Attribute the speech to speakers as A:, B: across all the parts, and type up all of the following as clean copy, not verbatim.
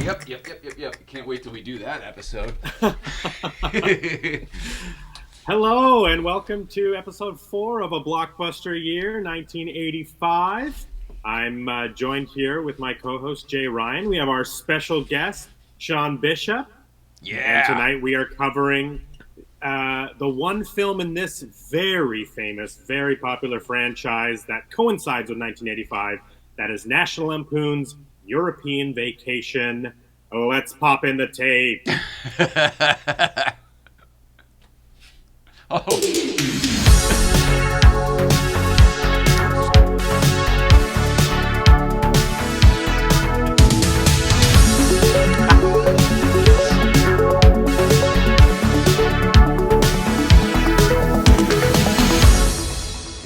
A: Yep. Can't wait till we do that episode.
B: Hello, and welcome to episode 4 of A Blockbuster Year, 1985. I'm joined here with my co-host, Jay Ryan. We have our special guest, Sean Bishop.
A: Yeah.
B: And tonight we are covering the one film in this very famous, very popular franchise that coincides with 1985. That is National Lampoon's European Vacation. Let's pop in the tape.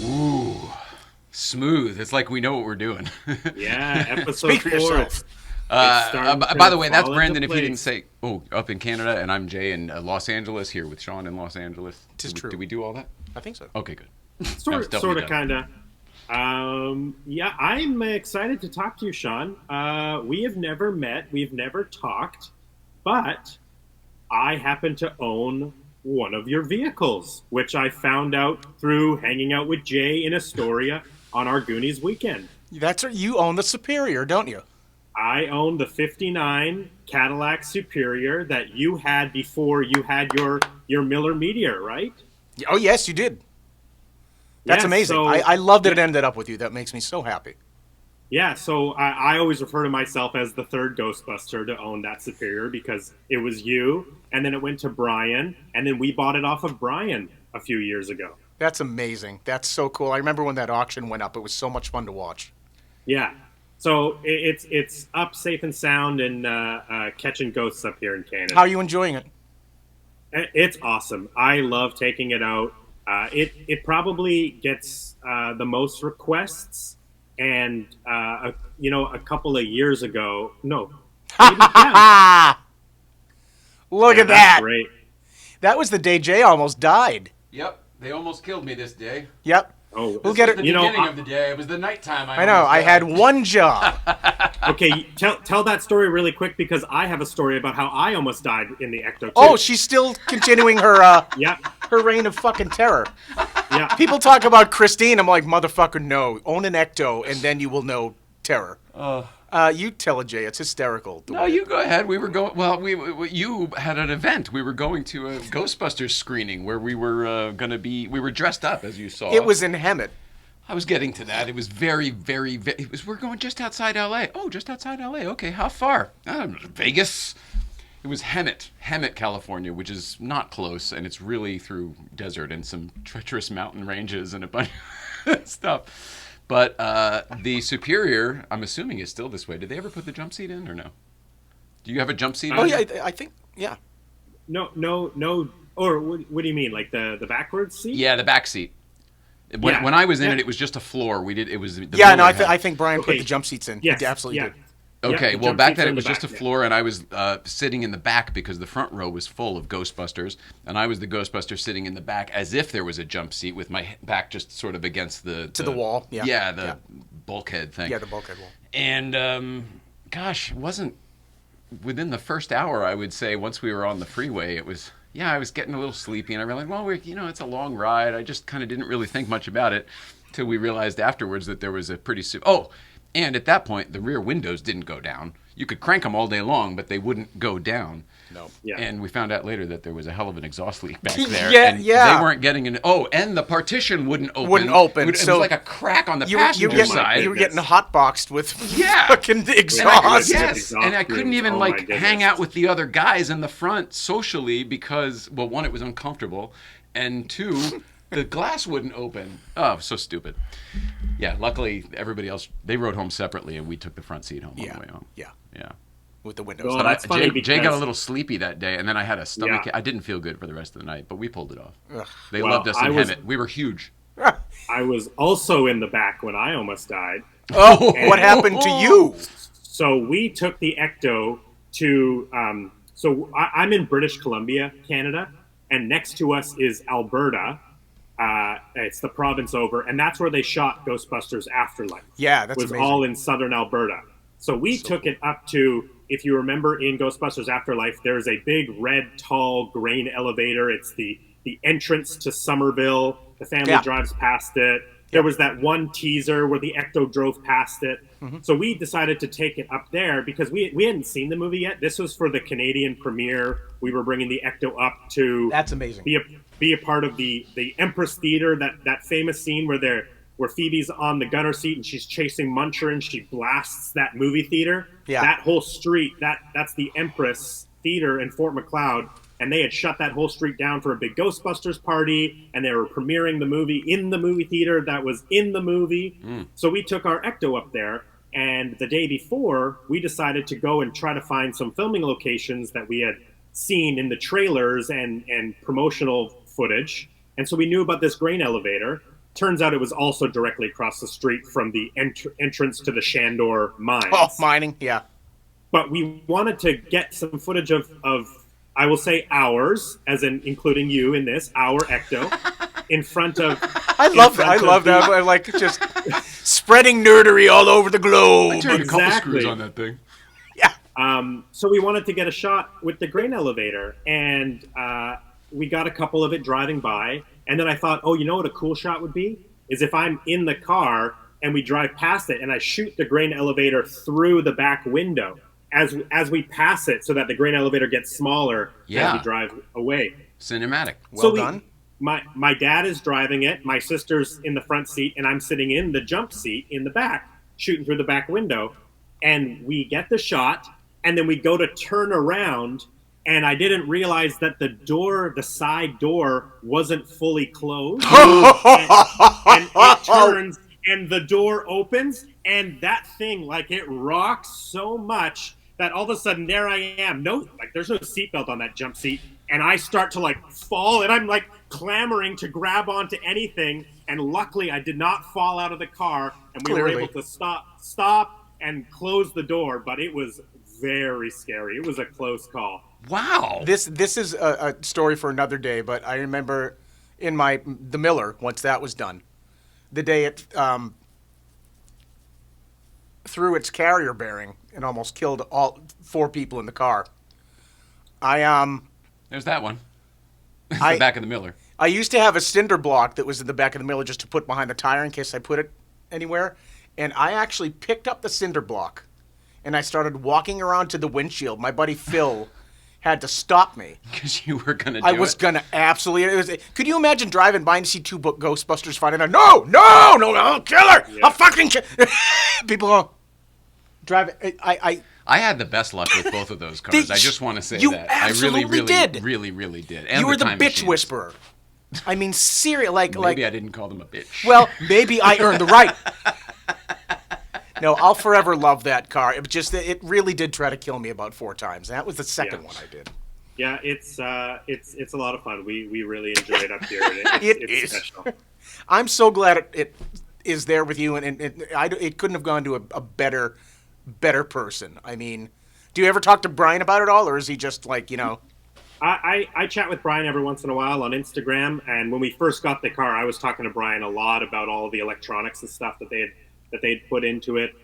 A: Ooh, smooth. It's like we know what we're doing.
B: Yeah, episode
C: Speak for
B: 4.
C: yourself.
A: By the way, that's
B: fall
A: Brandon.
B: into
A: If you didn't
B: place.
A: say, up in Canada, and I'm Jay in Los Angeles, here with Sean in Los Angeles.
C: Tis true.
A: Did we do all that?
C: I think so.
A: Okay, good.
B: Sort
A: That's
B: of,
A: definitely
B: kind of. Yeah, I'm excited to talk to you, Sean. We have never met. We've never talked. But I happen to own one of your vehicles, which I found out through hanging out with Jay in Astoria on our Goonies weekend.
C: That's you own the Superior, don't you?
B: I own the 59 Cadillac Superior that you had before you had your Miller Meteor, right?
C: Oh, yes, you did. That's
B: Yeah,
C: amazing.
B: so-
C: I love that it ended up with you. That makes me so happy.
B: Yeah, so I always refer to myself as the third Ghostbuster to own that Superior because it was you, and then it went to Brian, and then we bought it off of Brian a few years ago.
C: That's amazing. That's so cool. I remember when that auction went up. It was so much fun to watch.
B: Yeah, so it's up safe and sound and catching ghosts up here in Canada.
C: How are you enjoying it?
B: It's awesome. I love taking it out. It probably gets the most requests, and a couple of years ago, no, maybe, yeah,
C: Look
B: yeah,
C: at that.
B: that's great.
C: That was the day Jay almost died.
A: Yep. They almost killed me this day.
C: Yep.
B: Oh,
C: We'll get
A: It was
C: it.
A: the beginning of the day. It was the nighttime.
C: I know. I had one job.
B: Okay, tell that story really quick because I have a story about how I almost died in the Ecto. Too.
C: Oh, she's still continuing her
B: yeah,
C: her reign of fucking terror.
B: yeah.
C: People talk about Christine. I'm like, motherfucker, no. Own an Ecto, and then you will know terror. You tell it, Jay. It's hysterical.
A: No, you go ahead. We were going. Well, you had an event. We were going to a Ghostbusters screening where we were going to be. We were dressed up, as you saw.
C: It was in Hemet.
A: I was getting to that. It was very. It was. We're going just outside L.A. Oh, just outside L.A. Okay, how far? Vegas. It was Hemet, California, which is not close, and it's really through desert and some treacherous mountain ranges and a bunch of stuff. But the Superior, I'm assuming, is still this way. Did they ever put the jump seat in or no? Do you have a jump seat?
C: Oh,
A: in?
C: yeah, I think, yeah.
B: No. Or what do you mean, like the backwards seat?
A: Yeah, the back seat. When,
B: Yeah.
A: when I was in
B: Yeah.
A: it was just a floor. It was the
C: Yeah, no,
A: Miller had-
C: I think Brian put
B: Okay.
C: the jump seats in.
B: Yes,
C: He absolutely
B: yeah.
C: did.
A: Okay,
B: Yeah, the
A: well,
B: jump
A: back
B: seats
A: then
B: are
A: it
B: in
A: was
B: the
A: just a
B: back,
A: floor, and I was sitting in the back because the front row was full of Ghostbusters, and I was the Ghostbuster sitting in the back as if there was a jump seat with my back just sort of against the
C: wall, yeah.
A: Yeah, the
C: Yeah.
A: bulkhead thing.
C: Yeah, the bulkhead wall.
A: And, gosh, it wasn't within the first hour, I would say, once we were on the freeway, it was, I was getting a little sleepy, and I realized, well, it's a long ride. I just kind of didn't really think much about it until we realized afterwards that there was a pretty... and at that point, the rear windows didn't go down. You could crank them all day long, but they wouldn't go down.
C: No.
B: Yeah.
A: And we found out later that there was a hell of an exhaust leak back there.
C: Yeah,
A: and
C: yeah.
A: They weren't getting in. Oh, and the partition wouldn't open. It
C: So
A: was like a crack on the
C: You
A: passenger
C: were
A: side.
C: getting hotboxed with
A: Yeah.
C: fucking
B: I
C: exhaust.
B: could-
A: Yes,
B: Exhaust
A: and I couldn't
B: fumes.
A: even
B: Oh, my
A: hang
B: goodness.
A: out with the other guys in the front socially because, well, one, it was uncomfortable, and two, the glass wouldn't open. Oh, so stupid. Yeah, luckily everybody else, they rode home separately, and we took the front seat home on
C: Yeah.
A: the way home.
C: Yeah.
A: Yeah.
C: With the windows.
B: Well,
A: But
B: that's funny
A: Jay got a
B: because-
A: little sleepy that day, and then I had a stomach.
B: Yeah.
A: I didn't feel good for the rest of the night, but we pulled it off.
C: Ugh.
A: They
B: Well,
A: loved us
B: I
A: in
B: was-
A: Hemet. We were huge.
B: I was also in the back when I almost died.
C: Oh, what happened to you?
B: So we took the Ecto to. I'm in British Columbia, Canada, and next to us is Alberta. It's the province over, and that's where they shot Ghostbusters Afterlife.
C: Yeah, that's
B: was
C: amazing.
B: all in southern Alberta. So we took it up to if you remember in Ghostbusters Afterlife, there's a big red, tall grain elevator. It's the entrance to Somerville. The family drives past it. There was that one teaser where the Ecto drove past it. So we decided to take it up there because we hadn't seen the movie yet. This was for the Canadian premiere. We were bringing the Ecto up to
C: That's amazing.
B: Be a part of the Empress Theater, that famous scene where Phoebe's on the gunner seat and she's chasing Muncher and she blasts that movie theater.
C: Yeah.
B: That whole street, that's the Empress Theater in Fort McLeod. And they had shut that whole street down for a big Ghostbusters party, and they were premiering the movie in the movie theater that was in the movie. So we took our Ecto up there, and the day before, we decided to go and try to find some filming locations that we had seen in the trailers and promotional footage. And so we knew about this grain elevator. Turns out it was also directly across the street from the entrance to the Shandor mines.
C: Oh, mining, yeah.
B: But we wanted to get some footage of I will say ours, as in including you in this, our Ecto, in front of...
C: I love that. I like just spreading nerdery all over the globe.
A: I turned a couple screws on that thing.
C: Yeah.
B: So we wanted to get a shot with the grain elevator, and we got a couple of it driving by, and then I thought, oh, you know what a cool shot would be? Is if I'm in the car, and we drive past it, and I shoot the grain elevator through the back window. As we pass it, so that the grain elevator gets smaller as we drive away.
A: Cinematic.
C: Well done.
B: My dad is driving it. My sister's in the front seat, and I'm sitting in the jump seat in the back, shooting through the back window. And we get the shot, and then we go to turn around, and I didn't realize that the side door, wasn't fully closed. and it turns, and the door opens, and that thing, like, it rocks so much that all of a sudden there I am. There's no seatbelt on that jump seat, and I start to fall, and I'm clamoring to grab onto anything, and luckily I did not fall out of the car, and we were able to stop and close the door, but it was very scary. It was a close call.
A: Wow.
C: This is a story for another day, but I remember in the Miller, once that was done, the day it threw its carrier bearing and almost killed all 4 people in the car.
A: There's that one. The back of the Miller.
C: I used to have a cinder block that was in the back of the Miller just to put behind the tire in case I put it anywhere. And I actually picked up the cinder block and I started walking around to the windshield. My buddy Phil had to stop me.
A: Because you were going to do
C: I was going to absolutely... Could you imagine driving by and see 2 Ghostbusters fighting? No, I'll kill her. Yeah. I'll fucking kill... People go... Drive...
A: I had the best luck with both of those cars. I just want to say
C: you
A: that.
C: absolutely
A: I really
C: did.
A: Really did. And
C: you were the
A: time
C: bitch
A: machines.
C: whisperer. I mean, seriously,
A: Maybe I didn't call them a bitch.
C: Well, maybe I earned the right. No, I'll forever love that car. It really did try to kill me about 4 times. That was the second one I did.
B: Yeah, it's a lot of fun. We really enjoy it up here. It's special.
C: I'm so glad it is there with you, and it couldn't have gone to a better person. I mean, do you ever talk to Brian about it all, or is he just
B: I chat with Brian every once in a while on Instagram, and when we first got the car, I was talking to Brian a lot about all of the electronics and stuff that they'd put into it.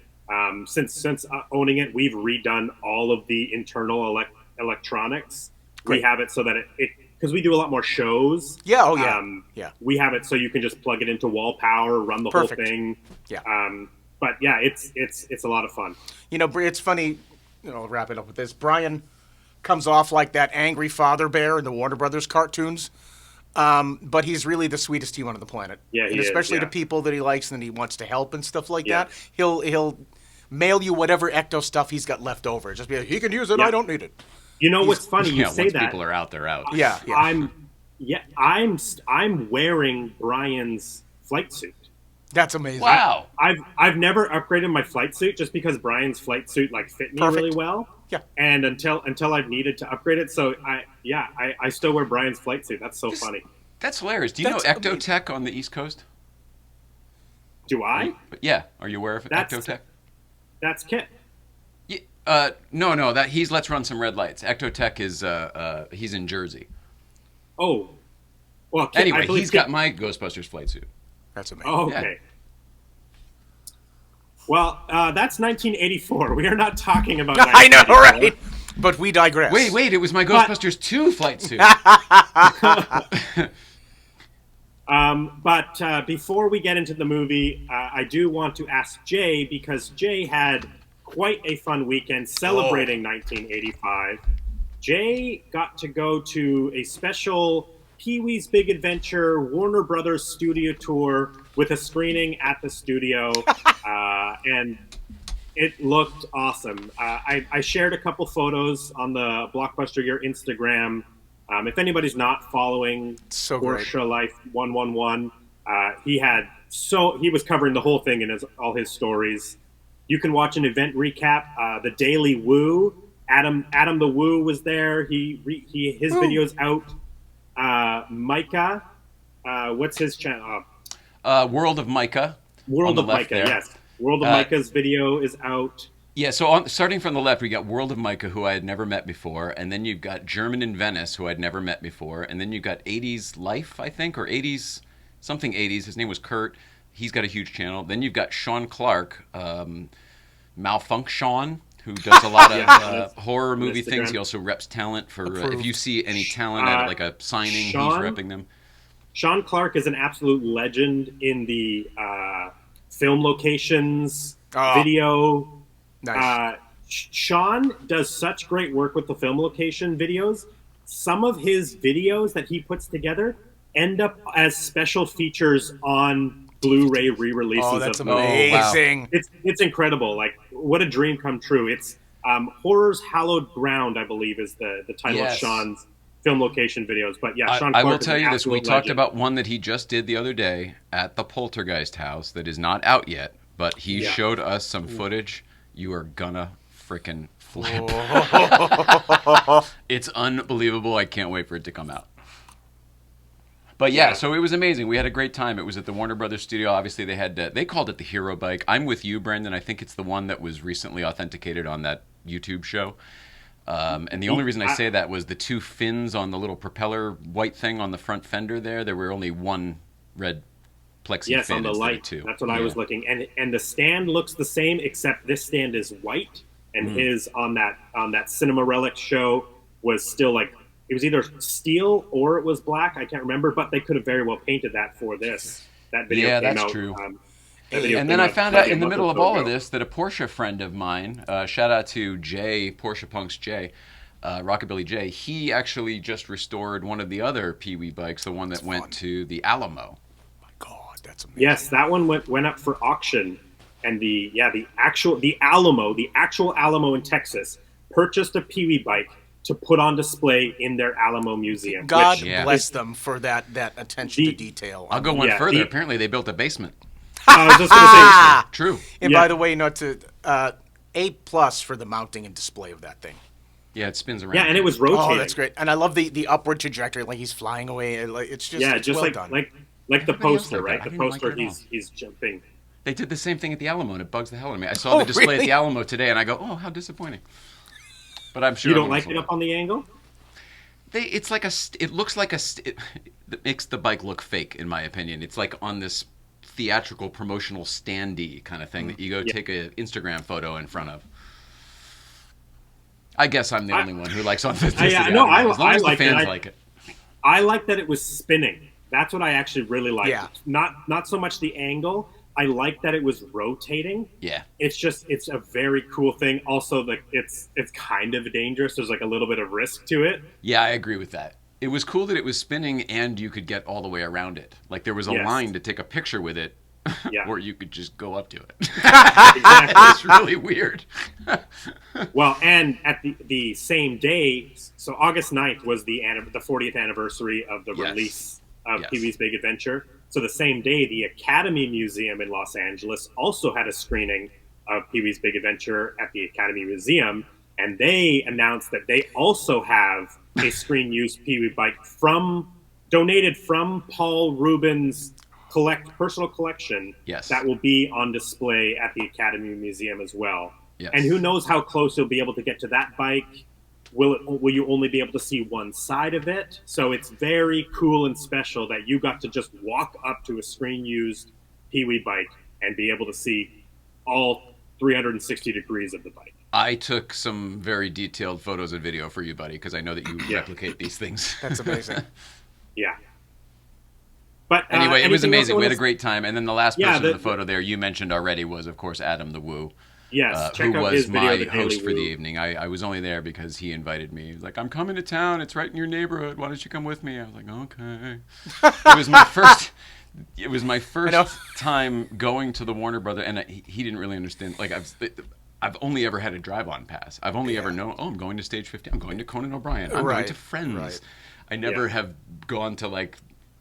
B: Since owning it, we've redone all of the internal electronics. Great. We have it so that it because we do a lot more shows.
C: Yeah, oh yeah, yeah.
B: We have it so you can just plug it into wall power, run the whole thing.
C: Yeah.
B: But yeah, it's a lot of fun.
C: It's funny. I'll wrap it up with this. Brian comes off like that angry father bear in the Warner Brothers cartoons, but he's really the sweetest human on the planet.
B: Yeah,
C: and especially to people that he likes and he wants to help and stuff like that. He'll mail you whatever Ecto stuff he's got left over. Just be like, he can use it. I don't need it.
B: You know what's funny? You say
A: once
B: that
A: people are out, they're out.
C: Yeah.
B: I'm wearing Brian's flight suit.
C: That's amazing.
A: Wow.
B: I've never upgraded my flight suit just because Brian's flight suit fit me really well.
C: Yeah.
B: And until I've needed to upgrade it, so I still wear Brian's flight suit. That's so funny.
A: That's hilarious. Do you know Ecto Tech on the East Coast?
B: Do I?
A: Yeah. Are you aware of Ecto Tech?
B: That's Kit.
A: No. That he's Let's Run Some Red Lights. Ecto Tech is he's in Jersey.
B: Oh. Well, Kit,
A: anyway, he's got my Ghostbusters flight suit.
C: That's amazing.
B: Oh, okay. Well, that's 1984. We are not talking about
C: I know,
B: 1984.
C: right? But we digress.
A: Wait, it was my Ghostbusters 2 flight suit.
B: But before we get into the movie, I do want to ask Jay, because Jay had quite a fun weekend celebrating 1985. Jay got to go to a special Pee-wee's Big Adventure Warner Brothers studio tour with a screening at the studio, and it looked awesome. I shared a couple photos on the Blockbuster Year Instagram. If anybody's not following Porsche Life 111, he was covering the whole thing in all his stories. You can watch an event recap. The Daily Woo, Adam the Woo was there. His video's out. Micah, what's his channel?
A: World of Micah.
B: World of Micah, yes. World of Micah's video is out.
A: Yeah, so starting from the left, we got World of Micah, who I had never met before, and then you've got German in Venice, who I'd never met before, and then you've got 80s Life, I think, or 80s, something 80s. His name was Kurt. He's got a huge channel. Then you've got Sean Clark, Malfunction, who does a lot of horror movie things. He also reps talent for, if you see any talent at like a signing, he's repping them.
B: Sean Clark is an absolute legend in the film locations, video.
C: Nice.
B: Sean does such great work with the film location videos. Some of his videos that he puts together end up as special features on Blu-ray re-releases.
C: Oh, that's
B: of
C: amazing!
B: Wow. It's incredible. Like, what a dream come true. It's Horror's Hallowed Ground, I believe, is the title of Sean's film location videos. But yeah, Sean Clark,
A: I will tell you this: we talked
B: legend.
A: about one that he just did the other day at the Poltergeist house that is not out yet, but he showed us some footage. You are gonna frickin' flip. It's unbelievable. I can't wait for it to come out. But yeah, so it was amazing. We had a great time. It was at the Warner Brothers studio. Obviously, they called it the Hero Bike. I'm with you, Brandon. I think it's the one that was recently authenticated on that YouTube show. And the only reason I say that was the two fins on the little propeller white thing on the front fender there. There were only one red plexi fin
B: on the light.
A: Two.
B: That's what I was looking. And the stand looks the same, except this stand is white, and his on that Cinema Relic show was still like, it was either steel or it was black. I can't remember, but they could have very well painted that for this. That video came
A: that's
B: out.
A: true. And then I found out in the middle of all of this that a Porsche friend of mine, shout out to Jay, Porsche Punks Jay, Rockabilly Jay, he actually just restored one of the other Pee-wee bikes, the one that went to the Alamo.
C: That's amazing.
B: Yes, that one went up for auction, and the actual Alamo in Texas purchased a Pee-wee bike to put on display in their Alamo museum.
C: God bless them for that attention to detail.
A: I'll go one further. Apparently, they built a basement.
B: I was just going to say,
A: true.
C: And by the way, not to A+ for the mounting and display of that thing.
A: Yeah, it spins around.
B: Yeah, and it was rotating.
C: Oh, that's great. And I love the upward trajectory, like he's flying away. It's just
B: just
C: well
B: like
C: done.
B: Like the poster, right?
A: that.
B: The
A: I didn't
B: poster,
A: like it at
B: he's jumping.
A: They did the same thing at the Alamo, and it bugs the hell out of me. I saw the display at the Alamo today, and I go, "Oh, how disappointing!" But I'm sure
B: you don't like it up on the angle.
A: It looks like it makes the bike look fake, in my opinion. It's like on this theatrical promotional standee kind of thing that you go take an Instagram photo in front of. I guess I'm the only one who likes authenticity.
B: As long
A: as the fans like it.
B: I like that it was spinning. That's what I actually really liked.
C: Yeah.
B: Not so much the angle. I like that it was rotating.
A: Yeah.
B: It's a very cool thing. Also, it's kind of dangerous. There's like a little bit of risk to it.
A: Yeah, I agree with that. It was cool that it was spinning and you could get all the way around it. Like there was a line to take a picture with it, or you could just go up to it. It's really weird.
B: Well, and at the same day, so August 9th was the 40th anniversary of the release of Pee-wee's Big Adventure. So the same day, the Academy Museum in Los Angeles also had a screening of Pee-wee's Big Adventure at the Academy Museum, and they announced that they also have a screen-used Pee-wee bike donated from Paul Rubin's personal collection that will be on display at the Academy Museum as well. Yes. And who knows how close you'll be able to get to that bike. Will you only be able to see one side of it? So it's very cool and special that you got to just walk up to a screen-used Pee-wee bike and be able to see all 360 degrees of the bike.
A: I took some very detailed photos and video for you, buddy, because I know that you replicate these things.
C: That's amazing.
B: Yeah. But
A: anyway, it was
B: anything else
A: amazing.
B: you
A: We had
B: wanna
A: a great time. And then the last
B: Yeah,
A: person in the photo there you mentioned already was, of course, Adam the Woo.
B: Yes, check
A: who
B: out
A: was
B: his video,
A: my
B: The Daily
A: host for the
B: Woo.
A: evening. I was only there because he invited me. He was like, I'm coming to town. It's right in your neighborhood. Why don't you come with me? I was like, okay. It was my first. It was my first time going to the Warner Brother, and he didn't really understand. Like I've only ever had a drive-on pass. I've only ever known. Oh, I'm going to Stage 50. I'm going to Conan O'Brien. I'm going to Friends.
C: Right.
A: I never have gone to like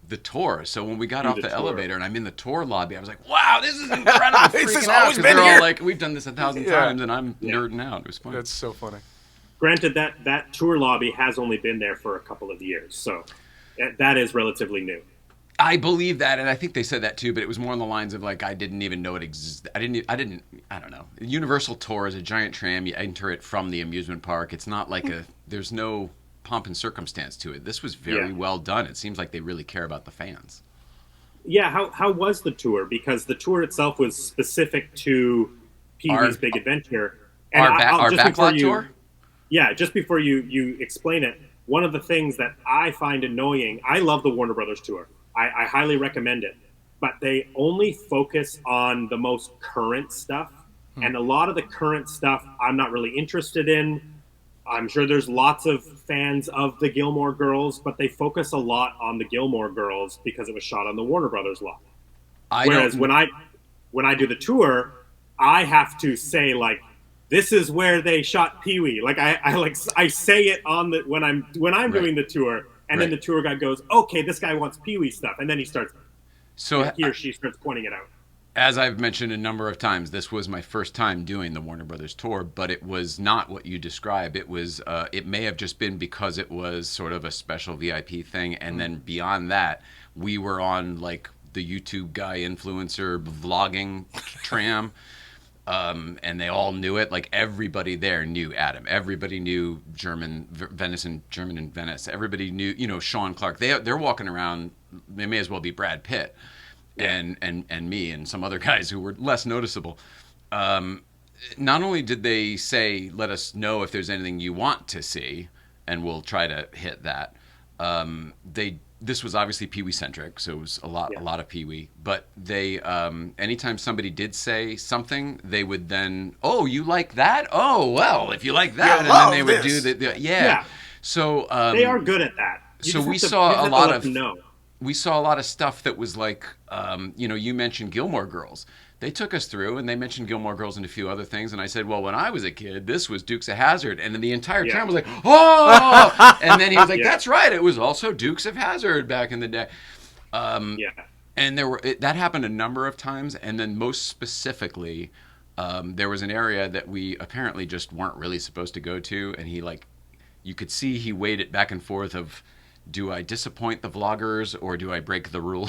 A: the tour. So when we got off the elevator and I'm in the tour lobby, I was like, wow, this is incredible.
C: This has
A: freaking out,
C: always
A: 'cause
C: been
A: they're
C: here.
A: all like, we've done this 1,000 times, and I'm nerding out. It was fun.
C: That's so funny.
B: Granted, that tour lobby has only been there for a couple of years, so that is relatively new.
A: I believe that, and I think they said that too, but it was more on the lines of like, I didn't even know it existed. I don't know. Universal Tour is a giant tram. You enter it from the amusement park. It's not like there's no pomp and circumstance to it. This was very well done. It seems like they really care about the fans.
B: Yeah, how was the tour? Because the tour itself was specific to Pee-wee's Big Adventure. And
A: Our backlot tour?
B: Yeah, just before you explain it, one of the things that I find annoying, I love the Warner Brothers tour. I highly recommend it. But they only focus on the most current stuff. And a lot of the current stuff I'm not really interested in. I'm sure there's lots of fans of the Gilmore Girls, but they focus a lot on the Gilmore Girls because it was shot on the Warner Brothers lot. Whereas when I do the tour, I have to say like, this is where they shot Pee-wee. Like I say it on the when I'm doing the tour, and then the tour guide goes, okay, this guy wants Pee-wee stuff, and then he or she starts pointing it out.
A: As I've mentioned a number of times, this was my first time doing the Warner Brothers tour, but it was not what you describe. It was, it may have just been because it was sort of a special VIP thing, and then beyond that, we were on like the YouTube guy influencer vlogging tram, and they all knew it. Like everybody there knew Adam. Everybody knew German in Venice. Everybody knew, Sean Clark. They're walking around. They may as well be Brad Pitt. And me and some other guys who were less noticeable. Not only did they say, let us know if there's anything you want to see, and we'll try to hit that. This was obviously Pee-wee centric, so it was a lot of Pee-wee. But they, anytime somebody did say something, they would then, oh, you like that? Oh, well, if you like that, and then they would do the. So
B: they are good at that.
A: We saw a lot of. We saw a lot of stuff that was like, you mentioned Gilmore Girls. They took us through, and they mentioned Gilmore Girls and a few other things. And I said, well, when I was a kid, this was Dukes of Hazzard. And then the entire town was like, oh! And then he was like, that's right. It was also Dukes of Hazzard back in the day. And that happened a number of times. And then most specifically, there was an area that we apparently just weren't really supposed to go to. And you could see he weighed it back and forth of, do I disappoint the vloggers or do I break the rule?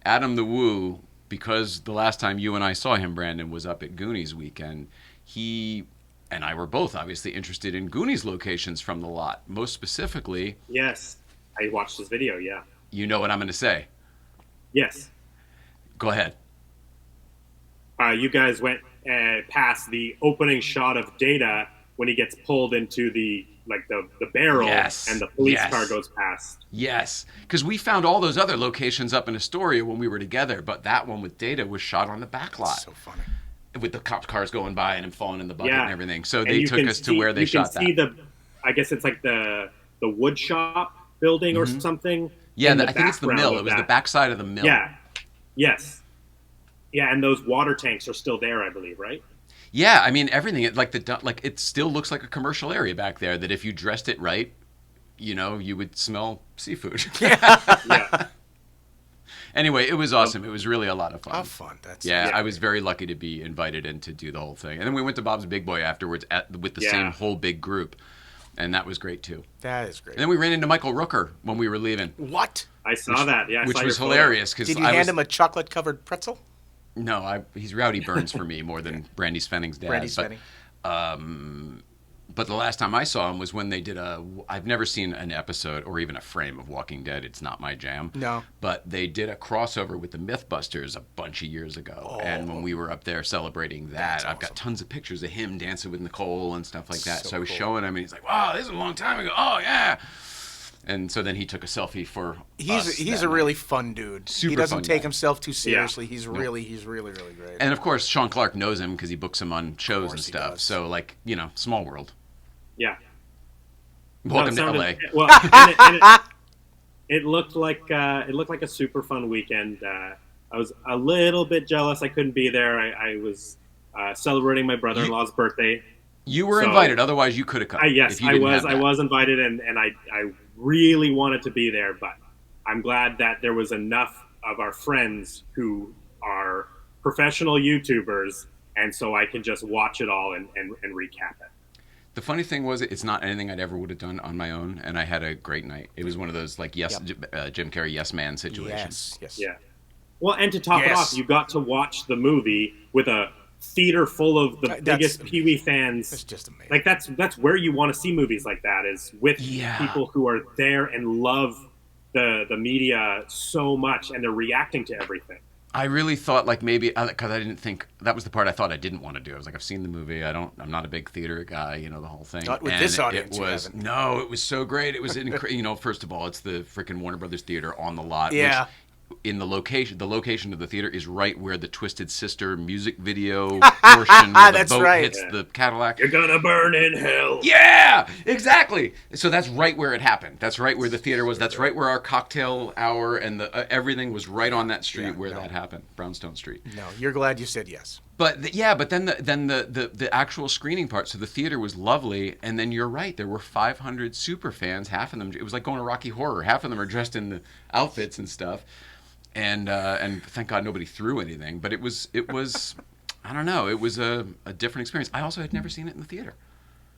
A: Adam the Woo, because the last time you and I saw him, Brandon, was up at Goonies weekend, he and I were both obviously interested in Goonies locations from the lot. Most specifically...
B: Yes, I watched his video, yeah.
A: You know what I'm going to say?
B: Yes.
A: Go ahead.
B: You guys went past the opening shot of Data when he gets pulled into the barrel, and the police car goes past.
A: Yes, because we found all those other locations up in Astoria when we were together, but that one with Data was shot on the back lot.
C: So funny.
A: With the cop cars going by and him falling in the bucket and everything. So they took us to where they shot that.
B: I guess it's like the wood shop building or something.
A: Yeah, I think it's the mill. It was the backside of the mill.
B: Yeah. Yes. Yeah, and those water tanks are still there, I believe, right?
A: Yeah, I mean everything. It still looks like a commercial area back there. That if you dressed it right, you would smell seafood.
B: Yeah.
A: Anyway, it was awesome. It was really a lot of fun.
C: That's
A: I was very lucky to be invited in to do the whole thing, and then we went to Bob's Big Boy afterwards with the same whole big group, and that was great too.
C: That is great.
A: And then we ran into Michael Rooker when we were leaving.
C: What?
B: I saw that. Yeah,
A: which was hilarious.
C: Did you hand him a chocolate-covered pretzel?
A: No, he's Rowdy Burns for me more than Brandy Spenning's dad.
C: Brandy Spenning.
A: But the last time I saw them was when they did I've never seen an episode or even a frame of Walking Dead. It's not my jam.
C: No.
A: But they did a crossover with the Mythbusters a bunch of years ago. And when we were up there celebrating that, I've got tons of pictures of him dancing with Nicole and stuff like that. So I was showing him, and he's like, wow, this is a long time ago. Oh, yeah. And so then he took a selfie for us
C: He's
A: that
C: a really
A: night.
C: fun dude.
A: Super
C: he doesn't
A: fun
C: take
A: guy.
C: himself too seriously. He's really really great.
A: And of course, Sean Clark knows him because he books him on shows and
C: course he
A: stuff.
C: does.
A: So, like, small world.
B: Yeah.
A: Welcome
B: No,
A: to
B: it
A: LA.
B: sounded- Well, it looked like a super fun weekend. I was a little bit jealous I couldn't be there. I was celebrating my brother-in-law's birthday.
A: You were
B: So-
A: invited, otherwise you could have come.
B: Yes,
A: if you
B: I
A: didn't
B: was.
A: have
B: I
A: that.
B: was invited, and I really wanted to be there, but I'm glad that there was enough of our friends who are professional YouTubers, and so I can just watch it all and recap it.
A: The funny thing was, it's not anything I'd ever would have done on my own, and I had a great night. It was one of those like Jim Carrey yes man situations.
C: Yes.
B: Yeah. Well, and to top it
C: Yes.
B: off, you got to watch the movie with a theater full of the
C: That's
B: biggest
C: amazing.
B: Pee Wee fans.
C: It's just amazing.
B: Like that's where you want to see movies like that, is with
A: Yeah.
B: people who are there and love the media so much, and they're reacting to everything.
A: I really thought like maybe because I didn't think that was the part I thought I didn't want to do. I was like, I've seen the movie. I'm not a big theater guy. The whole thing.
C: Not with
A: and
C: this audience,
A: It
C: you
A: was
C: haven't.
A: no, it was so great. It was first of all, it's the freaking Warner Brothers Theater on the lot.
C: Yeah.
A: Which, in the location of the theater is right where the Twisted Sister music video portion where the
C: That's
A: boat
C: right.
A: hits the Cadillac.
B: You're gonna burn in hell.
A: Yeah, exactly. So that's right where it happened. That's right where the theater was. That's right where our cocktail hour and the everything was right on that street where that happened, Brownstone Street.
C: No, you're glad you said yes.
A: But then the actual screening part. So the theater was lovely, and then you're right. There were 500 super fans. Half of them, it was like going to Rocky Horror. Half of them are dressed in the outfits and stuff. And thank God nobody threw anything. But it was I don't know. It was a different experience. I also had never seen it in the theater.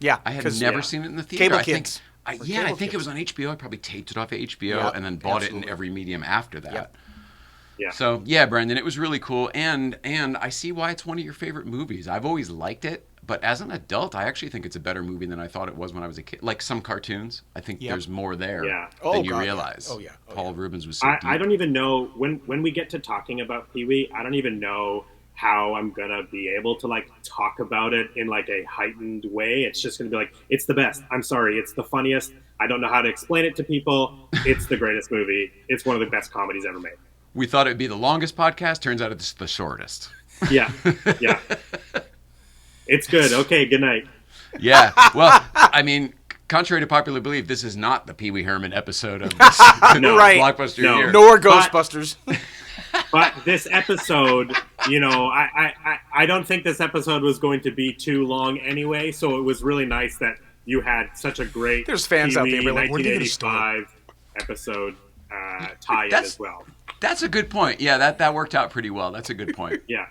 C: Yeah,
A: I had
C: 'cause-
A: never
B: yeah.
A: seen it in the theater.
C: Cable
A: I think,
C: Kids.
A: I
C: For
A: think
C: Cable
A: it
C: Kids.
A: was on HBO. I probably taped it off of HBO
C: Yep,
A: and then bought it
C: absolutely.
A: in every medium after that.
C: Yep.
B: Yeah.
A: So yeah, Brendan, it was really cool, and I see why it's one of your favorite movies. I've always liked it, but as an adult, I actually think it's a better movie than I thought it was when I was a kid. Like some cartoons, I think
C: Yep.
A: there's more there
B: Yeah.
C: Oh,
A: than you
C: God, yeah.
A: realize.
C: Oh, yeah. Oh,
A: Paul
C: yeah.
A: Rubens was so deep.
B: I don't even know when we get to talking about Pee Wee. I don't even know how I'm gonna be able to like talk about it in like a heightened way. It's just gonna be like, it's the best. I'm sorry, it's the funniest. I don't know how to explain it to people. It's the greatest movie. It's one of the best comedies ever made.
A: We thought it'd be the longest podcast. Turns out it's the shortest.
B: Yeah, yeah. It's good. Okay, good night.
A: Yeah. Well, I mean, contrary to popular belief, this is not the Pee Wee Herman episode of this
B: No.
C: Right.
A: Blockbuster
B: No.
A: Year.
C: Nor Ghostbusters.
B: But this episode, I don't think this episode was going to be too long anyway. So it was really nice that you had such a great
C: There's fans out there
B: Pee-wee
C: who are like, "When are they gonna start?"
B: 1985 episode tie-in
A: That's-
B: as well.
A: That's a good point. Yeah, that worked out pretty well. That's a good point.
B: Yeah.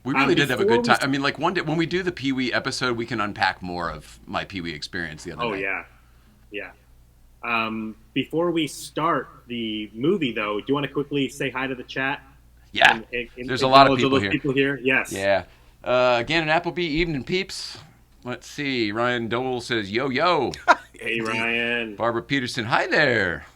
A: We really did have a
B: before
A: good
B: we
A: time. I mean, like one day when we do the Pee Wee episode, we can unpack more of my Pee Wee experience the other
B: Oh
A: night.
B: yeah, yeah. Before we start the movie, though, do you want to quickly say hi to the chat?
A: Yeah.
B: And
A: There's a lot of
B: acknowledge
A: people
B: those
A: here.
B: People here, yes.
A: Yeah. Again, at Applebee, evening peeps. Let's see. Ryan Dole says, yo, yo.
B: Hey Ryan.
A: Barbara Peterson, hi there.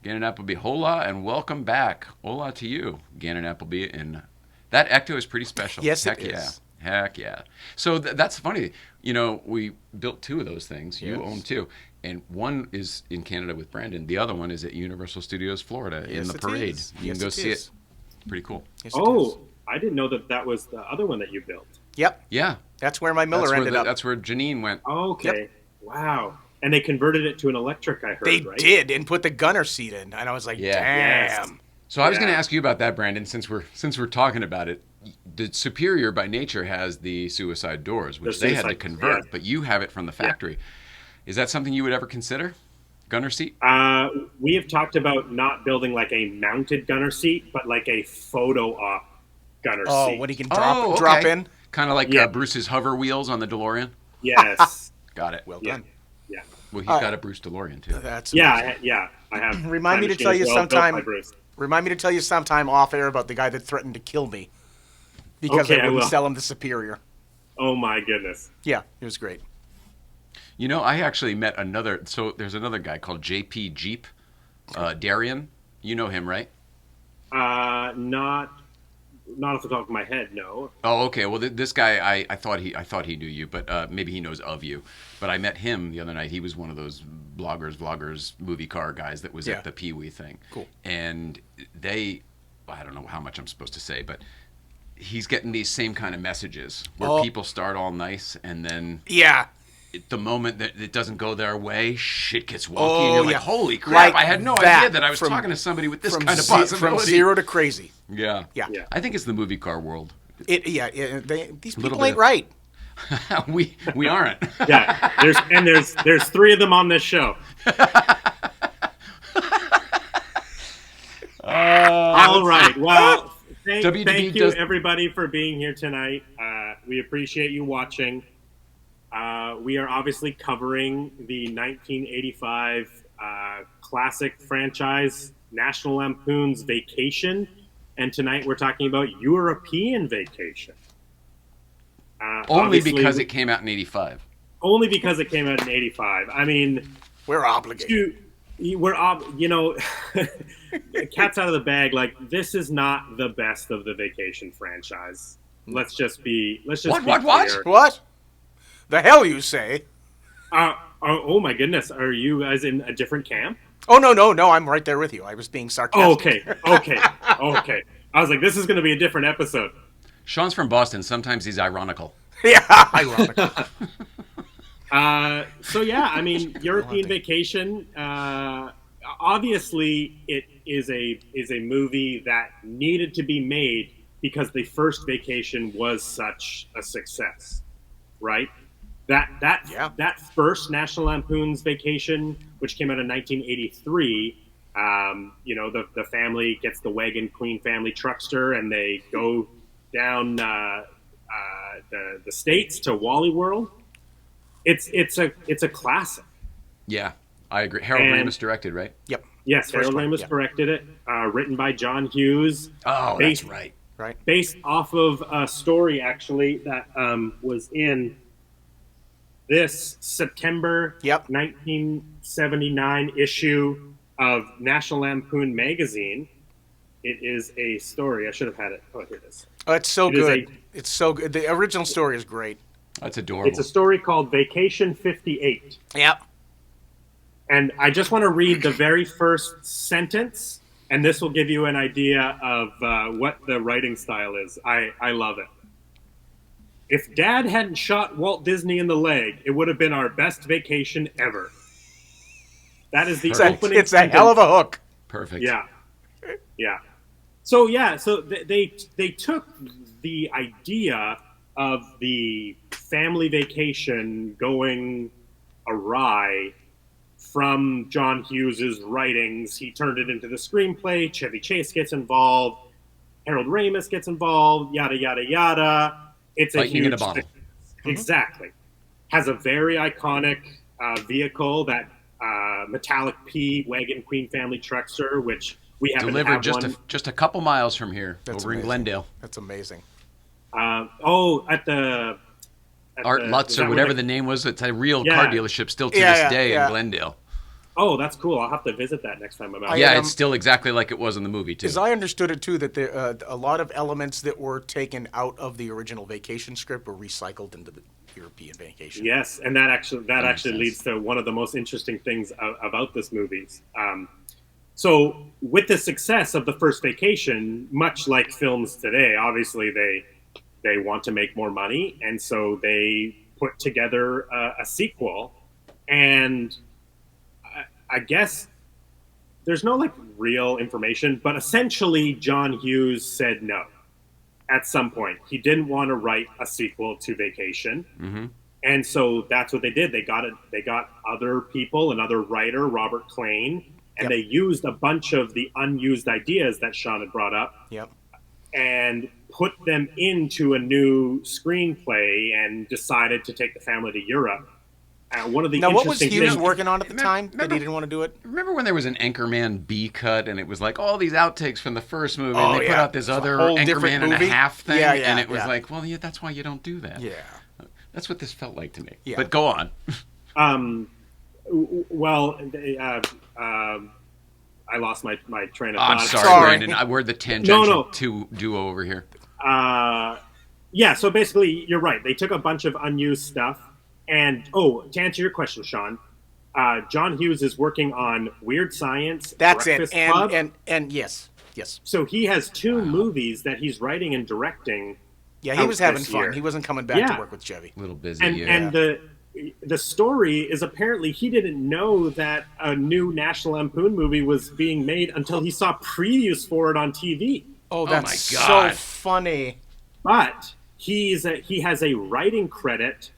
A: Gannon Appleby, hola, and welcome back. Hola to you, Gannon Appleby. And that ecto is pretty special.
C: Yes,
A: Heck
C: it
A: yeah.
C: is.
A: Heck yeah. So that's funny. We built two of those things. You
C: Yes.
A: own two. And one is in Canada with Brandon. The other one is at Universal Studios Florida in
C: Yes,
A: the
C: it
A: parade.
C: is.
A: You
C: Yes,
A: can go
C: it
A: see
C: is.
A: it. It's pretty cool.
C: Yes, it is.
B: Oh, I didn't know that was the other one that you built.
C: Yep.
A: Yeah.
C: That's where my Miller
A: That's where,
C: ended up.
A: that's where Janine went.
B: Okay. Wow. And they converted it to an electric, I heard,
C: They
B: right?
C: did, and put the gunner seat in, and I was like,
A: Yeah.
C: damn.
B: Yes.
A: So I was
B: Yeah.
A: going to ask you about that, Brandon, since we're talking about it. The Superior by nature has the suicide doors, which
B: The
A: they had to
B: suicide-
A: convert,
B: yeah.
A: but you have it from the factory. Is that something you would ever consider? Gunner seat?
B: We have talked about not building like a mounted gunner seat, but like a photo op gunner
C: Oh,
B: seat.
C: when he can
A: Oh,
C: drop
A: okay.
C: in.
A: Kind of like
B: Yeah.
A: Bruce's hover wheels on the DeLorean.
B: Yes.
A: Got it.
C: Well
B: yeah.
C: done.
B: Yeah.
A: Well, he's got a Bruce DeLorean too.
C: That's
B: Yeah. Yeah. I have.
C: Remind me
B: time
C: to tell
B: machine
C: you
B: as well, built
C: sometime-
B: by Bruce.
C: Remind me to tell you sometime off air about the guy that threatened to kill me because
B: Okay,
C: I
B: I
C: wouldn't
B: will.
C: sell him the Superior.
B: Oh my goodness.
C: Yeah, it was great.
A: You know, I actually met another. So there's another guy called JP Jeep, Darian. You know him, right?
B: Not off the top of my head, no.
A: Oh, okay. Well, this guy, I thought he knew you, but maybe he knows of you. But I met him the other night. He was one of those vloggers, movie car guys that was
C: Yeah.
A: at the Pee Wee thing.
C: Cool.
A: And I don't know how much I'm supposed to say, but he's getting these same kind of messages where people start all nice, and then
C: Yeah.
A: the moment that it doesn't go their way, shit gets wonky.
C: Oh,
A: and you're like,
C: yeah.
A: holy crap!
C: Like
A: I had no
C: that.
A: idea that I was
C: From-
A: talking to somebody with this
C: From
A: kind of
C: From
A: possibility.
C: zero to crazy.
A: Yeah.
C: Yeah.
B: Yeah.
A: I think it's the movie car world.
C: These
A: Little
C: people
A: bit
C: ain't
A: of-
C: right.
A: we aren't.
B: Yeah, there's three of them on this show. All right. Well,
A: WDB
B: thank you
A: does-
B: everybody for being here tonight. We appreciate you watching. We are obviously covering the 1985 classic franchise National Lampoon's Vacation, and tonight we're talking about European Vacation.
A: Only
B: Obviously,
A: because it came out in '85.
B: only because it came out in '85. I mean,
C: We're obligated.
B: cat's out of the bag. Like, this is not the best of the Vacation franchise. Let's just be
A: What?
B: clear.
C: What? The hell you say?
B: Oh my goodness, are you guys in a different camp?
C: Oh, no, I'm right there with you. I was being sarcastic.
B: Okay. I was like, this is going to be a different episode.
A: Sean's from Boston. Sometimes he's ironical.
C: Yeah, ironic.
B: So yeah, I mean, European Vacation. Obviously, it is a movie that needed to be made because the first Vacation was such a success, right? That first National Lampoon's Vacation, which came out in 1983. The family gets the Wagon Queen family truckster, and they go down the states to Wally World. It's a classic.
A: Yeah, I agree. Harold Ramis directed, right?
C: Yep.
B: Yes,
C: First
B: Harold
C: one,
B: Ramis
C: yeah.
B: directed it. Written by John Hughes.
A: Oh,
B: Based-
A: that's right.
C: Right.
B: Based off of a story actually that was in this September
C: Yep.
B: 1979 issue of National Lampoon magazine. It is a story. I should have had it. Oh, here it is.
C: Oh, it's so
B: It is
C: good. It's so good. The original story is great.
A: That's adorable.
B: It's a story called Vacation 58.
C: Yep.
B: And I just want to read the very first sentence, and this will give you an idea of what the writing style is. I love it. If Dad hadn't shot Walt Disney in the leg, it would have been our best vacation ever. That is the opening
C: It's a hell of a hook.
A: Perfect.
B: Yeah. So they took the idea of the family vacation going awry from John Hughes's writings. He turned it into the screenplay. Chevy Chase gets involved. Harold Ramis gets involved. Yada yada yada. It's a
A: Lightning in
B: huge
A: a bottle.
B: Exactly. Has a very iconic vehicle, that metallic P Wagon Queen family truckster, which we happen to
A: Delivered
B: have
A: just a couple miles from here,
C: That's
A: over in
C: amazing.
A: Glendale.
C: That's amazing.
B: At the
A: Art
B: is
A: Lutz
B: that
A: or
B: where
A: whatever
B: the-
A: the name was. It's a real
B: Yeah.
A: car dealership still to
C: Yeah,
A: this
C: yeah,
A: day
C: yeah.
A: in Glendale.
B: Oh, that's cool. I'll have to visit that next time I'm out.
A: Yeah,
C: am-
A: it's still exactly like it was in the movie too.
C: As I understood it too, that there, a lot of elements that were taken out of the original Vacation script were recycled into the European Vacation.
B: Yes, and that actually
A: makes
B: leads
A: sense.
B: to one of the most interesting things about this movie. So, with the success of the first Vacation, much like films today, obviously they want to make more money, and so they put together a sequel. And I guess there's no real information, but essentially John Hughes said no. At some point, he didn't want to write a sequel to Vacation.
A: Mm-hmm.
B: And so that's what they did. They got other people, another writer, Robert Klein, and
C: Yep.
B: they used a bunch of the unused ideas that Sean had brought up
C: Yep.
B: and put them into a new screenplay and decided to take the family to Europe. One of the
C: Now, what was
B: interesting
C: Hughes
B: things,
C: working on at the time that
A: remember-
C: he didn't want to do it?
A: Remember when there was an Anchorman B cut and it was like all these outtakes from the first movie
C: Oh,
A: and they put
C: yeah.
A: out this
C: It's a
A: other
C: whole different
A: Anchorman and a
C: movie.
A: half thing
C: Yeah, yeah,
A: and it was
C: yeah.
A: like, well, yeah, that's why you don't do that.
C: Yeah.
A: That's what this felt like to me.
C: Yeah.
A: But go on.
B: Well, I lost my train of
A: I'm
B: thought.
A: sorry,
C: Sorry.
A: Brandon. We're the tangential
B: No.
A: duo over here.
B: Yeah, so basically, you're right. They took a bunch of unused stuff. And, to answer your question, Sean, John Hughes is working on Weird Science,
C: That's
B: Breakfast
C: it.
B: Club.
C: And yes.
B: So he has two movies that he's writing and directing.
C: Yeah, he was having
B: this
C: fun.
B: year.
C: He wasn't coming back to work with Chevy.
A: A little busy.
B: And
A: yeah.
B: and the story is apparently he didn't know that a new National Lampoon movie was being made until he saw previews for it on TV.
C: Oh, that's
A: my God.
C: so funny.
B: But he has a writing credit.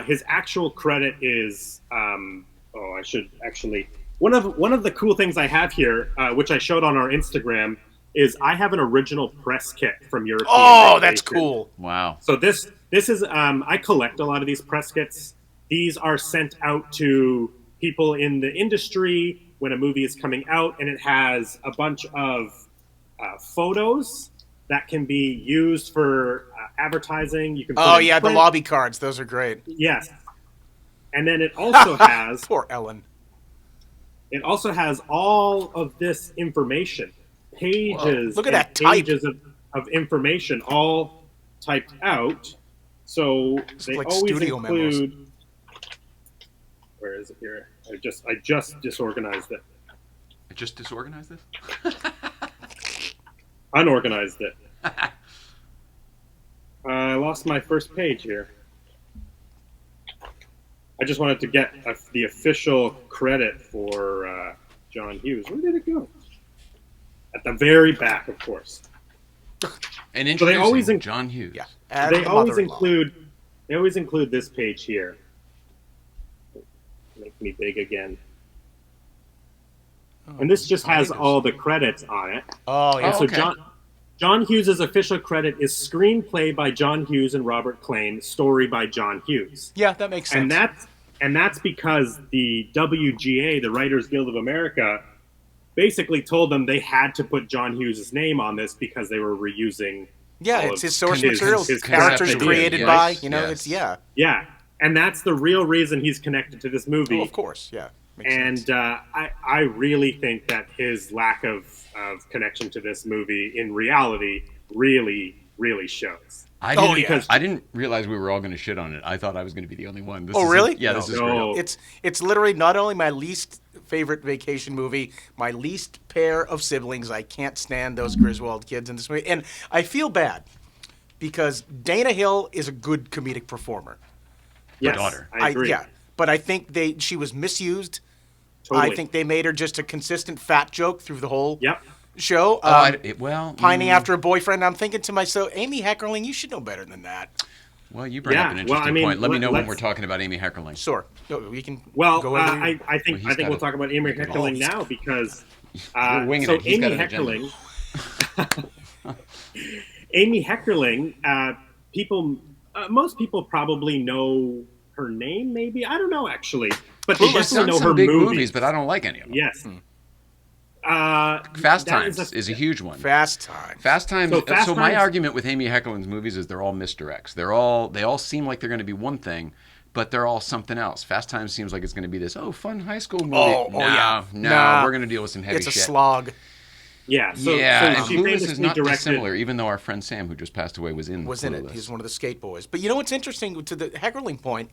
B: His actual credit is I should actually one of the cool things I have here, which I showed on our Instagram, is I have an original press kit from European.
C: Oh, that's cool.
A: Wow.
B: So this is I collect a lot of these press kits. These are sent out to people in the industry when a movie is coming out, and it has a bunch of photos that can be used for advertising. You can.
C: Oh yeah, the lobby cards. Those are great.
B: Yes, and then it also has
C: Poor Ellen.
B: It also has all of this information, pages.
C: Whoa, look at
B: and
C: that type.
B: pages of information, all typed out. So they
C: like
B: always
C: studio memos.
B: include. Where is it here? I just disorganized it.
A: I just disorganized this?
B: Unorganized it. I lost my first page here. I just wanted to get the official credit for John Hughes. Where did it go? At the very back, of course.
A: And
B: So they always
A: introducing John Hughes.
C: Yeah.
B: They always include this page here. Make me big again. And this just has all the credits on it.
C: Oh yeah.
B: So
A: okay.
B: John Hughes' official credit is screenplay by John Hughes and Robert Klein, story by John Hughes.
C: Yeah, that makes sense.
B: And that's because the WGA, the Writers Guild of America, basically told them they had to put John Hughes' name on this because they were reusing.
C: Yeah,
B: all
C: it's
B: of
C: his source
B: his
C: material.
B: concept
C: Characters
B: ideas.
C: created
A: Yes,
C: by,
A: yes.
C: it's, yeah.
B: Yeah, and that's the real reason he's connected to this movie.
C: Oh, of course, yeah. Makes
B: And
C: sense.
B: I really think that his lack of connection to this movie in reality really, really shows.
A: I didn't,
B: because-
A: I didn't realize we were all going to shit on it. I thought I was going to be the only one. This
C: Oh,
A: is
C: really?
A: Yeah, this is
B: No.
A: great.
C: It's literally not only my least favorite vacation movie, my least pair of siblings. I can't stand those Griswold kids in this movie. And I feel bad because Dana Hill is a good comedic performer.
B: Yes,
A: daughter.
B: I agree.
C: But I think she was misused.
B: Totally.
C: I think they made her just a consistent fat joke through the whole
B: Yep.
C: show. Pining
A: mm,
C: after a boyfriend. I'm thinking to myself, Amy Heckerling, you should know better than that.
A: Well, you bring
B: Yeah,
A: up an
B: well,
A: interesting
B: I mean,
A: point. Let me know when
B: let's-
A: we're talking about Amy Heckerling.
C: Sure. No, we can
B: Well,
C: go over
B: I think
A: Well, he's
B: we'll
A: got
B: talk about Amy Heckerling now because
A: We're winging
B: so
A: it. He's got
B: Amy
A: an agenda.
B: Heckerling, Amy Heckerling, most people probably know her name. Maybe I don't know actually, but they
A: She's
B: definitely
A: done
B: know
A: some
B: her
A: big
B: movies.
A: movies, but I don't like any of them.
B: Yes.
A: Fast
B: that
A: Times is a huge one.
C: Fast Time.
A: Fast Times.
B: So
A: So,
B: Fast
A: my
B: Times-
A: argument with Amy Heckerling's movies is they're all misdirects. They all seem like they're going to be one thing, but they're all something else. Fast Times seems like it's going to be this fun high school movie.
C: Oh,
A: no,
C: yeah.
A: no,
C: Nah.
A: we're going to deal with some heavy
C: It's a
A: shit.
C: slog.
B: Yeah. So,
A: Yeah,
B: so
A: and
B: she
A: Clueless is
B: famously
A: not
B: directed.
A: dissimilar, even though our friend Sam, who just passed away, was in
C: In it.
A: Clueless.
C: He's one of the skate boys. But you know what's interesting to the Heckerling point?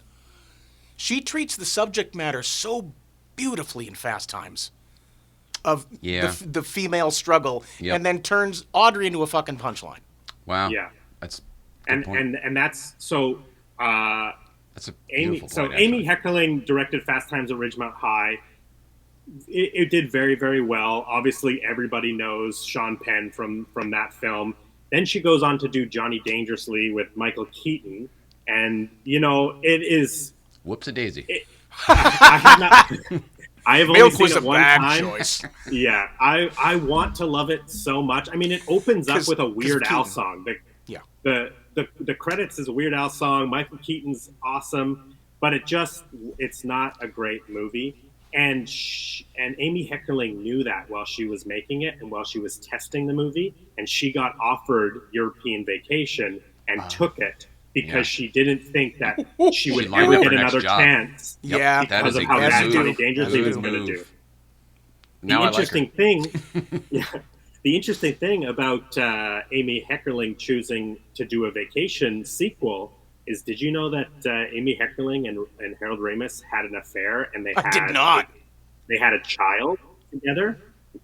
C: She treats the subject matter so beautifully in Fast Times of
A: Yeah.
C: the female struggle,
A: Yep.
C: and then turns Audrey into a fucking punchline.
A: Wow.
B: Yeah.
A: That's a good point.
B: And that's so.
A: That's a
B: Amy,
A: beautiful
B: so
A: point,
B: Amy
A: actually.
B: Heckerling directed Fast Times at Ridgemont High. It did very, very well. Obviously, everybody knows Sean Penn from that film. Then she goes on to do Johnny Dangerously with Michael Keaton, and it is.
A: Whoops-a-daisy.
B: I have not. I have only
C: Milk
B: seen
C: was a
B: it one
C: bad
B: time.
C: choice.
B: Yeah, I want to love it so much. I mean, it opens up
C: 'Cause-
B: with a Weird
C: 'cause
B: Al
C: Keaton.
B: song.
C: Yeah.
B: The credits is a Weird Al song. Michael Keaton's awesome, but it's not a great movie. And Amy Heckerling knew that while she was making it and while she was testing the movie, and she got offered European Vacation and took it because
A: Yeah.
B: she didn't think that she would
A: lined
B: ever
A: up
B: get
A: her next
B: another
A: job.
B: chance
A: Yep,
C: Yeah,
A: that
B: because
A: is
B: of
A: a
B: how
A: good
B: bad
A: move.
B: Johnny Dangerfield
A: Good
B: was going to
A: move.
B: do.
A: Now I like her.
B: Yeah, the interesting thing about Amy Heckerling choosing to do a vacation sequel is, did you know that Amy Heckerling and Harold Ramis had an affair, and
C: I did not.
B: they had a child together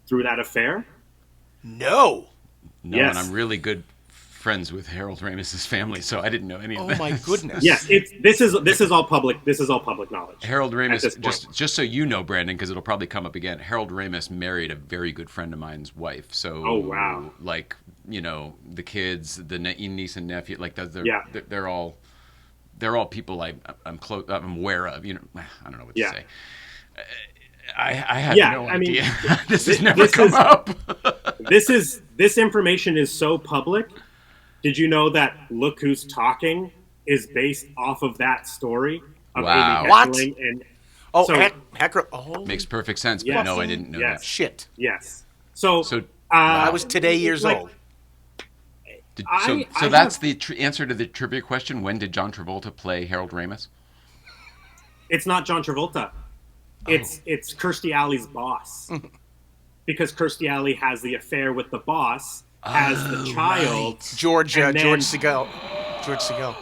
B: through that affair?
C: No.
A: No,
B: Yes.
A: and I'm really good friends with Harold Ramis's family, so I didn't know any of
C: Oh
A: this.
C: my goodness.
B: Yes, this is all public. This is all public knowledge.
A: Harold
B: at
A: Ramis,
B: this point.
A: just so you know, Brandon, because it'll probably come up again. Harold Ramis married a very good friend of mine's wife. So,
B: Oh, wow.
A: like, you know, the kids, the niece and nephew, like
B: Yeah.
A: they're all people I'm aware of. You know, I don't know what to
B: Yeah.
A: say. I had
B: Yeah,
A: no
B: I mean,
A: idea. This has never come up.
B: This information is so public. Did you know that Look Who's Talking is based off of that story of
A: Wow.
B: Amy
C: What?
B: Heckerling? And
C: Oh,
B: so,
C: Hecker. Oh,
A: Makes perfect sense, but
B: Yes.
A: no, I didn't know
B: Yes.
A: that.
C: shit.
B: yes. So,
A: So
C: I was today years
B: like,
C: old.
A: So that's the answer to the trivia question. When did John Travolta play Harold Ramis?
B: It's not John Travolta. It's Kirstie Alley's boss. Because Kirstie Alley has the affair with the boss as the child.
C: George
B: And then-
C: George Segal. George Segal.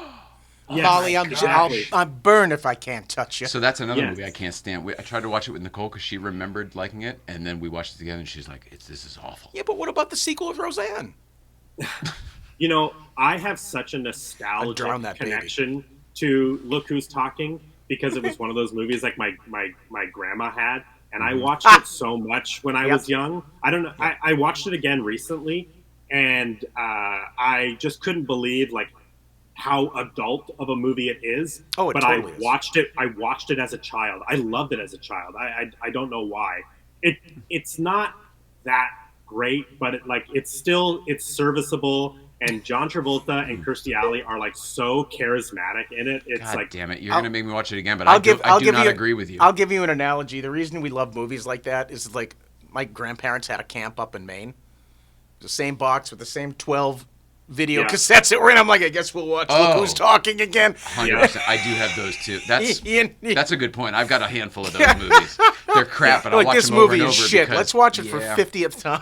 B: Yes,
C: Holly,
B: exactly.
C: I'm burned if I can't touch you.
A: So that's another
B: Yes.
A: movie I can't stand. I tried to watch it with Nicole because she remembered liking it, and then we watched it together, and she's like, "This is awful."
C: Yeah, but what about the sequel of Roseanne?
B: You know, I have such a
C: I'd
B: nostalgic
C: drown that baby.
B: connection to Look Who's Talking because it was one of those movies like my grandma had, and I watched it so much when I
C: Yep.
B: was young. I don't know. I watched it again recently, and I just couldn't believe like how adult of a movie it is.
C: Oh, it
B: but
C: totally is.
B: I watched it as a child. I loved it as a child. I don't know why. It's not that great, but it's serviceable. And John Travolta and Kirstie Alley are like so charismatic in it. It's
A: God
B: like,
A: damn it! You're gonna make me watch it again, but
C: I'll
A: I
C: give
A: do not
C: you
A: agree with you.
C: I'll give you an analogy. The reason we love movies like that is like my grandparents had a camp up in Maine. The same box with the same 12 video
B: Yeah.
C: cassettes that were in. I'm like, I guess we'll watch Look
A: Oh.
C: Who's Talking again.
A: 100%. I do have those too.
C: Ian-
A: That's a good point. I've got a handful of those movies. They're crap, but I'll
C: Like,
A: watch
C: this
A: them over
C: movie
A: and
C: is
A: over
C: shit.
A: because-
C: Let's watch it for
A: Yeah.
C: 50th time.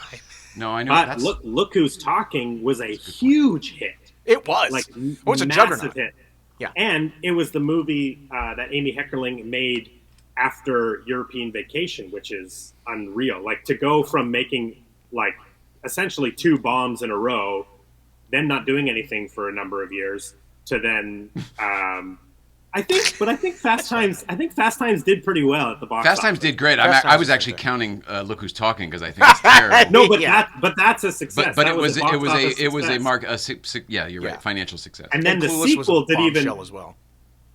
A: No, I know.
B: but
A: That's,
B: look Who's Talking was a huge hit.
C: It was.
B: Like
C: It was a
B: massive
C: juggernaut.
B: hit.
C: Yeah.
B: And it was the movie that Amy Heckerling made after European Vacation, which is unreal. Like, to go from making like essentially 2 bombs in a row, then not doing anything for a number of years, to then I think Fast Times did pretty well at the box
A: Fast
B: office.
A: Times did great.
C: Fast
A: I
C: Times
A: was
C: was
A: actually
C: good.
A: counting Look Who's Talking because I think it's terrible.
B: No, but
C: Yeah.
B: that's a success.
A: but
B: That
A: it was
B: a box office
A: a
B: success.
A: mark. Yeah, you're
C: Yeah.
A: right. Financial success.
B: And then the
C: Clueless was a
B: sequel
C: bombshell as well.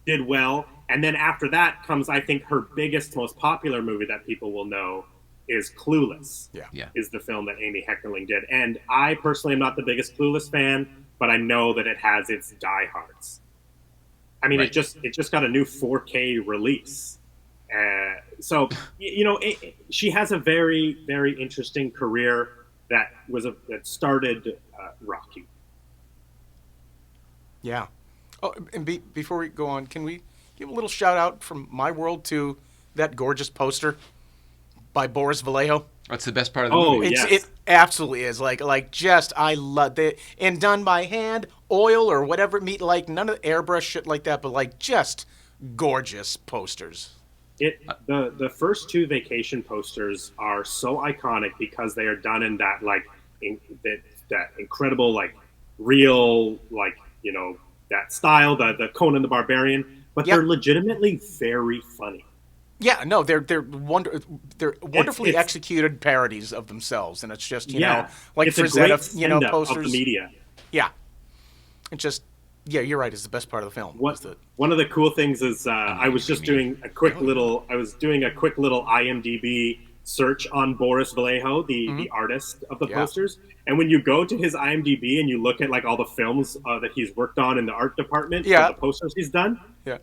B: did well. And then after that comes, I think, her biggest, most popular movie that people will know is Clueless.
A: Yeah.
B: Is the film that Amy Heckerling did. And I personally am not the biggest Clueless fan, but I know that it has its diehards. I mean,
A: Right.
B: it just got a new 4K release. So you know, she has a very, very interesting career that started rocky.
C: Yeah. Oh, and before we go on, can we give a little shout out from my world to that gorgeous poster by Boris Vallejo?
A: That's the best part of the
B: Oh,
A: movie.
B: yeah.
C: It absolutely is. I love it. And done by hand, oil or whatever meat, like none of the airbrush shit like that, but like just gorgeous posters.
B: The first 2 Vacation posters are so iconic because they are done in that that incredible like real like, you know, that style, the Conan the Barbarian, but
C: Yep.
B: they're legitimately very funny.
C: Yeah, no, they're wonderfully
B: it's-
C: executed parodies of themselves, and it's just you
B: Yeah,
C: know like
B: it's a great
C: Frazetta, you know,
B: send-up
C: posters.
B: of the media.
C: Yeah, it's just you're right. It's the best part of the film.
B: One of the cool things is I was just doing a quick little IMDb search on Boris Vallejo, the artist of the
C: Yeah.
B: posters. And when you go to his IMDb and you look at like all the films that he's worked on in the art department,
C: Yeah.
B: the posters he's done,
C: Yeah.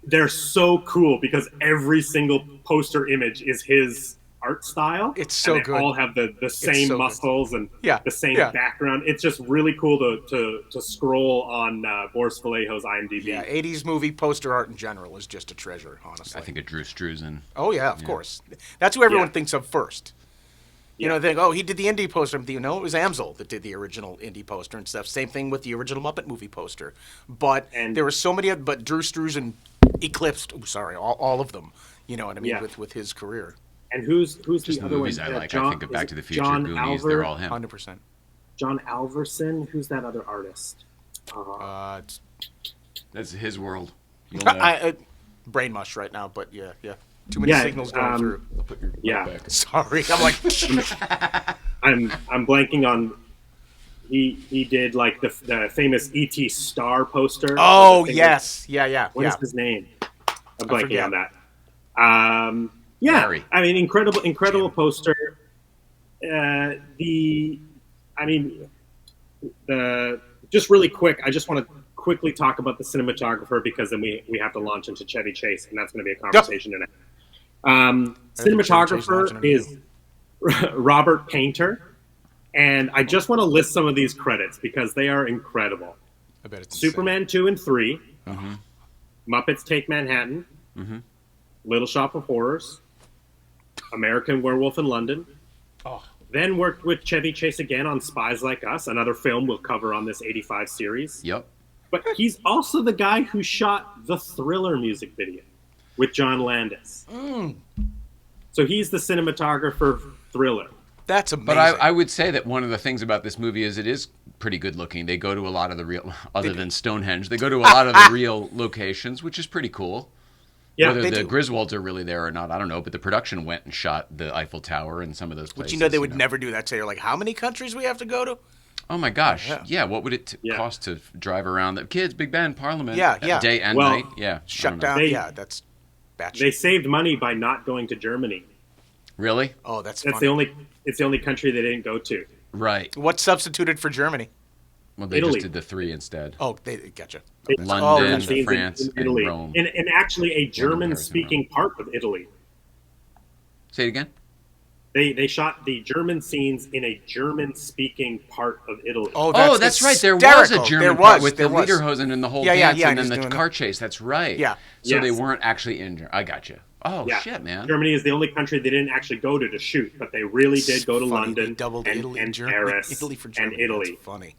B: they're so cool because every single poster image is his art style.
C: It's so
B: and they
C: good.
B: all have the same
C: so good.
B: muscles and
C: Yeah,
B: the same
C: yeah.
B: background. It's just really cool to scroll on Boris Vallejo's IMDb.
C: Yeah, 80s movie poster art in general is just a treasure, honestly.
A: I think of Drew Struzan.
C: Oh, yeah, of course. That's who everyone
B: Yeah.
C: thinks of first. You
B: Yeah.
C: know, they think, oh, he did the indie poster. You know, it was Amsel that did the original indie poster and stuff. Same thing with the original Muppet movie poster. But
B: And-
C: there were so many, but Drew Struzan eclipsed, all of them. You know what I mean,
B: Yeah.
C: with his career.
B: And who's
A: Just
B: the other
A: movies
B: one?
A: I like.
B: John,
A: I think of Back
B: is
A: to the
B: it
A: Future,
B: John
A: Goonies.
B: Alver,
A: They're all him.
C: 100%.
B: John Alverson. Who's that other artist?
C: It's,
A: That's his world. You'll know.
C: brain mush right now, but yeah. Too many signals going through.
A: I'll put your
B: Yeah.
A: back.
C: Sorry, I'm like,
B: I'm blanking on. He did like the famous E.T. Star poster.
C: oh,
B: The thing
C: yes. Yeah.
B: What is his name? I'm blanking
C: forget.
B: on that. Yeah,
A: Larry.
B: I mean, incredible
C: Jim.
B: poster. Just really quick, I just want to quickly talk about the cinematographer because then we have to launch into Chevy Chase, and that's going to be a conversation in it. Cinematographer is Robert Painter, and I just want to list some of these credits because they are incredible.
C: I bet it's insane.
B: Superman 2 and 3, Muppets Take Manhattan, Little Shop of Horrors, American Werewolf in London.
C: Oh.
B: Then worked with Chevy Chase again on Spies Like Us, another film we'll cover on this 85 series.
A: Yep.
B: But he's also the guy who shot the Thriller music video with John Landis. So he's the cinematographer for Thriller.
C: That's amazing.
A: But I would say that one of the things about this movie is it is pretty good looking. They go to a lot of the real, other than Stonehenge, they go to a lot of the real locations, which is pretty cool.
B: Yeah,
A: Whether
B: they
A: the
B: do.
A: Griswolds are really there or not, I don't know. But the production went and shot the Eiffel Tower and some of those places.
C: But you know they would never do that. So you're like, how many countries we have to go to?
A: Oh my gosh!
C: Yeah.
A: Yeah, what would it cost to drive around the kids, Big Ben, Parliament,
C: Yeah.
A: day and
B: Well,
A: night? Yeah, I
C: Shut
A: don't know.
C: down.
B: They-
C: That's batshit.
B: They saved money by not going to Germany.
A: Really?
C: Oh, that's
B: That's
C: funny.
B: it's the only country they didn't go to.
A: Right.
C: What substituted for Germany?
A: Well, they
B: Italy.
A: just did the 3 instead.
C: Oh, they gotcha.
B: They-
A: London,
C: gotcha.
B: scenes
A: France,
B: in
A: and
B: Italy,
A: Rome.
B: and actually a
A: Paris and
B: German-speaking part of Italy.
A: Say it again.
B: They shot the German scenes in a German-speaking part of Italy.
C: Oh,
A: Oh, that's right. There was a
C: hysterical.
A: German
C: There
A: part
C: was,
A: with
C: there
A: the
C: was.
A: Lederhosen and the whole
C: Yeah,
A: dance,
C: and
A: and
C: he's
A: then the
C: doing
A: car chase. That's right.
C: Yeah.
A: So they
B: Yes.
A: weren't actually in Germany. I got you. Oh
B: Yeah.
A: shit, man.
B: Germany is the only country they didn't actually go to shoot, but they really did go to
C: Funny,
B: London
C: they doubled
B: and,
C: Italy
B: and
C: Germany,
B: Paris
C: Italy for
B: and
C: Germany.
B: Italy.
C: That's funny.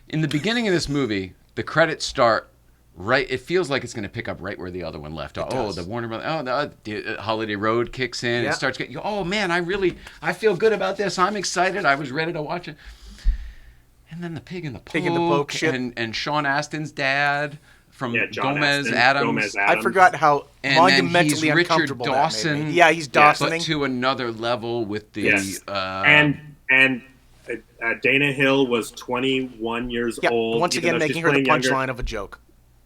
A: In the beginning of this movie, the credits start right. It feels like it's going to pick up right where the other one left off. Oh,
C: does.
A: the Warner Brothers. Oh, the Holiday Road kicks in.
C: Yeah.
A: It starts getting. Oh man, I feel good about this. I'm excited. I was ready to watch it. And then the Pig and the Poke,
C: Pig and the Poke shit.
A: and Sean Astin's dad from
B: Yeah, John
A: Gomez
B: Astin,
A: Adams.
B: Gomez
C: I
B: Adams.
C: forgot how
A: And then he's
C: monumentally
A: Richard
C: uncomfortable that made
A: Dawson.
C: me. Yeah, he's
B: Yes.
A: But
C: Dawsoning.
A: to another level with the
B: Yes. and Dana Hill was 21 years
C: Yeah,
B: old.
C: once
B: even
C: again
B: though she's
C: making her the
B: playing younger.
C: punchline of a joke.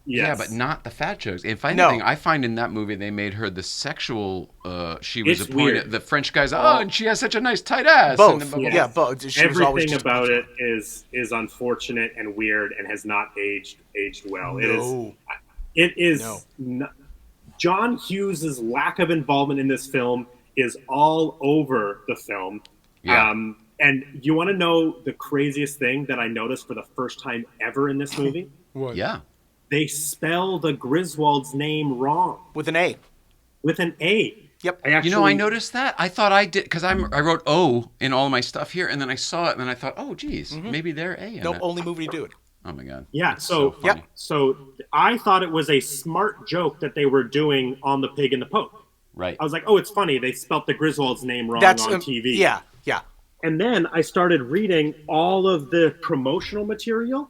B: Yes.
A: Yeah, but not the fat jokes. If
C: No.
A: anything, I find in that movie they made her the sexual. She was
B: It's
A: appointed.
B: weird.
A: The French guys. Oh, and she has such a nice tight ass.
C: Both.
A: And
B: Yes.
C: Yeah, both. She was always
B: Everything
C: just
B: about
C: punchline.
B: it is unfortunate and weird and has not aged well.
C: No.
B: It is.
C: No.
B: John Hughes' lack of involvement in this film is all over the film.
A: Yeah.
B: And you want to know the craziest thing that I noticed for the first time ever in this movie?
C: What?
A: Yeah.
B: They spell the Griswold's name wrong
C: With an A.
B: with an A.
C: Yep.
A: I noticed that. I thought I did because I wrote O in all my stuff here, and then I saw it, and then I thought, oh, geez, maybe they're A in
C: No,
A: it.
C: only movie to do it.
A: Oh my god.
B: Yeah,
A: It's
B: so
A: funny.
B: so I thought it was a smart joke that they were doing on the Pig and the Poke.
A: Right.
B: I was like, oh, it's funny. They spelt the Griswold's name wrong
C: That's
B: on TV.
C: Yeah.
B: And then I started reading all of the promotional material,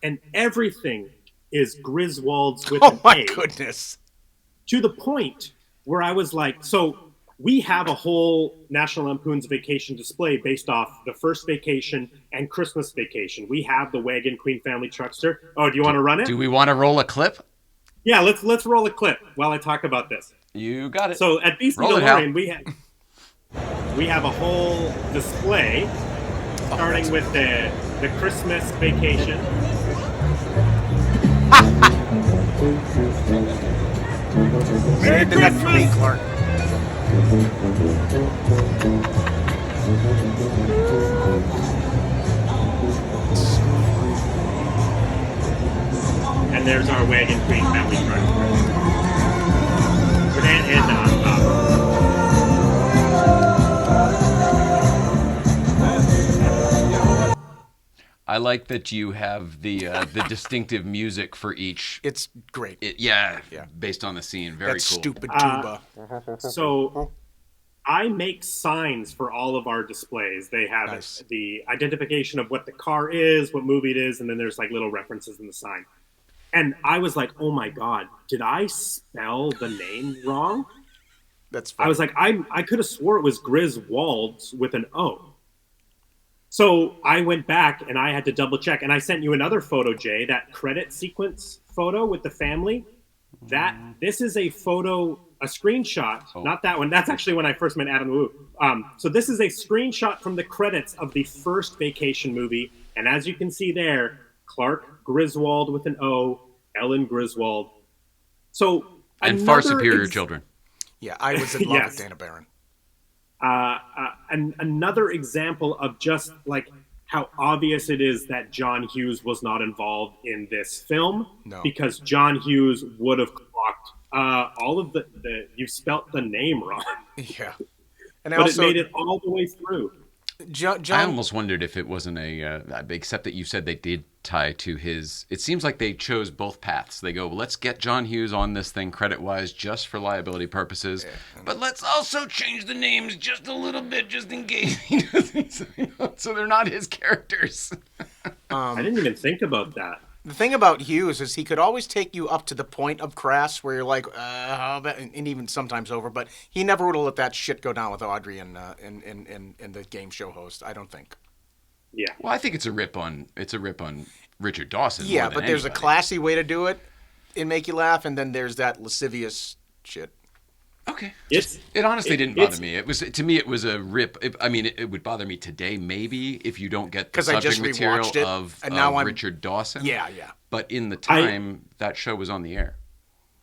B: and everything is Griswold's with
C: Oh
B: an
C: my
B: A.
C: goodness.
B: To the point where I was like, so we have a whole National Lampoon's Vacation display based off the first Vacation and Christmas Vacation. We have the Wagon Queen Family Truckster. Oh, do you want to run it?
A: Do we want to roll a clip?
B: Yeah, let's roll a clip while I talk about this.
A: You got it.
B: So at BC
A: Roll it, Hal.
B: DeLorean, we have a whole display starting with the Christmas Vacation.
C: Merry Christmas, Clark.
B: And there's our Wagon Queen family truck. With Aunt Edna on top.
A: I like that you have the distinctive music for each.
C: It's great.
A: Yeah,
C: Yeah.
A: based on the scene. Very
C: That
A: cool.
C: stupid tuba.
B: So I make signs for all of our displays. They have
C: Nice.
B: the identification of what the car is, what movie it is, and then there's like little references in the sign. And I was like, oh my God, did I spell the name wrong?
C: That's funny.
B: I was like, I could have swore it was Griswolds with an O. So I went back and I had to double check. And I sent you another photo, Jay, that credit sequence photo with the family. This is a photo, a screenshot, not that one. That's actually when I first met Adam Wu. So this is a screenshot from the credits of the first Vacation movie. And as you can see there, Clark Griswold with an O, Ellen Griswold. So
A: And far superior children.
C: Yeah, I was in love
B: Yes.
C: with Dana Barron.
B: And another example of just like how obvious it is that John Hughes was not involved in this film,
C: No.
B: because John Hughes would have clocked all of the you spelt the name wrong,
C: Yeah. And
B: but it made it all the way through.
C: John,
A: I almost wondered if it wasn't except that you said they did tie to his. It seems like they chose both paths. They go, well, let's get John Hughes on this thing credit-wise just for liability purposes, but let's also change the names just a little bit just in case he doesn't, so they're not his characters.
B: I didn't even think about that.
C: the thing about Hughes is he could always take you up to the point of crass where you're like, how about, and even sometimes over, but he never would have let that shit go down with Audrey and the game show host, I don't think.
B: Yeah.
A: Well, I think it's a rip on Richard Dawson.
C: Yeah,
A: more than
C: but there's a
A: anybody.
C: classy way to do it and make you laugh, and then there's that lascivious shit.
A: Okay.
B: It's
A: It honestly didn't bother me. It was to me. It was a rip. It would bother me today, maybe, if you don't get the
C: 'Cause I just
A: subject material
C: rewatched it,
A: of
C: and now I'm-
A: Richard Dawson.
C: Yeah, yeah.
A: But in the time that show was on the air.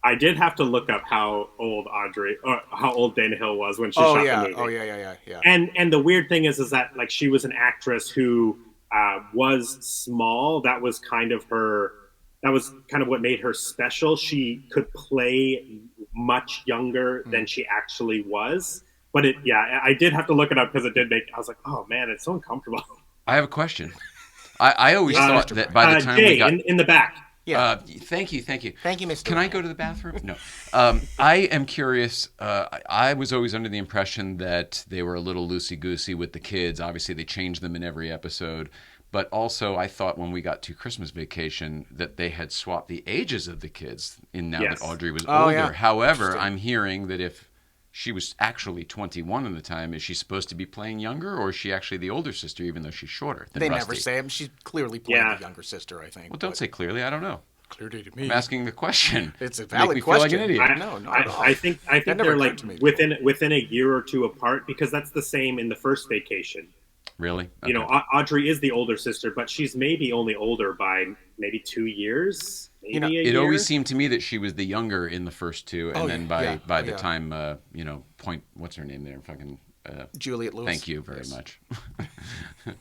B: I did have to look up how old how old Dana Hill was when she shot the movie.
C: Oh yeah.
B: And the weird thing is that like she was an actress who was small. That was kind of what made her special. She could play much younger than she actually was. But I did have to look it up because it did make. I was like, oh man, it's so uncomfortable.
A: I have a question. I always thought that by the time
B: Jay,
A: we got
B: in the back.
C: Yeah.
A: Thank you.
C: Thank you, Mr.
A: Can I go to the bathroom? No. I am curious. I was always under the impression that they were a little loosey-goosey with the kids. Obviously, they changed them in every episode. But also, I thought when we got to Christmas Vacation that they had swapped the ages of the kids now
B: Yes.
A: that Audrey was
C: Oh,
A: older.
C: yeah.
A: However, I'm hearing that if she was actually 21 at the time, is she supposed to be playing younger, or is she actually the older sister, even though she's shorter than
C: They
A: Rusty?
C: never say it. She's clearly playing
B: Yeah.
C: the younger sister, I think.
A: Well, don't say clearly. I don't know.
C: clearly to me.
A: I'm asking the question.
C: It's a
A: Make
C: valid
A: me feel like
C: question.
A: an idiot.
B: I think
C: never
B: they're
C: occurred
B: like
C: to me
B: within a year or two apart, because that's the same in the first Vacation.
A: Really?
B: You know, Audrey is the older sister, but she's maybe only older by maybe 2 years. Maybe a
A: It
B: year.
A: always seemed to me that she was the younger in the first two, and
C: Oh,
A: then
C: yeah.
A: by
C: Oh,
A: the
C: yeah.
A: time Point, what's her name there? Fucking
C: Juliet Lewis.
A: thank you very
C: Yes.
A: much.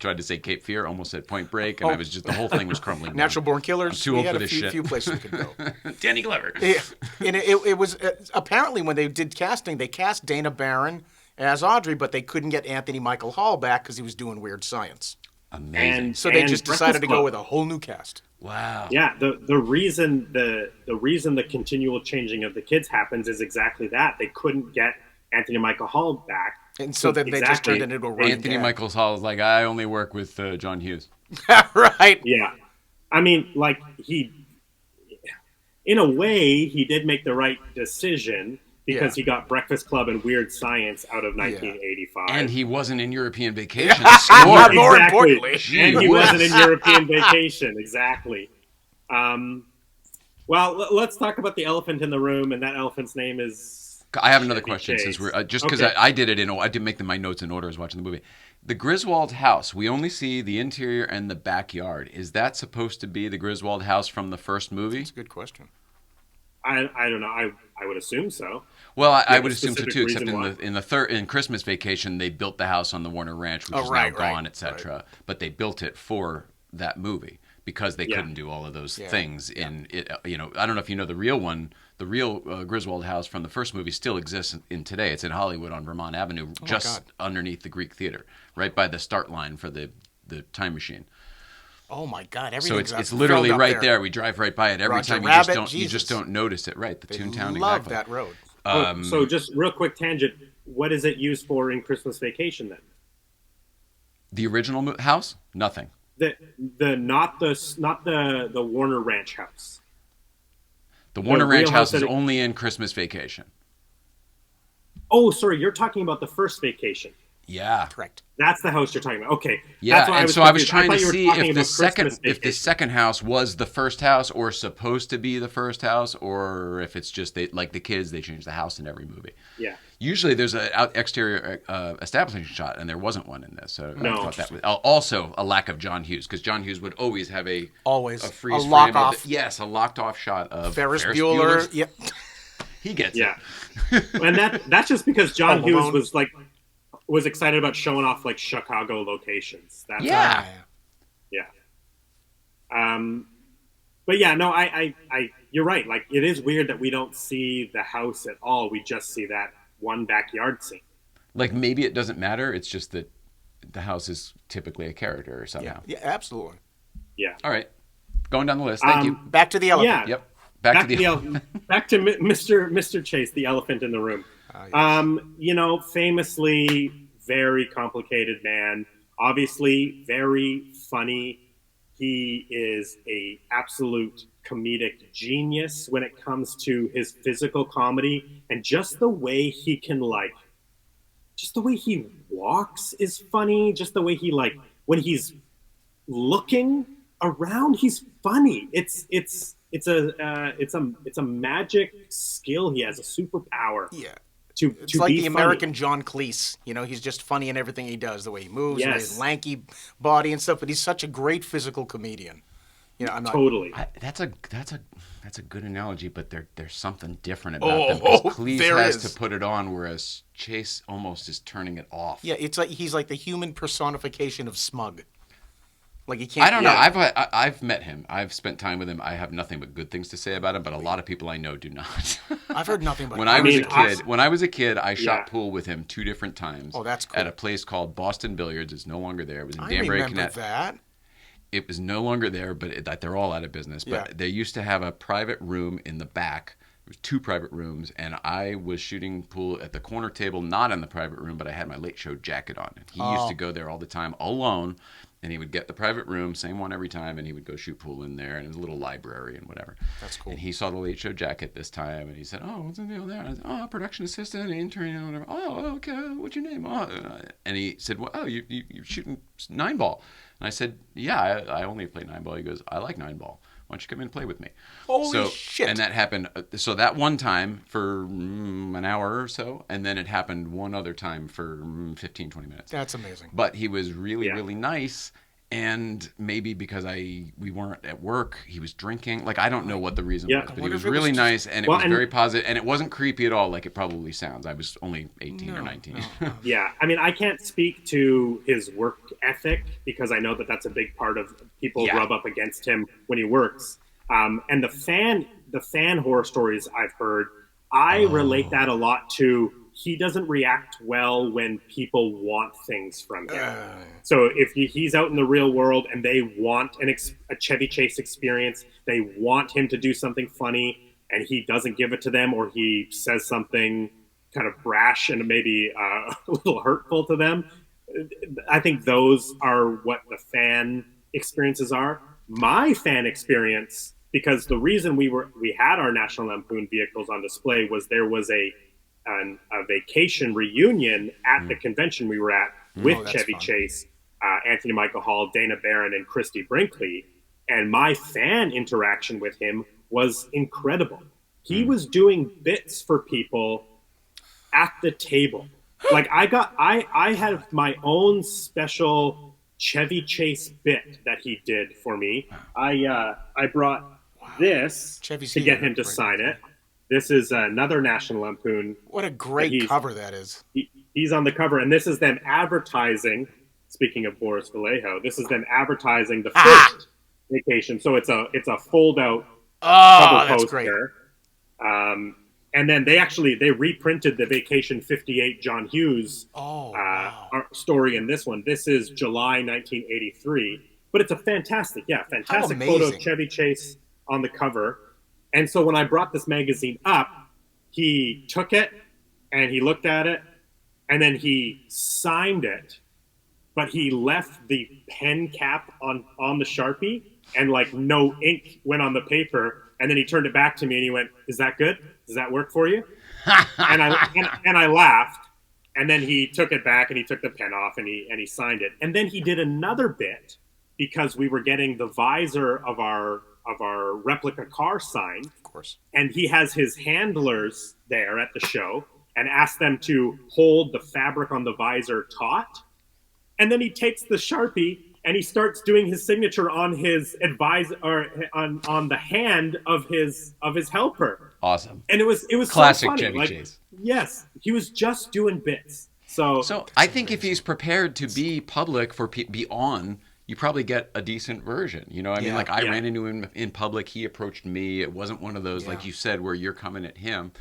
A: Tried to say Cape Fear, almost said Point Break, and I was just the whole thing was crumbling. down.
C: Natural Born Killers.
A: I'm too
C: we
A: old
C: had
A: for
C: a
A: this
C: few,
A: shit.
C: few places we could go.
A: Danny Glover.
C: Yeah, and it was apparently when they did casting, they cast Dana Barron as Audrey, but they couldn't get Anthony Michael Hall back because he was doing Weird Science.
A: Amazing.
B: And
C: So they
B: and
C: just decided to
B: Breakfast
C: go
B: Club.
C: with a whole new cast.
A: Wow.
B: Yeah, the reason the continual changing of the kids happens is exactly that. They couldn't get Anthony Michael Hall back.
C: And so then they just
B: Exactly.
C: turned it into a running
A: Anthony
C: gag.
A: Michaels Hall is like, I only work with John Hughes.
C: Right.
B: Yeah. I mean, like, in a way, he did make the right decision because
C: Yeah.
B: he got Breakfast Club and Weird Science out of 1985.
A: And he wasn't in European Vacation.
C: More
A: Score.
C: importantly.
B: And he wasn't in European Vacation, exactly. Well, let's talk about the elephant in the room, and that elephant's name is...
A: I have another
B: Chevy
A: question
B: Chase.
A: since we're just because
B: Okay.
A: I did it I did make my notes in order as watching the movie. The Griswold house, we only see the interior and the backyard. Is that supposed to be the Griswold house from the first movie?
C: That's a good question.
B: I don't know. I would assume so.
A: Well,
B: Do you
A: I
B: have a
A: would assume so
B: specific
A: too. Except
B: reason why?
A: in Christmas Vacation, they built the house on the Warner Ranch, which
C: Oh,
A: is
C: right,
A: now
C: right,
A: gone, etc.
C: right.
A: But they built it for that movie because they
B: Yeah.
A: couldn't do all of those
C: Yeah,
A: things in it. You know, I don't know if you know the real one. The real Griswold house from the first movie still exists in today. It's in Hollywood on Vermont Avenue, just
C: God.
A: underneath the Greek Theater, right by the start line for the time machine.
C: Oh my God!
A: So
C: Everything's
A: it's
C: up-
A: literally
C: filled up
A: right there. We drive right by it every
C: Roger
A: time.
C: Rabbit,
A: You just
C: Jesus.
A: don't notice it. Right, the
C: They
A: Toontown.
C: love
A: Exactly.
C: that road.
B: So just real quick tangent. What is it used for in Christmas Vacation then?
A: The original house, nothing.
B: Not the Warner Ranch house.
A: The Warner
B: real
A: Ranch house
B: house
A: is
B: that
A: only in Christmas Vacation.
B: Oh, sorry, you're talking about the first Vacation.
A: Yeah.
C: Correct.
B: That's the house you're talking about. Okay.
A: Yeah,
B: That's why
A: and so I was
B: confused.
A: trying to
B: thought you were
A: see
B: talking
A: if the
B: about
A: second
B: Christmas
A: if the
B: Vacation.
A: second house was the first house or supposed to be the first house, or if it's just like the kids, they change the house in every movie.
B: Yeah.
A: Usually there's an exterior establishing shot, and there wasn't one in this. So
B: No.
A: I thought that was also a lack of John Hughes, because John Hughes would always have a freeze
C: a lock
A: frame
C: off.
A: yes, a locked off shot of
C: Ferris Bueller.
A: Bueller's-
C: Yep.
A: He gets
B: Yeah.
A: it.
B: And that's just because John
C: Home
B: Hughes
C: Alone.
B: was excited about showing off like Chicago locations. That's
A: Yeah.
B: Yeah. But yeah, no, you're right. Like, it is weird that we don't see the house at all. We just see that one backyard scene.
A: Like, maybe it doesn't matter. It's just that the house is typically a character or somehow.
C: Yeah, absolutely.
B: Yeah.
A: All right. Going down the list. Thank you.
C: Back to the elephant.
B: Yeah.
A: Yep. Back to the
B: Back to Mr. Chase, the elephant in the room.
C: Yes.
B: Famously very complicated man. Obviously very funny. He is a absolute comedic genius when it comes to his physical comedy, and just the way he can just the way he walks is funny. Just the way he when he's looking around, he's funny. It's a magic skill he has, a superpower.
C: Yeah.
B: It's
C: like
B: be
C: the
B: funny.
C: American John Cleese. You know, he's just funny in everything he does, the way he moves, and his
B: Yes.
C: lanky body and stuff. But he's such a great physical comedian. You know, I'm not
B: Totally.
A: That's a good analogy, but there's something different about them.
C: Oh,
A: 'Cause Cleese
C: there
A: has
C: is.
A: to put it on, whereas Chase almost is turning it off.
C: Yeah, it's like he's like the human personification of smug. Like he can't.
A: I don't know.
B: Yeah.
A: I've met him. I've spent time with him. I have nothing but good things to say about him, but a lot of people I know do not.
C: I've heard nothing but.
A: When I was a
B: I-
A: kid, I shot
B: Yeah.
A: pool with him 2 different times.
C: Oh, that's cool.
A: At a place called Boston Billiards. It's no longer there. It was in
C: I
A: Danbury,
C: remember
A: Connecticut.
C: that.
A: It was no longer there, but that they're all out of business. But
C: Yeah.
A: they used to have a private room in the back. There was 2 private rooms, and I was shooting pool at the corner table, not in the private room, but I had my late show jacket on. And he used to go there all the time alone, and he would get the private room, same one every time, and he would go shoot pool in there, and it was a little library and whatever.
C: That's cool.
A: And he saw the late show jacket this time, and he said, "Oh, what's the deal there?" And I said, "Oh, production assistant, intern, and whatever." "Oh, okay. What's your name?" And he said, "Well, oh, you're shooting 9-ball." And I said, "Yeah, I only play 9-ball." He goes, "I like 9-ball. Why don't you come in and play with me?"
C: Holy shit.
A: And that happened. So that one time for an hour or so, and then it happened one other time for 15, 20 minutes.
C: That's amazing.
A: But he was really,
B: Yeah.
A: really nice. And maybe because we weren't at work, he was drinking. Like, I don't know what the reason
B: Yeah.
A: was, but he
C: wonder
A: was
C: if it was
A: really
C: just-
A: nice, and it
B: Well,
A: was
B: and-
A: very positive, and it wasn't creepy at all, like it probably sounds. I was only 18 or 19.
B: Yeah, I mean, I can't speak to his work ethic because I know that that's a big part of people
A: Yeah.
B: rub up against him when he works. And the fan horror stories I've heard, I relate that a lot to. He doesn't react well when people want things from him. So if he's out in the real world and they want a Chevy Chase experience, they want him to do something funny, and he doesn't give it to them, or he says something kind of brash and maybe a little hurtful to them. I think those are what the fan experiences are. My fan experience, because the reason we had our National Lampoon vehicles on display was there was a vacation reunion at the convention we were at with
C: that's
B: Chevy
C: fun.
B: Chase, Anthony Michael Hall, Dana Barron, and Christy Brinkley. And my fan interaction with him was incredible. He was doing bits for people at the table. Like I had my own special Chevy Chase bit that he did for me. I brought this
C: Chevy's
B: to get
C: here,
B: him to
C: right?
B: sign it. This is another National Lampoon.
C: What a great cover that is.
B: He's on the cover, and this is them advertising. Speaking of Boris Vallejo, this is them advertising the first vacation. So it's a fold out cover
C: that's
B: poster. Great. And then they reprinted the Vacation 58 John Hughes story in this one. This is July 1983. But it's a fantastic photo of Chevy Chase on the cover. And so when I brought this magazine up, he took it and he looked at it and then he signed it, but he left the pen cap on the Sharpie and like no ink went on the paper. And then he turned it back to me and he went, "Is that good? Does that work for you?" and I laughed. And then he took it back and he took the pen off and he signed it. And then he did another bit because we were getting the visor of our replica car signed.
C: Of course. And
B: he has his handlers there at the show and asked them to hold the fabric on the visor taut. And then he takes the Sharpie and he starts doing his signature on his advisor or on the hand of his helper.
A: Awesome.
B: And it was
A: classic
B: so funny.
A: Chevy Chase.
B: Yes, he was just doing bits. So
A: I think if he's prepared to be public be on, you probably get a decent version. You know, I mean, like I ran into him in public. He approached me. It wasn't one of those, like you said, where you're coming at him.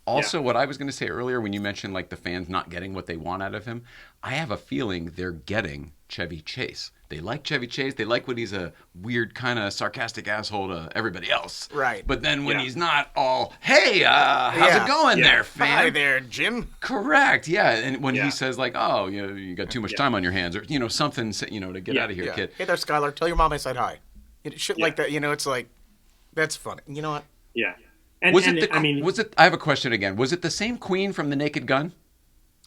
A: Also, what I was going to say earlier when you mentioned like the fans not getting what they want out of him, I have a feeling they're getting Chevy Chase. They like Chevy Chase. They like when he's a weird kind of sarcastic asshole to everybody else.
C: Right.
A: But then when he's not all, "Hey, how's it going there, fan?"
C: Hi there, Jim.
A: Correct. Yeah. And when he says like, "Oh, you got too much time on your hands," or something, to get out of here, kid.
C: "Hey there, Skylar. Tell your mom I said hi." Shit like that. It's like, that's funny. You know what?
B: Yeah.
A: I have a question again. Was it the same Queen from The Naked Gun?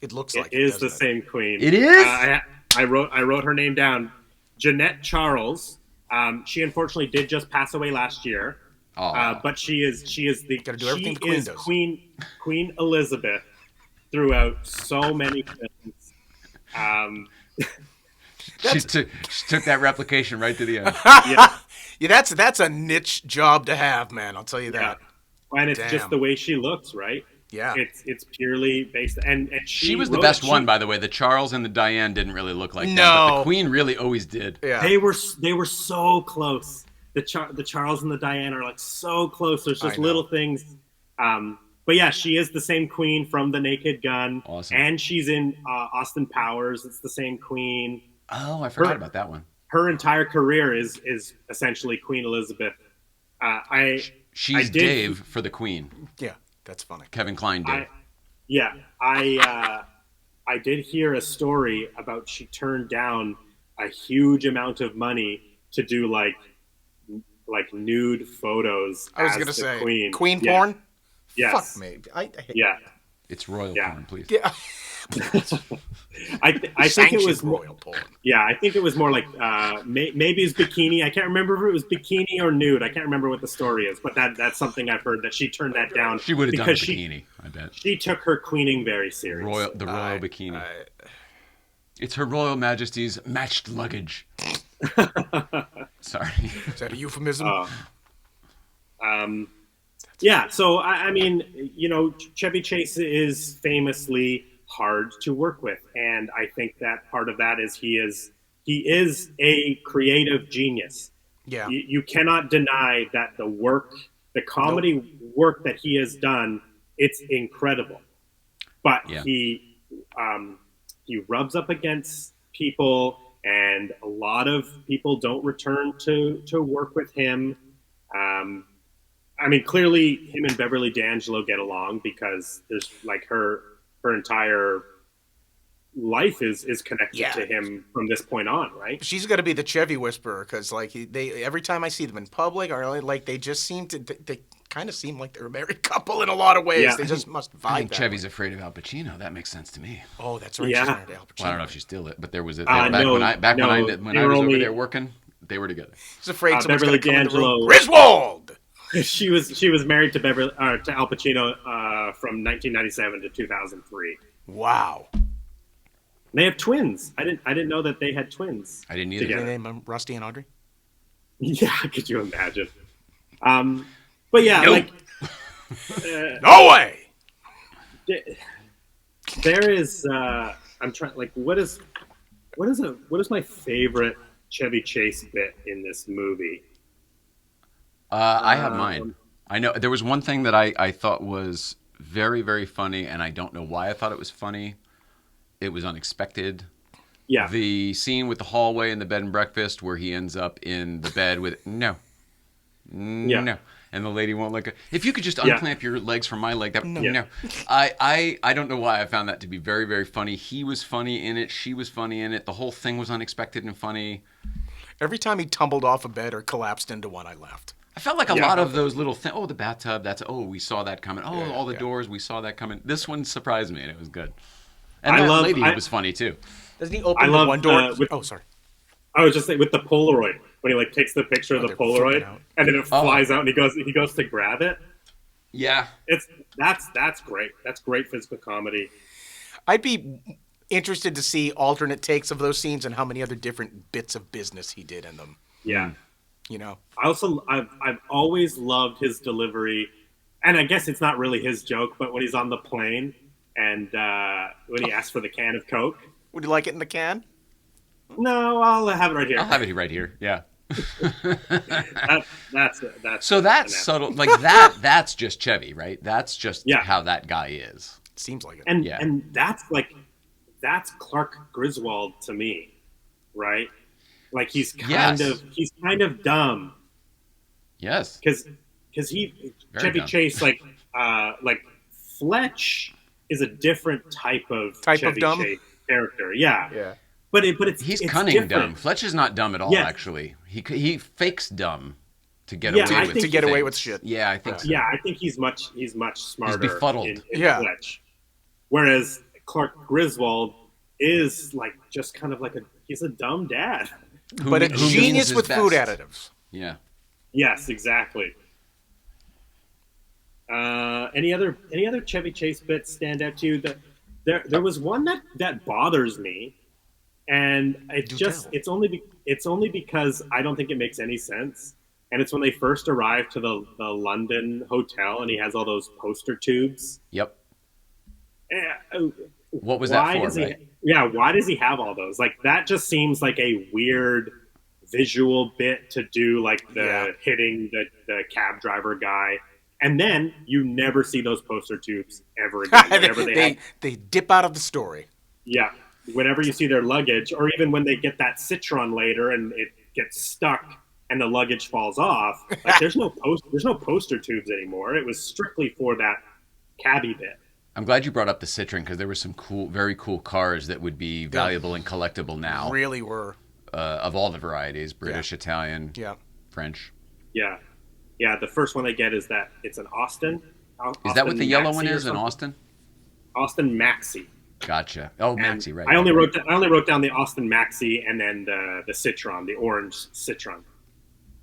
C: It looks like
B: it is the same Queen.
A: It is?
B: I wrote her name down. Jeanette Charles. She unfortunately did just pass away last year. But she is Queen Elizabeth throughout so many films.
A: She took that replication right to the end.
C: That's a niche job to have, man. I'll tell you that.
B: And it's just the way she looks, right?
C: Yeah.
B: It's purely based, and
A: she was the best one, by the way. The Charles and the Diane didn't really look like them, but the Queen really always did.
B: Yeah. They were so close. The Charles and the Diane are like so close. There's just little things. But yeah, she is the same Queen from The Naked Gun.
A: Awesome.
B: And she's in Austin Powers. It's the same Queen.
A: Oh, I forgot about that one.
B: Her entire career is essentially Queen Elizabeth.
A: She's Dave for the Queen.
C: Yeah, that's funny.
A: Kevin Kline Dave.
B: I did hear a story about she turned down a huge amount of money to do like nude photos.
C: I was going to say Queen
B: yeah.
C: porn.
B: Yes.
C: Fuck me.
A: It's royal porn, please.
C: Yeah.
B: I think it was
C: royal porn.
B: Yeah, I think it was more like maybe it's bikini. I can't remember if it was bikini or nude. I can't remember what the story is, but that's something I've heard that she turned that down.
A: She would have done a bikini, I bet.
B: She took her queening very seriously.
A: The royal bikini. It's Her Royal Majesty's matched luggage. Sorry.
C: Is that a euphemism?
B: Yeah, so I mean, Chevy Chase is famously hard to work with, and I think that part of that is he is a creative genius.
C: Yeah,
B: you cannot deny that the comedy work that he has done, it's incredible. But he rubs up against people, and a lot of people don't return to work with him. I mean, clearly him and Beverly D'Angelo get along because there's like her entire life is connected to him from this point on, right?
C: She's got to be the Chevy whisperer because like every time I see them in public, or like they just seem to they kind of seem like they're a married couple in a lot of ways. Yeah. They just must vibe.
A: I think Chevy's afraid of Al Pacino. That makes sense to me.
C: Oh, that's right.
B: Yeah.
C: She's married to Al Pacino.
A: Well, I don't know if she's still it, but there was when I was over there working, they were together.
C: She's afraid someone's
B: Beverly
C: going to come in the room.
B: D'Angelo.
C: Griswold.
B: She was married to Al Pacino from 1997 to 2003.
C: Wow.
B: They have twins. I didn't know that they had twins.
A: I didn't either.
C: Did they name them Rusty and Audrey?
B: Yeah, could you imagine? But yeah,
A: nope.
C: No way.
B: There is. I'm trying. Like, what is my favorite Chevy Chase bit in this movie?
A: I have mine. I know there was one thing that I thought was very, very funny, and I don't know why I thought it was funny. It was unexpected.
B: Yeah,
A: The scene with the hallway and the bed and breakfast where he ends up in the bed with no,
B: yeah,
A: no, and the lady won't let go. If you could just
B: Yeah.
A: unclamp your legs from my leg, that
B: Yeah.
A: no. I don't know why I found that to be very, very funny. He was funny in it. She was funny in it. The whole thing was unexpected and funny.
C: Every time he tumbled off a bed or collapsed into one, I laughed.
A: I felt like a
B: Yeah.
A: lot of those little things. Oh, the bathtub. We saw that coming. Oh,
C: Yeah,
A: all the
C: yeah.
A: doors. We saw that coming. This one surprised me, and it was good. And
B: I
A: that
B: love-
A: lady
B: I-
A: was funny too.
C: Doesn't he open
B: I
C: the
B: love,
C: one door?
B: with-
C: Oh, sorry.
B: I was just saying with the Polaroid when he like takes the picture of the
C: they're flipping
B: Polaroid
C: out.
B: and then it flies out and he goes to grab it.
A: Yeah.
B: That's great. That's great physical comedy.
C: I'd be interested to see alternate takes of those scenes and how many other different bits of business he did in them.
B: Yeah.
C: You know,
B: I've always loved his delivery, and I guess it's not really his joke, but when he's on the plane and when he asks for the can of Coke.
C: would you like it in the can?
B: No, I'll have it right here.
A: I'll have it right here. Yeah.
B: That's
A: So that's
B: an
A: subtle. Like that. That's just Chevy, right? That's just
B: Yeah.
A: how that guy is.
C: Seems like it.
B: and
A: Yeah.
B: and that's Clark Griswold to me, right? Like he's kind of dumb
A: Yes.
B: because
A: Very
B: Chevy
A: dumb.
B: Chase like Fletch is a different type of Chevy
C: dumb?
B: Chase character, yeah.
C: Yeah.
B: But it's
A: He's
B: it's
A: cunning
B: different.
A: dumb. Fletch is not dumb at all.
B: Yes.
A: Actually, he fakes dumb to get
B: Yeah,
A: away
B: I
A: with
B: think-
C: To get away
A: things.
C: with shit.
A: Yeah, I think so.
B: Yeah, I think he's much smarter.
A: befuddled.
B: in
C: Yeah.
B: Fletch. Whereas Clark Griswold is like just kind of like he's a dumb dad.
C: But a
A: Who means
C: genius
A: his
C: with food
A: best.
C: additives.
A: Yeah.
B: Yes, exactly. Any other Chevy Chase bits stand out to you? There was one that bothers me, and it's only because I don't think it makes any sense. And it's when they first arrive to the London hotel, and he has all those poster tubes.
A: Yep.
B: Eh,
A: What was that for? Right?
B: Why does he have all those? Like that just seems like a weird visual bit to do, like hitting the cab driver guy, and then you never see those poster tubes ever again. Whenever
C: they dip out of the story.
B: whenever you see their luggage, or even when they get that Citron later and it gets stuck and the luggage falls off, like there's no poster tubes anymore. It was strictly for that cabbie bit.
A: I'm glad you brought up the Citroen because there were some very cool cars that would be valuable and collectible now.
C: Really were.
A: Of all the varieties, British, Italian,
C: Yeah.
A: French.
B: Yeah. The first one they get is that it's an Austin.
A: Is that what the yellow
B: Maxi
A: one
B: or
A: is in
B: something?
A: Austin?
B: Austin Maxi.
A: Gotcha. Oh,
B: And
A: Maxi, right.
B: I only
A: right.
B: wrote down the Austin Maxi and then the Citron, the orange Citron.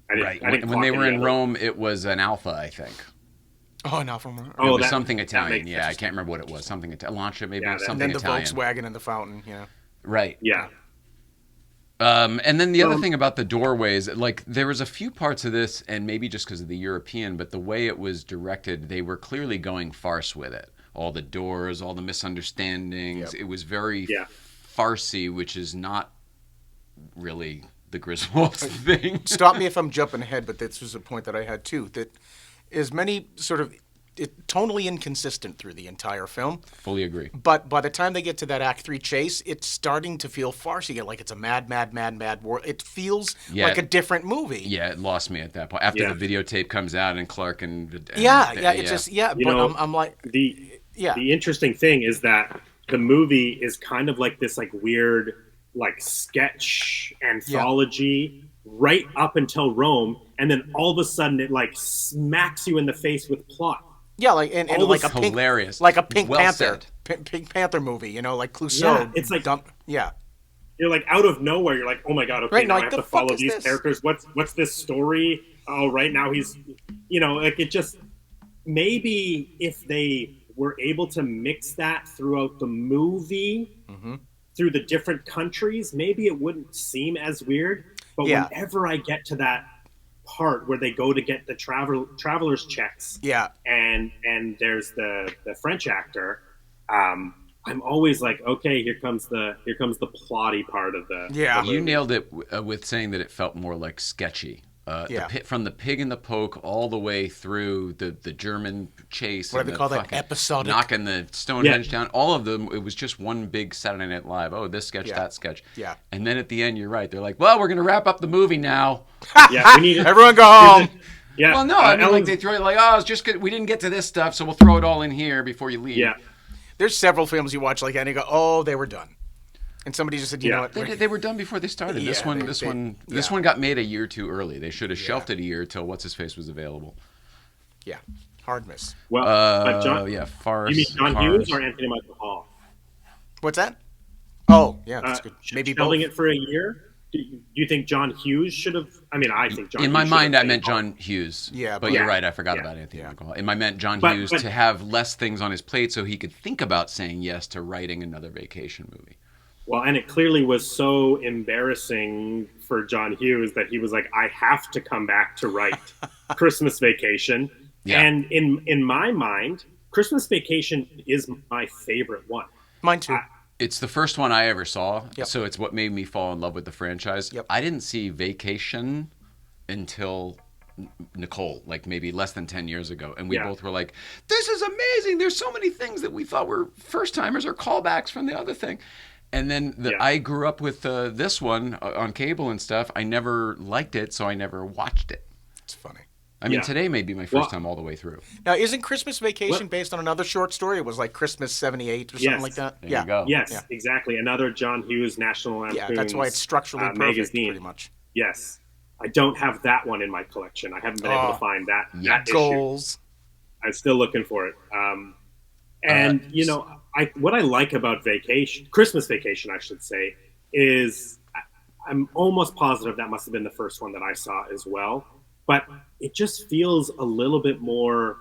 B: I didn't
A: When
B: clock
A: they were
B: any
A: in
B: other.
A: Rome, it was an Alpha, I think.
C: Oh, now from
A: It
B: Oh,
A: was
B: that-
A: something
B: that
A: Italian.
B: makes
A: Yeah, I
B: sense.
A: can't remember what it was. Something Italian. Lancia, maybe.
B: Yeah, that-
A: something
C: and then the
A: Italian.
C: Volkswagen and the fountain. Yeah.
A: Right.
B: Yeah.
A: And then the other thing about the doorways, like there was a few parts of this, and maybe just because of the European, but the way it was directed, they were clearly going farce with it. All the doors, all the misunderstandings.
C: Yep.
A: It was very
B: Yeah.
A: farcy, which is not really the Griswolds thing.
C: Stop me if I'm jumping ahead, but this was a point that I had too. That is many sort of tonally inconsistent through the entire film.
A: Fully agree.
C: But by the time they get to that Act 3 chase, it's starting to feel farcy, like it's a mad world. It feels
A: Yeah.
C: like a different movie.
A: Yeah, it lost me at that point. After
B: Yeah.
A: the videotape comes out and Clark and
C: It just
B: You
C: but
B: know,
C: I'm like,
B: The
C: yeah,
B: interesting thing is that the movie is kind of like this like weird like sketch anthology right up until Rome, and then all of a sudden it like smacks you in the face with plot.
C: yeah, like and
B: all
C: like a
B: this
C: pink,
A: hilarious.
C: like a Pink
A: Well
C: Panther,
A: said.
C: Pink Panther movie, like Clouseau.
B: Yeah, it's like-
C: yeah.
B: You're like out of nowhere. You're like, oh my god, okay,
C: Right,
B: now
C: like,
B: I have
C: the
B: to
C: fuck
B: follow
C: is
B: these
C: this?
B: characters. What's this story? Oh, right now he's, like it just maybe if they were able to mix that throughout the movie through the different countries, maybe it wouldn't seem as weird. But
C: Yeah.
B: whenever I get to that part where they go to get the traveler's checks.
C: Yeah.
B: And there's the French actor. I'm always like, okay, here comes the plotty part of the.
C: Yeah.
B: The
A: You
B: movie.
A: nailed it with saying that it felt more like sketchy.
C: Yeah.
A: From the pig in the poke all the way through the German chase.
C: What
A: and
C: do they
A: the
C: call that?
A: fucking
C: Episodic?
A: knocking the Stonehenge down. All of them, it was just one big Saturday Night Live. Oh, this sketch,
C: Yeah.
A: that sketch.
C: Yeah.
A: And then at the end, you're right. They're like, well, we're going to wrap up the movie now.
B: Yeah, we need
C: Everyone go home.
B: Yeah.
A: Well, no, I mean, like
B: Ellen-
A: they throw it like, oh, it's just good. We didn't get to this stuff, so we'll throw it all in here before you leave.
B: Yeah.
C: There's several films you watch like that and you go, oh, they were done. And somebody just said, you know what?
A: They were done before they started.
C: Yeah,
A: This one got made a year too early. They should have shelved it a year till what's his face was available.
C: Yeah. Hard miss.
B: Well, but John,
A: Yeah, farce.
B: you mean John
A: farce.
B: Hughes or Anthony Michael Hall?
C: What's that? Oh, yeah, that's good. Maybe both.
B: Shelving it for a year. Do you think John Hughes should have? I mean, I think John.
A: In my
B: Hughes should
A: mind,
B: have
A: I meant
B: played Hall.
A: John Hughes.
C: Yeah,
A: but
C: but-
A: you're right. I forgot
B: Yeah.
A: about Anthony
C: Yeah.
A: Michael Hall. And I meant John
B: But-
A: Hughes
B: but-
A: to have less things on his plate so he could think about saying yes to writing another vacation movie.
B: Well, and it clearly was so embarrassing for John Hughes that he was like, I have to come back to write Christmas Vacation.
A: Yeah.
B: And in my mind, Christmas Vacation is my favorite one.
C: Mine too.
A: It's the first one I ever saw,
C: Yep.
A: so it's what made me fall in love with the franchise.
C: Yep.
A: I didn't see Vacation until Nicole, like maybe less than 10 years ago. And we
B: Yeah.
A: both were like, this is amazing. There's so many things that we thought were first-timers or callbacks from the other thing. And then I grew up with this one on cable and stuff. I never liked it, so I never watched it.
C: It's funny.
A: I mean,
B: Yeah.
A: today may be my first time all the way through.
C: Now, isn't Christmas Vacation
B: What?
C: based on another short story? It was like Christmas 78 or something
B: Yes.
C: like that?
A: There
C: yeah.
A: you go.
B: Yes,
C: Yeah.
B: exactly. Another John Hughes National Lampoon.
C: Yeah, that's why it's structurally perfect,
B: magazine.
C: pretty much.
B: Yes. I don't have that one in my collection. I haven't been able to find that issue.
C: Goals.
B: I'm still looking for it. And you know, what I like about Christmas Vacation, I should say, is I'm almost positive that must have been the first one that I saw as well. But it just feels a little bit more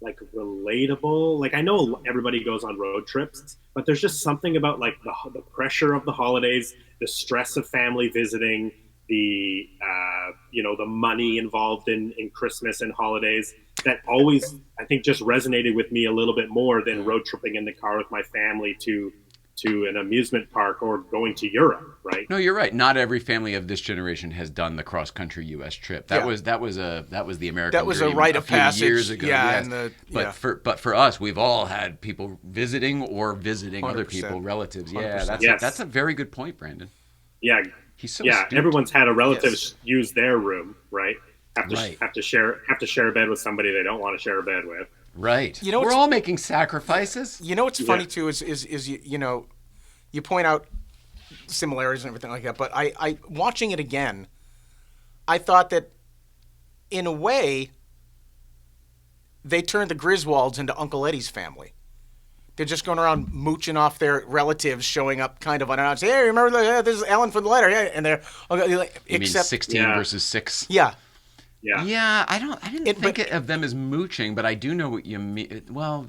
B: like relatable. Like I know everybody goes on road trips, but there's just something about like the pressure of the holidays, the stress of family visiting, the the money involved in Christmas and holidays that always I think just resonated with me a little bit more than road tripping in the car with my family to an amusement park or going to Europe, right?
A: No, you're right. Not every family of this generation has done the cross-country U.S. trip. That was the American
C: That was a
A: dream
C: rite
A: a
C: of
A: few
C: passage.
A: years ago.
C: Yeah,
A: yes.
C: and
A: But for us, we've all had people visiting or visiting other
C: 100%.
A: people, relatives. Yeah,
C: 100%.
A: that's a very good point, Brandon.
B: Yeah,
A: He's so
B: yeah.
A: astute.
B: Everyone's had a relative
C: Yes.
B: use their room, right?
A: Right.
B: Have to share a bed with somebody they don't want to share a bed with.
A: Right.
C: You know,
A: we're
C: it's-
A: all making sacrifices.
C: You know what's funny
B: Yeah.
C: too is you know, you point out similarities and everything like that, but I watching it again, I thought that in a way they turned the Griswolds into Uncle Eddie's family. They're just going around mooching off their relatives, showing up kind of unannounced. Hey, remember this is Alan from the letter? Yeah, and they're
A: You mean
C: except
A: 16
B: Yeah.
A: versus 6?
C: yeah.
B: Yeah,
A: Yeah, I didn't
C: It-
A: think
C: but-
A: of them as mooching, but I do know what you mean. Well,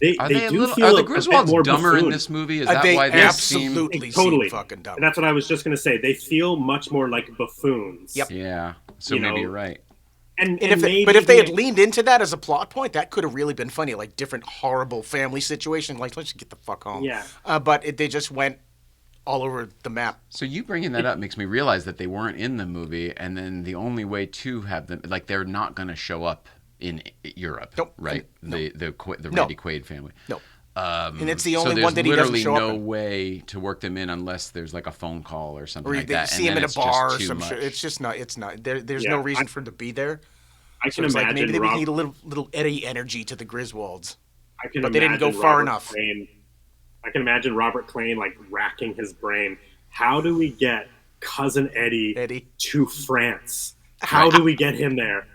B: They
A: are
B: do
A: a little,
B: feel
A: are
B: a
A: the
B: bit
A: Griswolds
B: more
A: dumber in
B: buffoon.
A: this movie? Is that
C: They
A: why they
C: absolutely
B: totally
C: seem fucking dumb.
B: And that's what I was just going to say. They feel much more like buffoons.
C: Yep.
A: seem? Yeah, so
B: You
A: maybe
B: know,
A: you're right.
B: And
C: And
B: maybe
C: but if they had
B: they-
C: leaned into that as a plot point, that could have really been funny. Like different horrible family situation. Like let's just get the fuck home.
B: Yeah.
C: But they just went all over the map.
A: So you bringing that up makes me realize that they weren't in the movie, and then the only way to have them, like they're not going to show up in Europe,
C: Nope.
A: right?
C: No.
A: The
C: No.
A: Randy Quaid family.
C: No. And it's the
A: So
C: only
A: there's
C: one that he doesn't
A: literally
C: show
A: no
C: up in.
A: way to work them in unless there's like a phone call or something
C: Or
A: like
C: they
A: that.
C: see
A: and
C: him
A: then
C: in a
A: it's just
C: bar or
A: too
C: some
A: much.
C: shit. It's just not. It's not. There's
B: Yeah,
C: no reason for him to be there.
B: I
C: So
B: can
C: it's like
B: imagine
C: maybe they
B: Rob,
C: need a little Eddie energy to the Griswolds.
B: I can
C: but they didn't go
B: imagine
C: far
B: Robert
C: enough.
B: Klein- I can imagine Robert Klein like racking his brain. How do we get cousin Eddie to France? How do we get him there?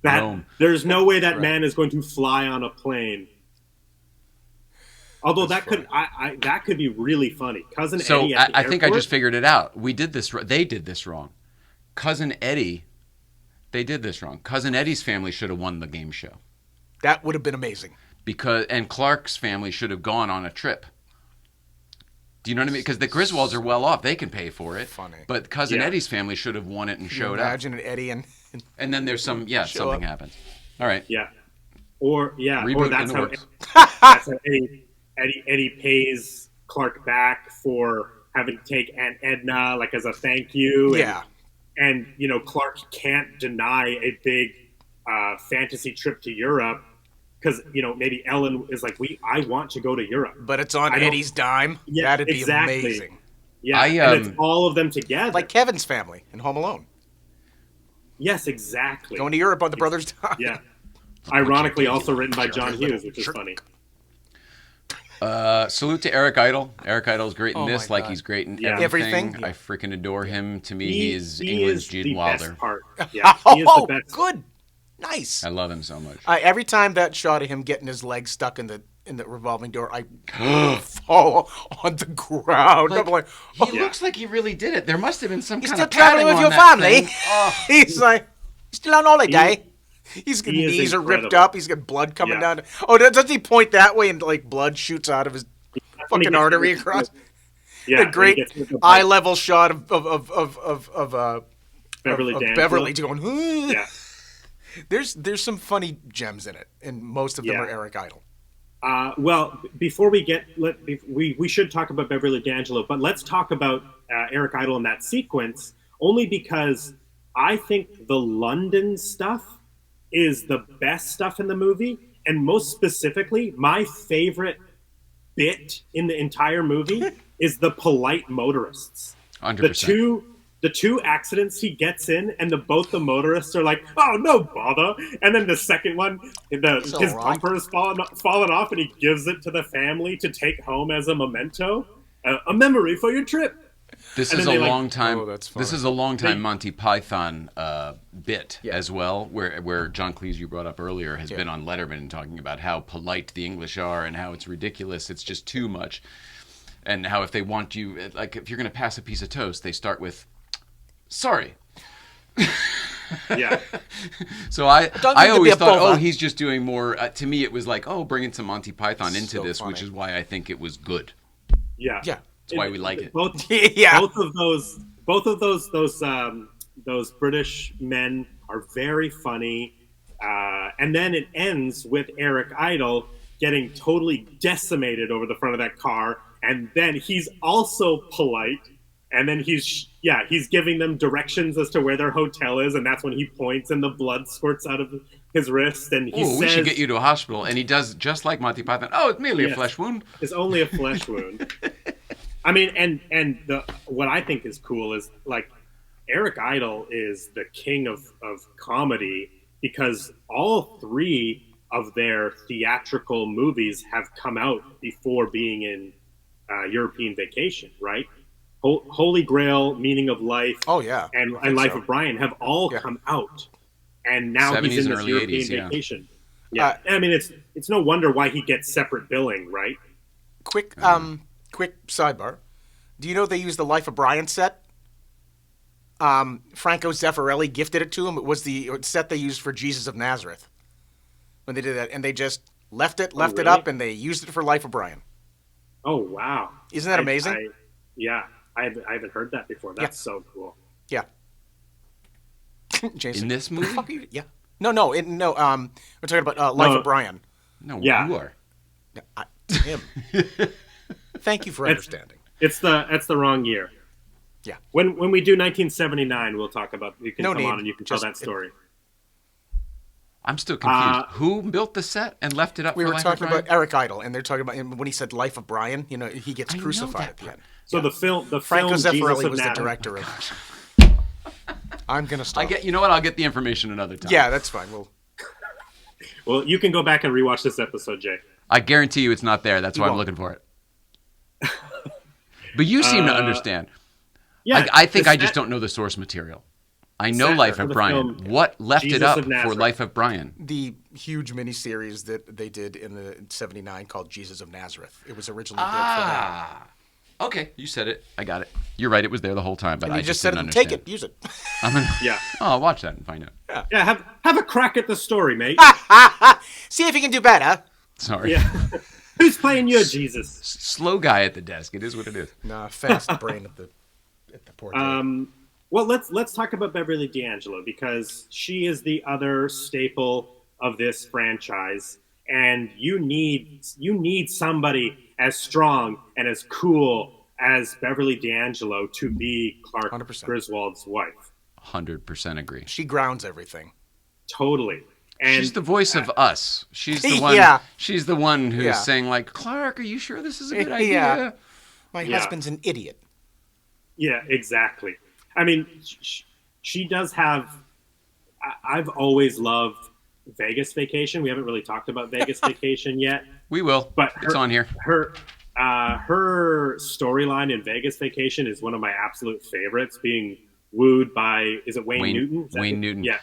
A: Rome.
B: There's no way that man is going to fly on a plane. Although that could be really funny. Cousin
A: So
B: Eddie at the
A: I think I
B: airport?
A: just figured it out. We did this. They did this wrong. Cousin Eddie, they did this wrong. Cousin Eddie's family should have won the game show
C: That would have been amazing.
A: and Clark's family should have gone on a trip. Do you know what I mean? Because the Griswolds are well off; they can pay for it.
C: Funny.
A: But Cousin
B: Yeah.
A: Eddie's family should have won it and
C: Can you
A: showed up.
C: imagine an Eddie and
A: And then there's some, something
C: up.
A: happens. All right.
B: Yeah. Or
A: Reboot
B: that's
A: in the
B: how
A: works.
B: that's how Eddie pays Clark back for having to take Aunt Edna like as a thank you. And Clark can't deny a big fantasy trip to Europe because maybe Ellen is like, I want to go to Europe,
C: but it's on Eddie's dime.
B: Yeah,
C: That'd be
B: exactly.
C: amazing.
B: Yeah, and it's all of them together,
C: like Kevin's family in Home Alone.
B: Yes, exactly.
C: Going to Europe on the brothers' dime.
B: Yeah. Ironically, also written by John Hughes, which is funny.
A: Salute to Eric Idle. Eric Idle's great in
C: Oh
A: this,
C: my
A: like
C: God.
A: he's great in
B: Yeah.
A: everything.
C: Everything.
A: I freaking adore him. To me, he is England's Gene
B: the
A: Wilder.
B: best part. Yeah, he is the best.
C: Good. Nice.
A: I love him so much.
C: Every time that shot of him getting his leg stuck in the revolving door, I fall on the ground. I'm like,
A: He looks like he really did it. There must have been some
C: he's
A: kind
C: still
A: of padding
C: traveling with
A: on
C: your
A: that
C: family.
A: thing. Oh.
C: He's like, he's still on holiday. His
B: he is
C: knees are ripped
B: incredible.
C: up. He's got blood coming
B: Yeah.
C: down. Oh, doesn't he point that way and like blood shoots out of his
B: When he
C: fucking
B: gets
C: artery
B: to
C: across?
B: Yeah,
C: The
B: when he
C: great
B: gets to the
C: eye level shot of
B: Beverly
C: of
B: D'Angelo.
C: Beverly going. "Huh."
B: Yeah.
C: There's some funny gems in it, and most of them
B: Yeah.
C: are Eric Idle.
B: Well, before we we should talk about Beverly D'Angelo, but let's talk about Eric Idle in that sequence, only because I think the London stuff is the best stuff in the movie, and most specifically, my favorite bit in the entire movie is the polite motorists.
A: 100%.
B: The two accidents he gets in, and both the motorists are like, "Oh, no bother," and then the second one, his
C: all right.
B: bumper is fallen off, and he gives it to the family to take home as a memento, a memory for your trip.
A: This
B: And
A: is
B: then
A: a
B: they,
A: long time.
C: that's
A: This
C: funny.
A: is a long time
B: They-
A: Monty Python bit as well, where John Cleese, you brought up earlier, has been on Letterman and talking about how polite the English are and how it's ridiculous. It's just too much, and how if they want you, like if you're going to pass a piece of toast, they start with, "Sorry."
B: Yeah,
A: So I
C: need to
A: always
C: be a
A: thought,
C: bother.
A: he's just doing more. To me, it was like, bringing some Monty Python into
C: So
A: this,
C: funny.
A: which is why I think it was good.
B: yeah,
C: Yeah.
A: That's why we like it.
B: Both
C: Yeah.
B: both of those British men are very funny, and then it ends with Eric Idle getting totally decimated over the front of that car, and then he's also polite, and then he's giving them directions as to where their hotel is, and that's when he points and the blood squirts out of his wrist, and he says,
A: We should get you to a hospital. And he does just like Monty Python. Oh, it's merely a
B: Yes.
A: flesh wound.
B: "It's only a flesh wound." I mean, and what I think is cool is like Eric Idle is the king of comedy because all three of their theatrical movies have come out before being in European Vacation, right? Holy Grail, Meaning of Life,
C: Oh yeah.
B: and
C: I think
B: Life
C: so.
B: of Brian have all come out, and now
A: 70s
B: he's in
A: and
B: this
A: early
B: European
A: 80s, yeah.
B: Vacation. Yeah, I mean it's no wonder why he gets separate billing, right?
C: Quick sidebar. Do you know they used the Life of Brian set? Franco Zeffirelli gifted it to him. It was the set they used for Jesus of Nazareth when they did that, and they just left it
B: really?
C: up, and they used it for Life of Brian.
B: Oh wow!
C: Isn't that amazing?
B: I haven't heard that before. That's so cool.
C: Yeah. Jason,
A: In this movie?
C: fuck are you? Yeah. No. We're talking about Life
B: No.
C: of Brian.
A: No,
B: Yeah.
A: you are.
C: Him. Thank you for understanding.
B: That's the wrong year.
C: Yeah.
B: When we do 1979, we'll talk about. You can
C: No
B: come
C: need.
B: on and you can tell
C: Just-
B: that story.
A: I'm still confused. Who built the set and left it up
C: We
A: for
C: were
A: Life of
C: talking
A: Brian?
C: about Eric Idle, and they're talking about when he said Life of Brian. You know, he gets
A: I know
C: crucified
A: that
C: at the
A: part.
C: end.
B: So the film
C: Franco
B: Jesus
C: Zeffirelli
B: of
C: was the
B: Nazareth.
C: director of it. I'm gonna stop.
A: You know what? I'll get the information another time.
C: Yeah, that's fine.
B: Well, you can go back and rewatch this episode, Jay.
A: I guarantee you it's not there. That's why I'm
B: won't.
A: looking for it. But you seem to understand.
B: Yeah,
A: I think
B: the
A: I just
B: set-
A: don't know the source material. I know
B: Set
A: Life
B: for
A: of
B: the
A: Brian.
B: film
A: What left
B: Jesus
A: it up
B: of
A: for
B: Nazareth.
A: Life of Brian?
C: The huge miniseries that they did in the '79 called Jesus of Nazareth. It was originally built for that.
A: Okay, you said it. I got it. You're right. It was there the whole time, but
C: And
A: I
C: you just said,
A: didn't
C: "Take
A: understand.
C: it, use it."
A: I'm gonna,
B: Yeah,
A: I'll watch that and find out.
B: yeah. Have a crack at the story, mate.
C: See if you can do better.
A: Sorry.
B: Yeah. Who's playing your Jesus?
A: Slow guy at the desk. It is what it is.
C: Nah, fast brain at the poor.
B: Well, let's talk about Beverly D'Angelo because she is the other staple of this franchise, and you need somebody as strong and as cool as Beverly D'Angelo to be Clark
C: 100%.
B: Griswold's wife.
A: 100% agree.
C: She grounds everything.
B: Totally. And
A: She's the voice of us. She's the one.
C: Yeah.
A: She's the one who's
C: Yeah.
A: saying like, Clark, are you sure this is a good
C: Yeah.
A: idea?
C: My
B: Yeah.
C: husband's an idiot.
B: yeah, exactly. I mean, she does have. I've always loved Vegas Vacation. We haven't really talked about Vegas Vacation yet.
A: We will.
B: But
A: It's on here.
B: Her storyline in Vegas Vacation is one of my absolute favorites. Being wooed by, is it Wayne Newton? Is that
A: Wayne
B: it?
A: Newton.
B: Yeah.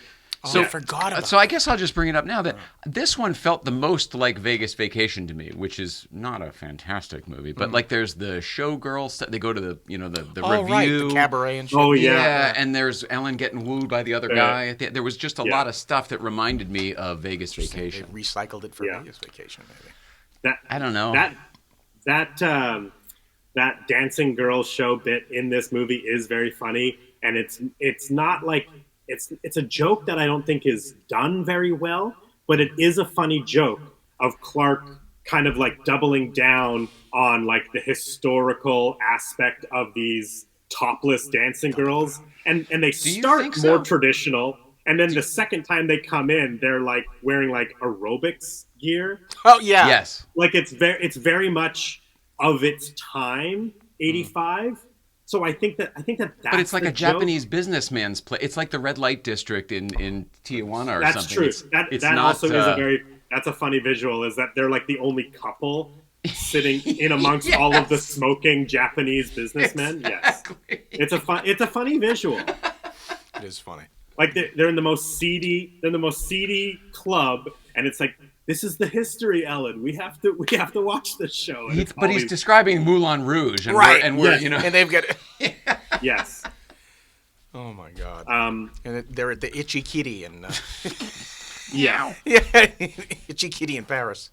C: So I forgot about
A: So I guess I'll just bring it up now that this one felt the most like Vegas Vacation to me, which is not a fantastic movie, but like there's the showgirl stuff. They go to the the
C: Oh, right,
A: review.
C: the cabaret and shit.
B: Oh,
A: Yeah,
B: yeah.
A: and there's Ellen getting wooed by the other guy. There was just a lot of stuff that reminded me of Vegas
C: They
A: Vacation.
C: recycled it for
B: Yeah.
C: Vegas Vacation, maybe.
A: I don't know.
B: That dancing girl show bit in this movie is very funny, and it's not like it's a joke that I don't think is done very well, but it is a funny joke of Clark kind of like doubling down on like the historical aspect of these topless dancing girls, and they
A: you
B: start
A: think
B: more
A: so?
B: traditional, and then the second time they come in, they're like wearing like aerobics gear.
C: Oh, yeah.
A: Yes.
B: Like it's very much of its time, 85. So I think that's
A: But it's like
B: the
A: a
B: joke.
A: Japanese businessman's play. It's like the red light district in Tijuana or
B: That's
A: something.
B: true.
A: It's
B: That
A: not,
B: also is that's a funny visual. Is that they're like the only couple sitting in amongst all of the smoking Japanese businessmen.
A: Exactly.
B: Yes, it's a funny visual.
C: It is funny.
B: Like they're in the most seedy club, and it's like, this is the history, Ellen. We have to watch this show. And
A: But he's describing Moulin Rouge, and
C: Right.
A: we're
C: And they've got...
B: yes.
C: Oh, my God.
B: Um,
C: And they're at the Itchy Kitty in...
B: yeah.
C: yeah, Itchy Kitty in Paris.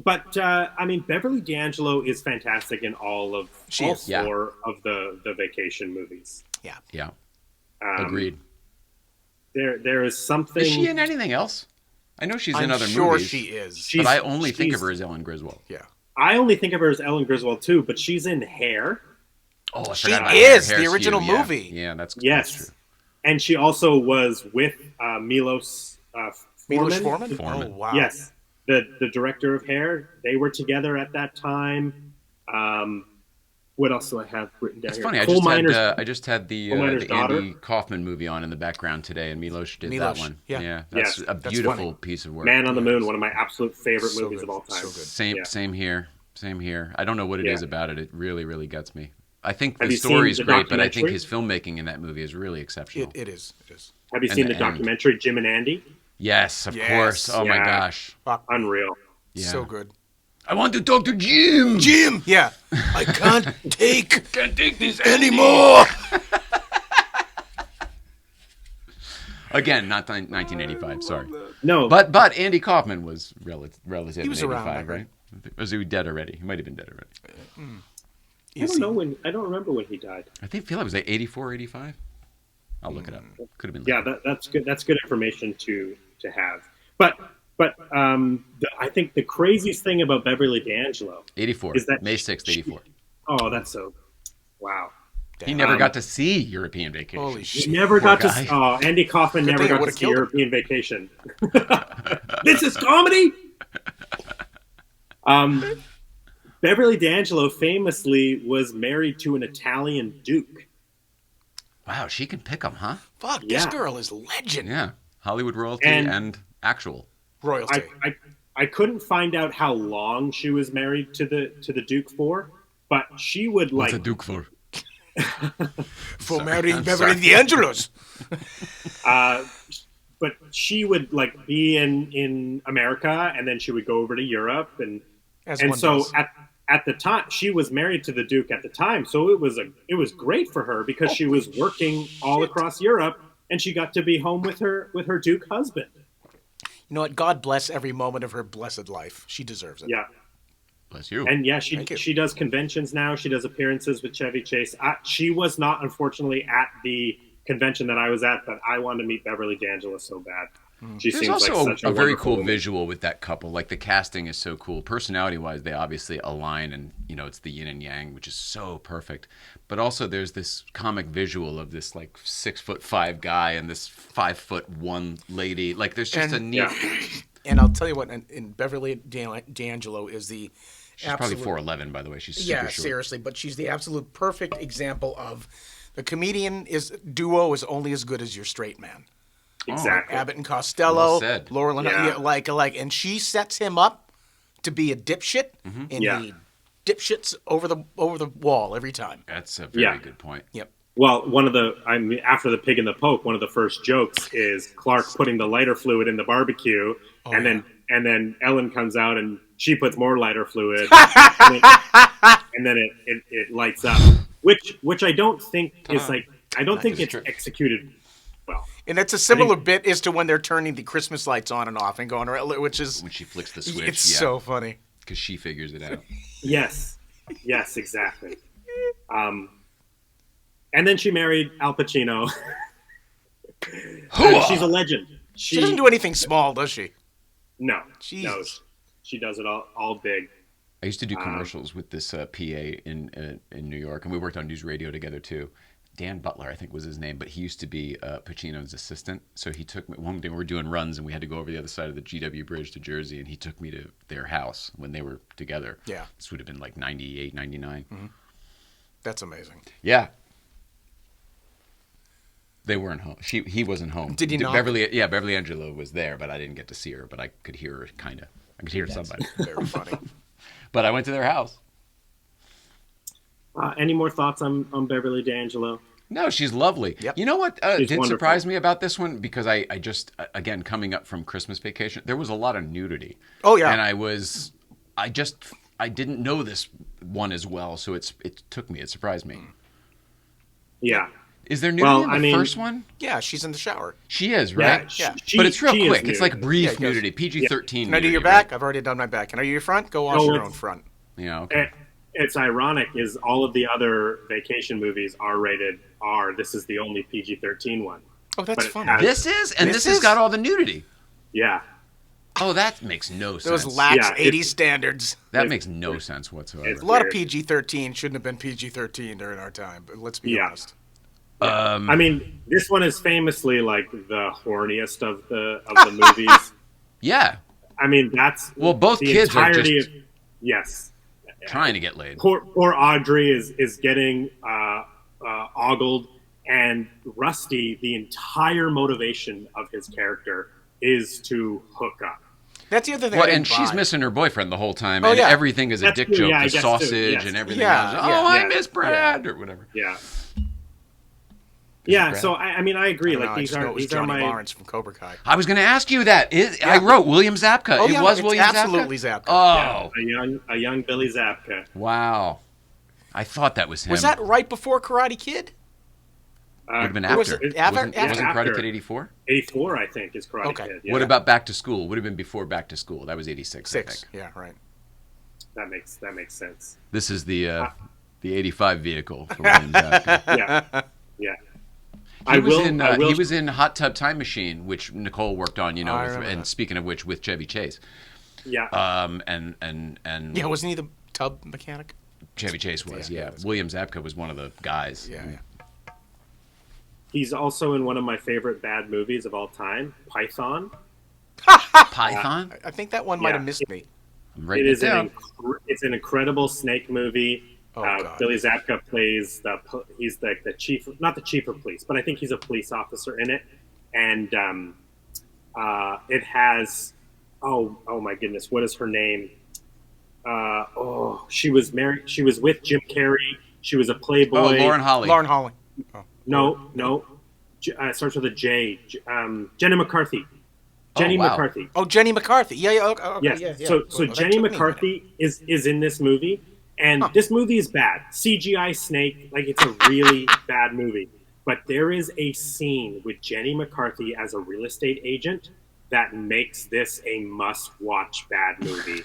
B: But I mean, Beverly D'Angelo is fantastic in all four of the vacation movies.
C: Yeah.
A: Yeah.
B: Um,
A: Agreed.
B: There is something.
A: Is she in anything else? I know she's in
C: I'm
A: other
C: sure
A: movies.
C: she is.
A: But I only think of
B: she's-
A: her as Ellen Griswold.
C: Yeah.
B: I only think of her as Ellen Griswold too, but she's in Hair.
A: Oh, I
C: She
A: forgot about
C: is
A: her.
C: the
A: Hair's
C: original
A: Hugh, yeah.
C: movie.
A: Yeah, that's
B: Yes,
A: true.
B: and she also was with Milos
C: Milos
B: Forman.
C: Forman? Oh, wow.
B: Yes, the director of Hair. They were together at that time. What else do I have written down
A: It's
B: here?
A: funny. I just had the
B: Miner's daughter.
A: Andy Kaufman movie on in the background today, and Milos did that
C: Milos,
A: one.
C: yeah.
A: That's
B: Yes,
A: a
C: that's
A: beautiful
C: funny.
A: piece of work.
B: Man on the Moon, one of my absolute favorite
C: So
B: movies
C: good.
B: of all time.
C: So good.
A: Same,
B: Yeah.
A: same here. Same here. I don't know what it
B: Yeah.
A: is about it. It really, really gets me. I think
B: Have
A: the
B: you seen
A: story's
B: the
A: great, but I think
B: documentary?
A: his filmmaking in that movie is really exceptional.
C: It is. It is.
B: Have you
A: And
B: seen
A: the
B: the
A: end.
B: documentary Jim and Andy?
A: Yes, of
C: Yes.
A: course. Oh my
B: Yeah.
A: gosh.
C: Fuck.
B: Unreal.
A: Yeah.
C: So good.
A: I want to talk to Jim.
C: Jim! Yeah. I can't take
A: Can't take this
C: anymore!
A: Again, not 1985. Sorry,
B: No,
A: but Andy Kaufman was relative.
C: He was
A: in
C: around
A: 85,
C: then,
A: right? Was he dead already? He might have been dead already.
B: I don't know when. I don't remember when he died.
A: I feel like it was like 84, 85. I'll look it up. Could have been.
B: Yeah,
A: later.
B: that's good. That's good information to have. But I think the craziest thing about Beverly D'Angelo
A: 84.
B: is that
A: May 6th,
B: she-
A: 84.
B: Oh, that's so. Wow.
A: He never got to see European Vacation.
C: Holy
B: He
C: shit.
B: never
A: Poor
B: got
A: guy.
B: to. Oh, Andy Kaufman
C: Good
B: never
C: thing it
B: got to
C: would've
B: see
C: killed him.
B: European Vacation. This is comedy. Beverly D'Angelo famously was married to an Italian duke.
A: Wow, she can pick them, huh?
C: Fuck, this
B: Yeah.
C: girl is legend.
A: Yeah, Hollywood royalty
B: And-
A: and actual.
C: Royalty.
B: I couldn't find out how long she was married to the Duke for, but she would
A: What's a
B: like
A: duke for?
C: For marrying
A: I'm
C: Beverly
A: sorry.
C: D'Angelo's.
B: but she would like be in America, and then she would go over to Europe, and
C: As
B: and
C: one
B: so
C: does.
B: at the time she was married to the Duke at the time, so it was great for her because she was working all across Europe, and she got to be home with her Duke husband.
C: You know what? God bless every moment of her blessed life. She deserves it.
B: Yeah,
A: Bless you.
B: And yeah,
C: Thank you.
B: she does conventions now. She does appearances with Chevy Chase. She was not, unfortunately, at the convention that I was at, but I wanted to meet Beverly D'Angelo so bad. She
A: There's
B: seems
A: also
B: like such
A: a very
B: wonderful
A: cool
B: woman.
A: visual with that couple. Like the casting is so cool. Personality-wise, they obviously align, and it's the yin and yang, which is so perfect. But also, there's this comic visual of this like 6'5" guy and this 5'1" lady. Like, there's just a neat.
B: Yeah.
C: And I'll tell you what, in Beverly D'Angelo is the
A: She's probably 4'11", by the way. She's super
C: yeah,
A: short.
C: seriously, but she's the absolute perfect example of the comedian duo is only as good as your straight man.
B: Exactly.
C: Abbott and Costello,
A: Well said.
C: Laurel,
B: Yeah.
C: like, and she sets him up to be a dipshit, and
B: Yeah.
C: he dipshits over the wall every time.
A: That's a very good point.
C: Yep.
B: Well, after the pig and the poke, one of the first jokes is Clark putting the lighter fluid in the barbecue, and then Ellen comes out and she puts more lighter fluid, and then it lights up, which I don't think is like I don't think it's executed well.
C: And it's a similar bit as to when they're turning the Christmas lights on and off and going around, which is
A: When she flicks the switch.
C: it's so funny.
A: Because she figures it out.
B: Yes, exactly. And then she married Al Pacino. And she's a legend.
C: She doesn't do anything small, does she?
B: No,
C: Jesus.
B: she does it all big.
A: I used to do commercials with this PA in New York, and we worked on news radio together too. Dan Butler, I think was his name, but he used to be Pacino's assistant. So he took me one day. We were doing runs, and we had to go over the other side of the GW Bridge to Jersey, and he took me to their house when they were together.
C: Yeah.
A: This would have been like 98, 99.
C: Mm-hmm. That's amazing.
A: Yeah. They weren't home. He wasn't home.
C: Did you not?
A: Beverly Angelo was there, but I didn't get to see her. But I could hear her, kind of. I could hear somebody.
C: Very funny.
A: But I went to their house.
B: Any more thoughts on Beverly D'Angelo?
A: No, she's lovely.
C: Yep.
A: You know what
B: She's
A: did
B: wonderful.
A: surprise me about this one? Because I just, again, coming up from Christmas vacation, there was a lot of nudity.
C: Oh, yeah.
A: And I didn't know this one as well, so it surprised me.
B: Yeah.
A: Is there nudity
B: Well,
A: in the first one?
C: Yeah, she's in the shower.
A: She is, right?
C: Yeah.
A: But it's real
B: she is
A: quick. It's
B: nude.
A: like brief
C: Yeah, it goes-
A: nudity, PG-13
C: Can I do your
A: nudity,
C: back?
A: right?
C: I've already done my back. Can I do your front? Go wash
B: No,
C: your
B: it's-
C: own front.
A: Yeah, okay.
B: It's ironic is all of the other vacation movies R-rated are. This is the only PG-13 one.
C: Oh, that's
B: But it
C: funny.
B: has-
A: This is? And
C: This
A: this has
C: is?
A: got all the nudity.
B: Yeah.
A: Oh, that makes no sense.
C: Those lax
B: Yeah,
C: 80s standards.
A: That makes no sense whatsoever.
B: It's-
C: A lot of
B: Weird.
C: PG-13 shouldn't have been PG-13 during our time, but let's be
B: Yeah.
C: honest.
B: I mean, this one is famously like the horniest of the movies.
A: Yeah.
B: I mean, that's
A: Well, both
B: the
A: kids are
B: entirety
A: just
B: of, yes.
A: trying to get laid.
B: Poor Audrey is getting ogled, and Rusty, the entire motivation of his character is to hook up.
C: That's the other thing.
A: Well,
C: I
A: and
C: didn't
A: she's
C: buy.
A: missing her boyfriend the whole time,
C: Oh,
A: and
C: yeah.
A: everything is a
B: That's
A: dick
B: true,
A: joke.
B: yeah, I
A: The
B: guess
A: sausage
B: too, yes.
A: and everything
C: Yeah,
A: else.
C: yeah,
A: Oh, I
B: yeah.
A: miss Brad or whatever.
B: Yeah. Yeah,
A: Brad?
B: so I mean, I agree.
C: I
B: Like
C: know, I
B: these
C: just know it
B: are
C: was
B: these are
C: Johnny
B: my
C: Lawrence from Cobra Kai.
A: I was going to ask you that. I wrote William Zabka.
C: Oh,
A: It
C: yeah,
A: was
C: it's
A: William
C: absolutely
A: Zabka?
C: Zabka.
A: Oh,
B: a young Billy Zabka.
A: wow. I thought that was him.
C: Was that right before Karate Kid?
A: Would have been
C: Or was
A: after.
C: it after-
A: Wasn't
C: after?
A: Karate Kid 84?
B: 84, I think, is Karate
C: Okay.
B: Kid. Yeah,
A: What about Back to School? Would have been before Back to School. That was 86, I
C: 6.
A: think.
C: Yeah, right.
B: that makes sense.
A: This is the 85 vehicle for William Zabka.
B: Yeah, yeah.
A: He was in Hot Tub Time Machine, which Nicole worked on,
C: I remember
A: and
C: that.
A: speaking of which, with Chevy Chase.
B: Yeah.
A: And
C: Yeah, wasn't he the tub mechanic?
A: Chevy Chase was,
C: Yeah,
A: yeah.
C: that's-
A: William Zabka was one of the guys.
C: Yeah.
B: He's also in one of my favorite bad movies of all time, Python.
A: Python?
C: I think that one might have
B: Yeah.
C: missed me.
A: I'm
B: It
A: writing
B: is
A: it down.
B: it's an incredible snake movie.
C: Oh, God.
B: Billy Zabka plays he's the chief, not the chief of police, but I think he's a police officer in it. And it has, oh my goodness, what is her name? She was married. She was with Jim Carrey. She was a Playboy.
A: Oh, Lauren Holly.
C: Lauren Holly. Oh.
B: No. Starts with a J. Jenny McCarthy. Jenny
A: wow.
B: McCarthy.
C: Oh, Jenny McCarthy. Yeah. Okay,
B: Yes.
C: yeah.
B: So
C: Well, that
B: Jenny
C: took me a
B: McCarthy is in this movie, and this movie is bad. CGI snake, like it's a really bad movie. But there is a scene with Jenny McCarthy as a real estate agent that makes this a must-watch bad movie.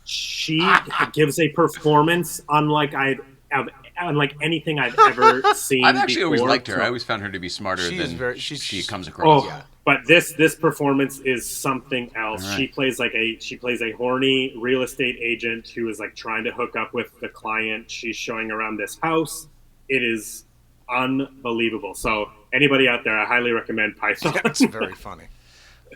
B: She gives a performance unlike anything I've ever seen.
A: I've actually always
B: before.
A: liked her. I always found her to be smarter than she comes across.
B: Oh, but this performance is something else.
A: Right.
B: She plays a horny real estate agent who is like trying to hook up with the client. She's showing around this house. It is unbelievable. So anybody out there, I highly recommend Python.
C: That's very funny.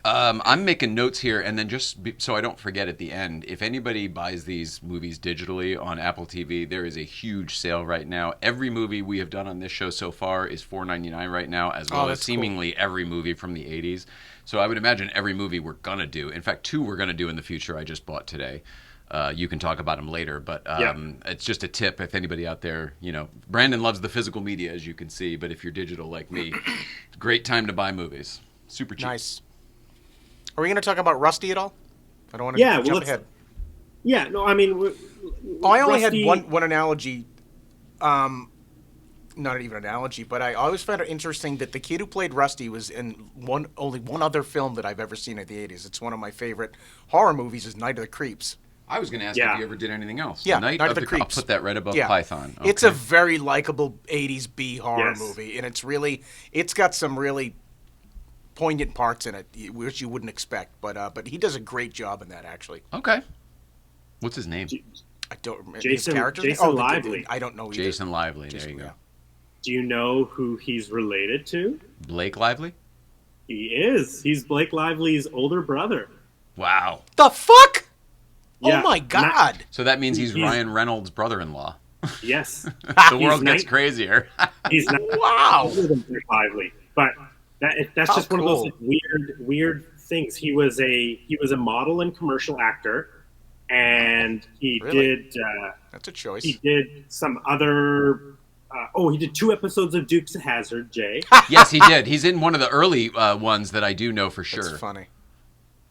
A: I'm making notes here, and then so I don't forget at the end, if anybody buys these movies digitally on Apple TV, there is a huge sale right now. Every movie we have done on this show so far is $4.99 right now, as well as seemingly every movie from the 80s. So I would imagine every movie we're going to do. In fact, 2 we're going to do in the future I just bought today. You can talk about them later, but it's just a tip if anybody out there, Brandon loves the physical media, as you can see, but if you're digital like me, great time to buy movies. Super cheap.
C: Nice. Are we going to talk about Rusty at all? I don't want to jump ahead.
B: Yeah, no, I mean...
C: I only had one analogy. Not even an analogy, but I always found it interesting that the kid who played Rusty was in only one other film that I've ever seen in the 80s. It's one of my favorite horror movies is Night of the Creeps.
A: I was going to ask if you ever did anything else.
C: Yeah, Night of the Creeps.
A: I'll put that right above Python. Okay.
C: It's a very likable 80s B horror movie, and it's got some really poignant parts in it, which you wouldn't expect. But he does a great job in that, actually.
A: Okay. What's his name?
C: I don't remember
B: Jason,
C: his character's
B: Jason
C: name.
B: Lively.
C: I don't know either.
A: Jason Lively. There you go.
C: Yeah.
B: Do you know who he's related to?
A: Blake Lively?
B: He is. He's Blake Lively's older brother.
A: Wow.
C: The fuck?
B: Yeah.
C: Oh my God.
A: So that means he's Ryan Reynolds' brother-in-law.
B: Yes.
A: The world gets crazier.
B: He's not older than Blake Lively, but that's just one of those weird things. He was a model and commercial actor, and he did.
C: That's a choice.
B: He did some other. He did 2 episodes of Dukes of Hazzard. Jay.
A: Yes, he did. He's in one of the early ones that I do know for sure.
C: That's funny.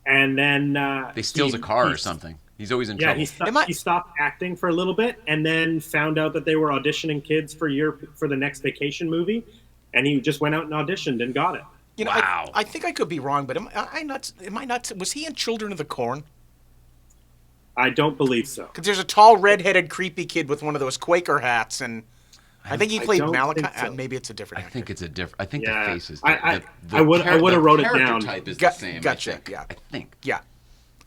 B: And then
A: they steals a car or something. He's always in trouble.
B: He stopped acting for a little bit, and then found out that they were auditioning kids for the next vacation movie, and he just went out and auditioned and got it.
A: Wow.
C: I think I could be wrong, but am I not? Was he in Children of the Corn?
B: I don't believe so.
C: Because there's a tall, red-headed, creepy kid with one of those Quaker hats, and I think he played Malachi.
B: So.
C: Maybe it's a different actor.
A: I think it's a different. I think the face is.
B: I would have wrote it down.
A: The type is the same.
C: Gotcha.
A: I think.
C: Yeah.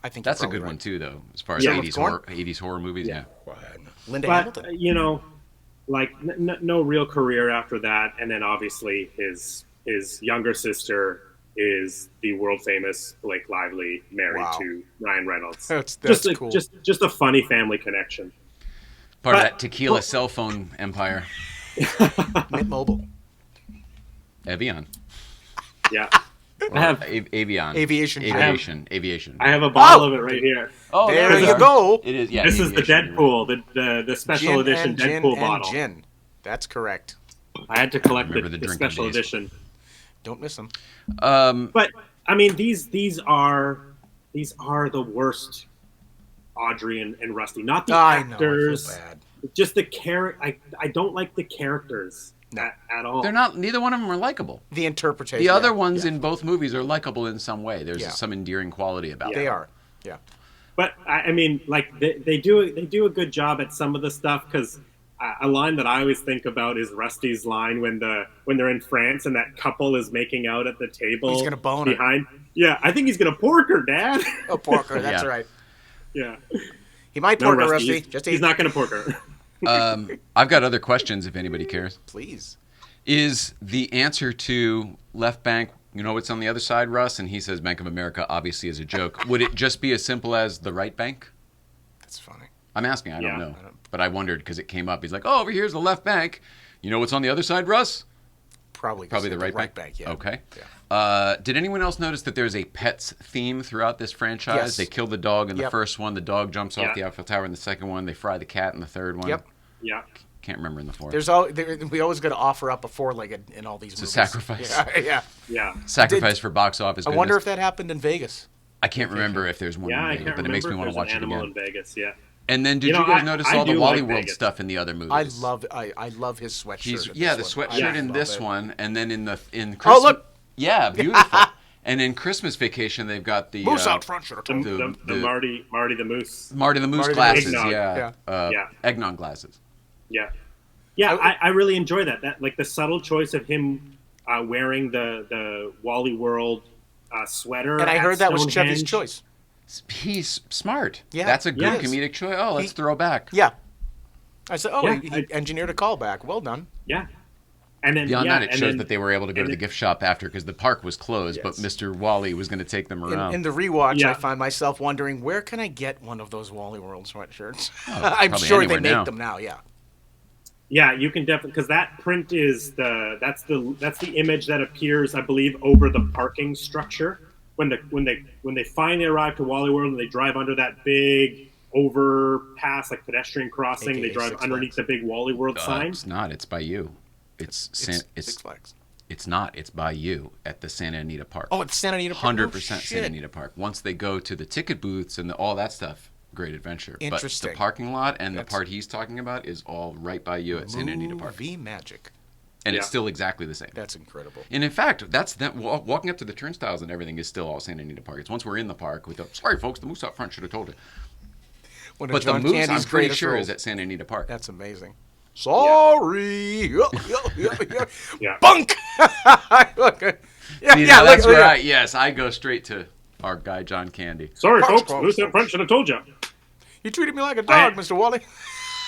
C: I think
A: that's a good one too, though, as far as 80s horror movies. Yeah.
C: Linda Hamilton.
B: No real career after that, and then obviously his younger sister is the world famous Blake Lively, married to Ryan Reynolds.
C: That's
B: just
C: cool.
B: Just a funny family connection.
A: Part of that tequila cell phone empire.
C: Mint Mobile.
A: Evian.
B: Yeah.
A: I have Avion.
C: Aviation.
A: Aviation.
B: I have a bottle of it right here.
C: Oh, there you go.
A: It is. Yeah.
B: This is the Deadpool, the special edition Deadpool bottle.
C: Gin. That's correct.
B: I had to collect the special edition.
C: Don't miss them.
B: But I mean, these are the worst. Audrey and Rusty, not the actors.
C: I feel bad.
B: Just the character. I don't like the characters at all.
A: They're not. Neither one of them are likable.
C: The interpretation.
A: The other ones in both movies are likable in some way. There's some endearing quality about them.
C: They are. Yeah.
B: But I mean, like they do a good job at some of the stuff, because a line that I always think about is Rusty's line when they're in France and that couple is making out at the table.
C: He's gonna bone
B: behind. Her. Yeah, I think he's gonna pork her, Dad.
C: Oh, pork her. That's right.
B: Yeah.
C: He might pork her, Rusty.
B: He's not going to pork her.
A: I've got other questions if anybody cares.
C: Please.
A: Is the answer to left bank, what's on the other side, Russ? And he says Bank of America, obviously, as a joke. Would it just be as simple as the right bank?
C: That's funny.
A: I'm asking. I don't know. But I wondered because it came up. He's like, over here's the left bank. You know what's on the other side, Russ?
C: Probably
A: the right bank?
C: Yeah.
A: Okay.
C: Yeah.
A: Did anyone else notice that there's a pets theme throughout this franchise?
C: Yes.
A: They kill the dog in the first one. The dog jumps off the Eiffel Tower in the second one. They fry the cat in the third one.
C: Yep.
B: Yeah.
A: Can't remember in the fourth.
C: We always got to offer up a four-legged in all these movies.
A: It's a sacrifice.
B: Yeah.
A: Sacrifice for box office.
C: I wonder if that happened in Vegas.
A: I can't remember if there's one in Vegas, but it makes me want to watch it again.
B: In Vegas, yeah.
A: And then, did you guys notice all the Wally World stuff in the other movies?
C: I love his sweatshirt.
A: The sweatshirt in this one, and then in Christmas.
C: Oh, look!
A: Yeah, beautiful. And in Christmas Vacation, they've got the
C: Moose out front should have told
B: The,
C: you.
B: Marty the Moose.
A: Marty the Moose
C: Marty the
A: glasses,
B: Eggnog.
A: yeah.
B: Yeah.
A: Eggnog glasses.
B: Yeah. Yeah, I really enjoy that. That like the subtle choice of him wearing the Wally World sweater.
C: And I heard that was Chevy's
B: Stonehenge.
C: choice.
A: He's smart.
C: Yeah.
A: That's a good
B: Yes.
A: comedic choice. Oh, let's throw back.
C: Yeah. I said,
B: Yeah,
C: he engineered a callback. Well done.
B: Yeah. And then
A: Beyond that, it
B: and
A: shows
B: then-
A: that they were able to go to the gift shop after because the park was closed, but
B: Yes.
A: Mr. Wally was going to take them around.
C: In the rewatch,
B: Yeah.
C: I find myself wondering, where can I get one of those Wally World sweatshirts?
A: Oh,
C: I'm
A: probably
C: sure they
A: anywhere
C: make
A: now.
C: them now, yeah.
B: Yeah, you can definitely because that print is that's the image that appears, I believe, over the parking structure when they finally arrive to Wally World and they drive under that big overpass, like pedestrian crossing.
C: AKA
B: They drive
C: Six
B: underneath
C: Flags.
B: the big Wally World sign.
A: It's not. It's by you. It's
C: Six Flags.
A: It's not. It's by you at the Santa Anita Park.
C: Oh, it's Santa Anita Park.
A: 100%
C: Oh,
A: Santa
C: shit.
A: Anita Park. Once they go to the ticket booths and all that stuff, great adventure.
C: Interesting.
A: But the parking lot and
C: That's-
A: the part he's talking about is all right by you at Santa Anita Park.
C: Movie magic.
A: And it's
B: Yeah.
A: still exactly the same.
C: That's incredible.
A: And in fact, that's that walking up to the turnstiles and everything is still all Santa Anita Park. It's once we're in the park with the sorry folks, the moose out front should have told you.
C: One of
A: But the
C: John
A: moose,
C: Candy's
A: I'm pretty
C: greatest
A: sure,
C: roles.
A: is at Santa Anita Park.
C: That's amazing. Sorry.
B: Yeah.
C: Bunk. Okay. Yeah,
A: See,
C: yeah,
A: now that's
C: look,
A: where
C: yeah.
A: I go straight to our guy John Candy.
B: Sorry,
C: Parks,
B: folks.
C: folks.
B: Moose out front should have told you.
C: You treated me like a dog, Mr. Wally.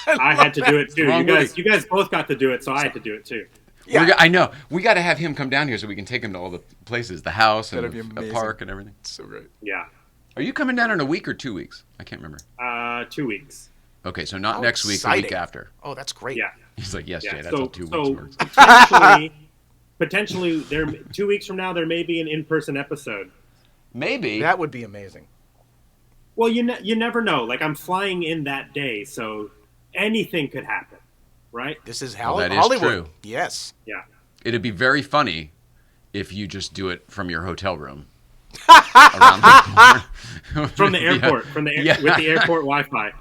B: I had to do it too.
A: Wrong movie.
B: You guys both got to do it, so I had to do it too.
C: Yeah.
A: I know. We got to have him come down here so we can take him to all the places, the house and
C: That'd be
A: the
C: amazing.
A: park and everything.
C: So great.
B: Yeah.
A: Are you coming down in a week or 2 weeks? I can't remember.
B: 2 weeks.
A: Okay, so not
C: How
A: next week, the week
C: exciting.
A: after.
C: Oh, that's great.
B: Yeah.
A: He's like, yes,
B: Yeah.
A: Jay, that's how 2 weeks works.
B: Potentially, there 2 weeks from now there may be an in-person episode.
A: Maybe.
C: That would be amazing.
B: Well, you never know. Like I'm flying in that day, so anything could happen, right?
C: This is
A: Well, that is
C: Hollywood.
A: true.
C: Yes.
B: Yeah.
A: It'd be very funny if you just do it from your hotel room. Around the corner.
B: From the airport,
A: Yeah.
B: with the airport Wi-Fi.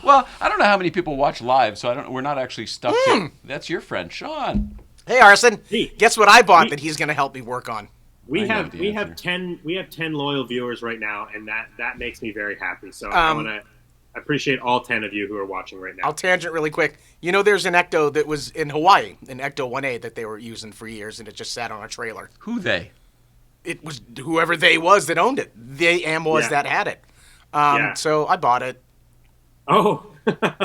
A: Well, I don't know how many people watch live, so we're not actually stuck to. That's your friend, Sean.
C: Hey, Arson.
B: Hey.
C: Guess what I bought
B: We-
C: that he's going to help me work on?
B: We
A: I know
B: have
A: the
B: we
A: answer.
B: have 10 loyal viewers right now, and that makes me very happy. So
C: Um,
B: I appreciate all 10 of you who are watching right now.
C: I'll tangent really quick. You know, there's an Ecto that was in Hawaii, an Ecto 1A that they were using for years, and it just sat on a trailer.
A: Who they?
C: It was whoever they was that owned it. They was
B: Yeah.
C: that had it.
B: Yeah.
C: So I bought it
B: Oh,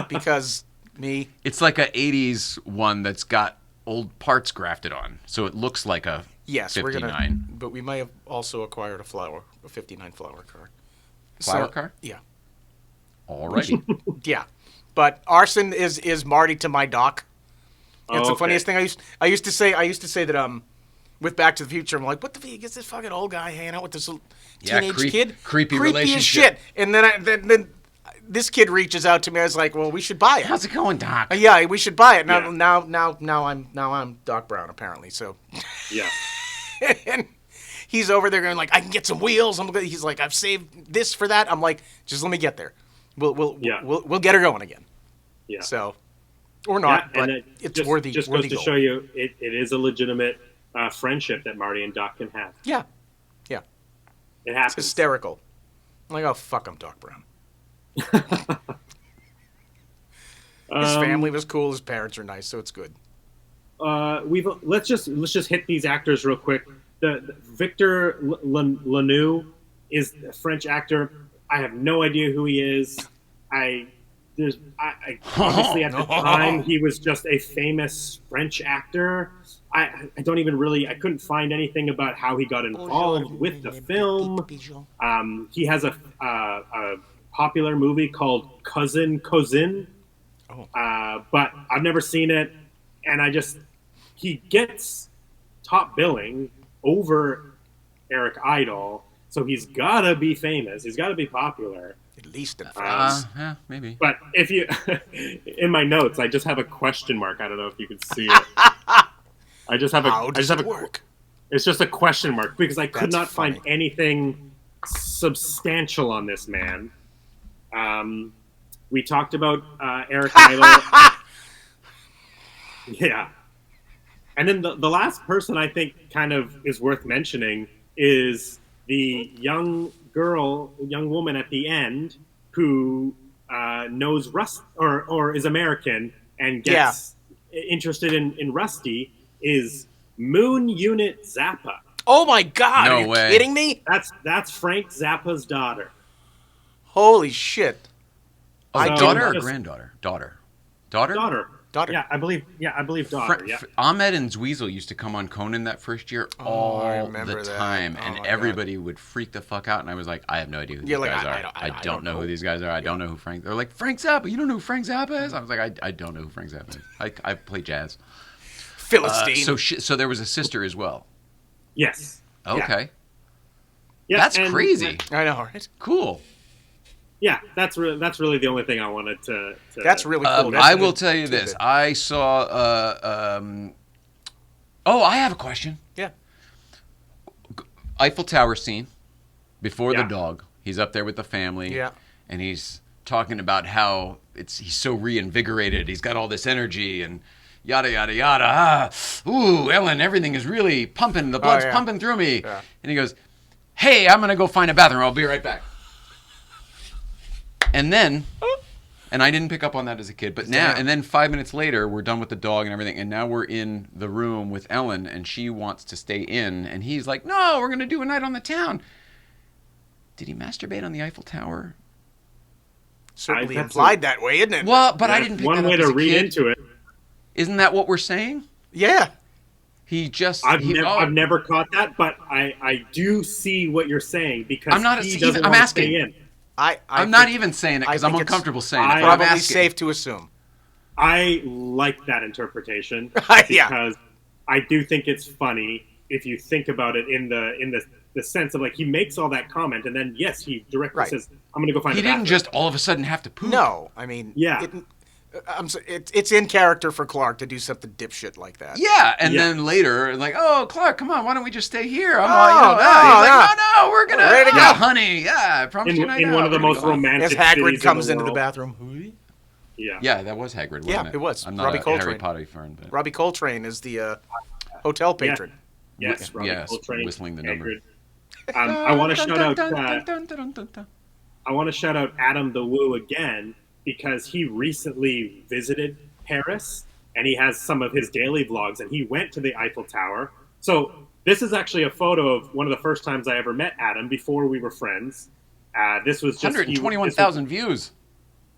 C: because me.
A: It's like a 80s one that's got old parts grafted on, so it looks like a
C: Yes,
A: 59.
C: we're gonna. But we may have also acquired a 59 flower car.
A: Flower
C: So-
A: car?
C: Yeah,
A: Alrighty.
C: yeah. But Arson is Marty to my Doc. It's the
B: okay.
C: funniest thing. I used to say that with Back to the Future, I'm like, what the fuck is this fucking old guy hanging out with this little
A: Yeah,
C: teenage kid?
A: creepy
C: as
A: relationship.
C: shit. And then this kid reaches out to me. I was like, well, we should buy it.
A: How's it going, Doc?
C: Yeah, we should buy it.
B: Yeah.
C: Now I'm Doc Brown apparently. So,
B: yeah.
C: and he's over there going like, I can get some wheels. He's like, I've saved this for that. I'm like, just let me get there. We'll get her going again.
B: Yeah.
C: So, or not,
B: Yeah,
C: but
B: and
C: it's
B: just,
C: worthy.
B: Just
C: worthy
B: goes to
C: gold.
B: show you, it is a legitimate friendship that Marty and Doc can have.
C: Yeah,
B: It
C: it's
B: happens.
C: hysterical. I'm like, oh fuck, I'm Doc Brown. His family was cool. His parents are nice, so it's good.
B: Let's just hit these actors real quick. The Victor Lanoux is a French actor. I have no idea who he is. I obviously at the time he was just a famous French actor. I don't even really, I couldn't find anything about how he got involved with the film. He has a popular movie called Cousin. But I've never seen it, and he gets top billing over Eric Idle, so he's gotta be famous. He's gotta be popular.
C: At least in France.
A: Yeah, maybe.
B: But if you, in my notes, I just have a question mark. I don't know if you can see it. I just have a.
C: How
B: I
C: does
B: just have
C: it
B: a.
C: work?
B: It's just a question mark because I could
C: That's
B: not find
C: funny.
B: anything substantial on this man. We talked about Eric Idle. Yeah. And then the last person I think kind of is worth mentioning is the young woman at the end who knows Rust or is American and gets interested in Rusty is Moon Unit Zappa.
C: Oh my God!
A: No
C: Are you
A: way.
C: kidding me?
B: That's Frank Zappa's daughter.
C: Holy shit!
A: Oh,
B: So
A: daughter or
B: just-
A: granddaughter? Daughter.
B: Daughter.
C: Daughter.
B: Yeah, I believe daughter. Yeah.
A: Ahmed and Dweezil used to come on Conan that first year
C: I
A: all
C: remember
A: the
C: that.
A: time,
C: Oh
A: and
C: my God.
A: everybody would freak the fuck out. And I was like, I have no idea who these
C: You're like,
A: guys
C: I
A: are.
C: don't-
A: I don't know who these guys are. I don't know who Frank. They're like, Frank Zappa. You don't know who Frank Zappa is? I was like, I don't know who Frank Zappa is. I play jazz.
C: Philistine.
A: So there was a sister as well.
B: Yes.
A: Okay,
B: Yeah,
A: that's
B: and-
A: crazy.
C: I know, right?
A: Cool.
B: Yeah, that's really the only thing I wanted to
C: That's really cool. That's
A: I
C: a
A: will
C: good
A: tell you this.
C: tidbit.
A: I saw. Oh, I have a question.
C: Yeah.
A: Eiffel Tower scene before the
B: Yeah.
A: dog. He's up there with the family.
C: Yeah.
A: And he's talking about how he's so reinvigorated. He's got all this energy and yada yada yada. Ooh, Ellen, everything is really pumping. The blood's
C: yeah.
A: pumping through me.
C: Yeah.
A: And he goes, "Hey, I'm gonna go find a bathroom. I'll be right back." And then, and I didn't pick up on that as a kid, but now, and then 5 minutes later, we're done with the dog and everything, and now we're in the room with Ellen, and she wants to stay in, and he's like, "No, we're gonna do a night on the town." Did he masturbate on the Eiffel Tower?
C: Certainly
B: that's
C: implied that way, isn't it?
A: Well, but I
B: That's
A: didn't pick
B: one
A: that
B: way
A: up as
B: to
A: a
B: read
A: kid.
B: into it.
A: Isn't that what we're saying?
C: Yeah.
A: He just.
B: I've
A: oh,
B: never caught that, but I do see what you're saying because
A: I'm not
B: he
A: even-
B: doesn't
A: I'm
B: want to
A: asking.
B: stay in.
A: I'm not even saying it because
C: I
A: I'm
C: think it's
A: uncomfortable saying it.
B: I-
A: But I'm
C: Probably
A: asking.
C: safe to assume.
B: I like that interpretation
C: Yeah.
B: because I do think it's funny if you think about it in the sense of like he makes all that comment and then yes he directly
C: Right.
B: says I'm going to go find
A: He
B: a
A: didn't
B: bathroom.
A: just all of a sudden have to poop.
C: No, I mean,
B: Yeah.
C: it's in character for Clark to do something dipshit like that.
A: Yeah, and
B: Yeah.
A: then later, like, "Oh, Clark, come on, why don't we just stay here?" I'm
C: Oh,
A: all,
C: no,
A: he's
C: no.
A: like, "No, we're gonna,
C: Ready to go."
A: honey, yeah, I promise you a night
B: in
A: out.
B: one of the
A: We're gonna
B: most
A: go out."
B: romantic
C: As Hagrid
B: cities
C: comes
B: in
C: into the
B: world.
C: bathroom.
B: Yeah.
A: Yeah, that was Hagrid, wasn't
C: Yeah,
A: it?
C: it was.
A: I'm not
C: Robbie
A: a Harry
C: Coltrane.
A: Potter fan, but
C: Robbie Coltrane is the hotel patron.
B: Yes, Robbie
A: Yes,
B: Coltrane,
A: whistling the number.
B: Hagrid. I want to shout out. I want to shout out Adam the Woo again because he recently visited Paris and he has some of his daily vlogs and he went to the Eiffel Tower. So this is actually a photo of one of the first times I ever met Adam before we were friends. This was just
A: 121,000 views.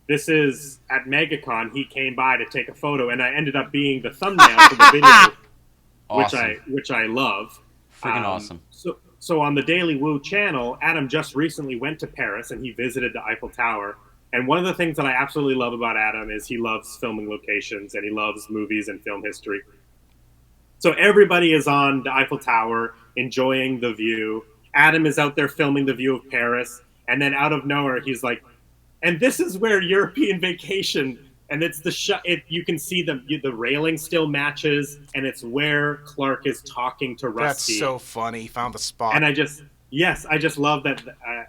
B: This is at MegaCon. He came by to take a photo, and I ended up being the thumbnail for the video,
A: Awesome.
B: which I love.
A: Freaking awesome.
B: So on the Daily Woo channel, Adam just recently went to Paris and he visited the Eiffel Tower. And one of the things that I absolutely love about Adam is he loves filming locations and he loves movies and film history. So everybody is on the Eiffel Tower enjoying the view. Adam is out there filming the view of Paris. And then out of nowhere, he's like, and this is where European Vacation, and it's the shot. You can see the railing still matches, and it's where Clark is talking to Rusty.
C: That's so funny. He found the spot.
B: And I just love that.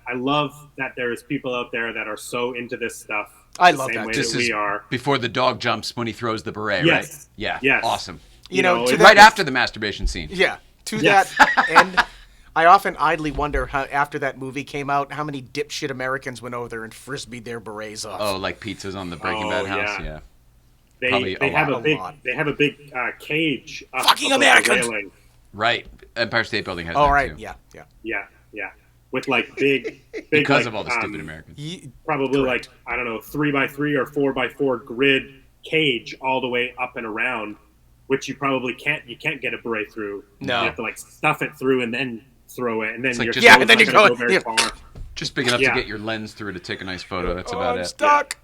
B: I love that there's people out there that are so into this stuff.
C: I
B: the
C: love
B: same
C: that.
B: way
A: This
B: that
A: is
B: we are.
A: before the dog jumps when he throws the beret,
B: Yes.
A: right? Yeah.
B: Yes.
A: Awesome.
C: you know, to
B: it's
C: that,
A: Right after the masturbation scene.
C: Yeah, to
B: Yes.
C: that end, I often idly wonder how after that movie came out, how many dipshit Americans went over there and frisbeed their berets off.
A: Oh, like pizzas on the Breaking
B: Oh,
A: Bad house?
B: yeah.
A: Yeah. Probably
B: They
A: a
B: have
A: lot.
B: a big
C: A lot.
B: they have a big cage. Up
C: Fucking
B: above the
C: Americans!
B: railing.
A: Right. Empire State Building has
C: Oh,
A: that
C: right,
A: too.
C: yeah.
B: Yeah. With like big
A: Because
B: like,
A: of all the stupid Americans.
B: probably
C: Correct.
B: like I don't know 3x3 or 4x4 grid cage all the way up and around, which you probably can't get a beret through.
C: No.
B: You have to like stuff it through and then throw it, and then
A: like
B: you're
A: just-
C: Yeah,
B: so
C: and then
B: not
C: you
B: gonna
C: go-
B: very
C: yeah.
B: far.
A: Just big enough
B: Yeah.
A: to get your lens through to take a nice photo. That's
C: Oh,
A: about
C: I'm
A: it.
C: stuck.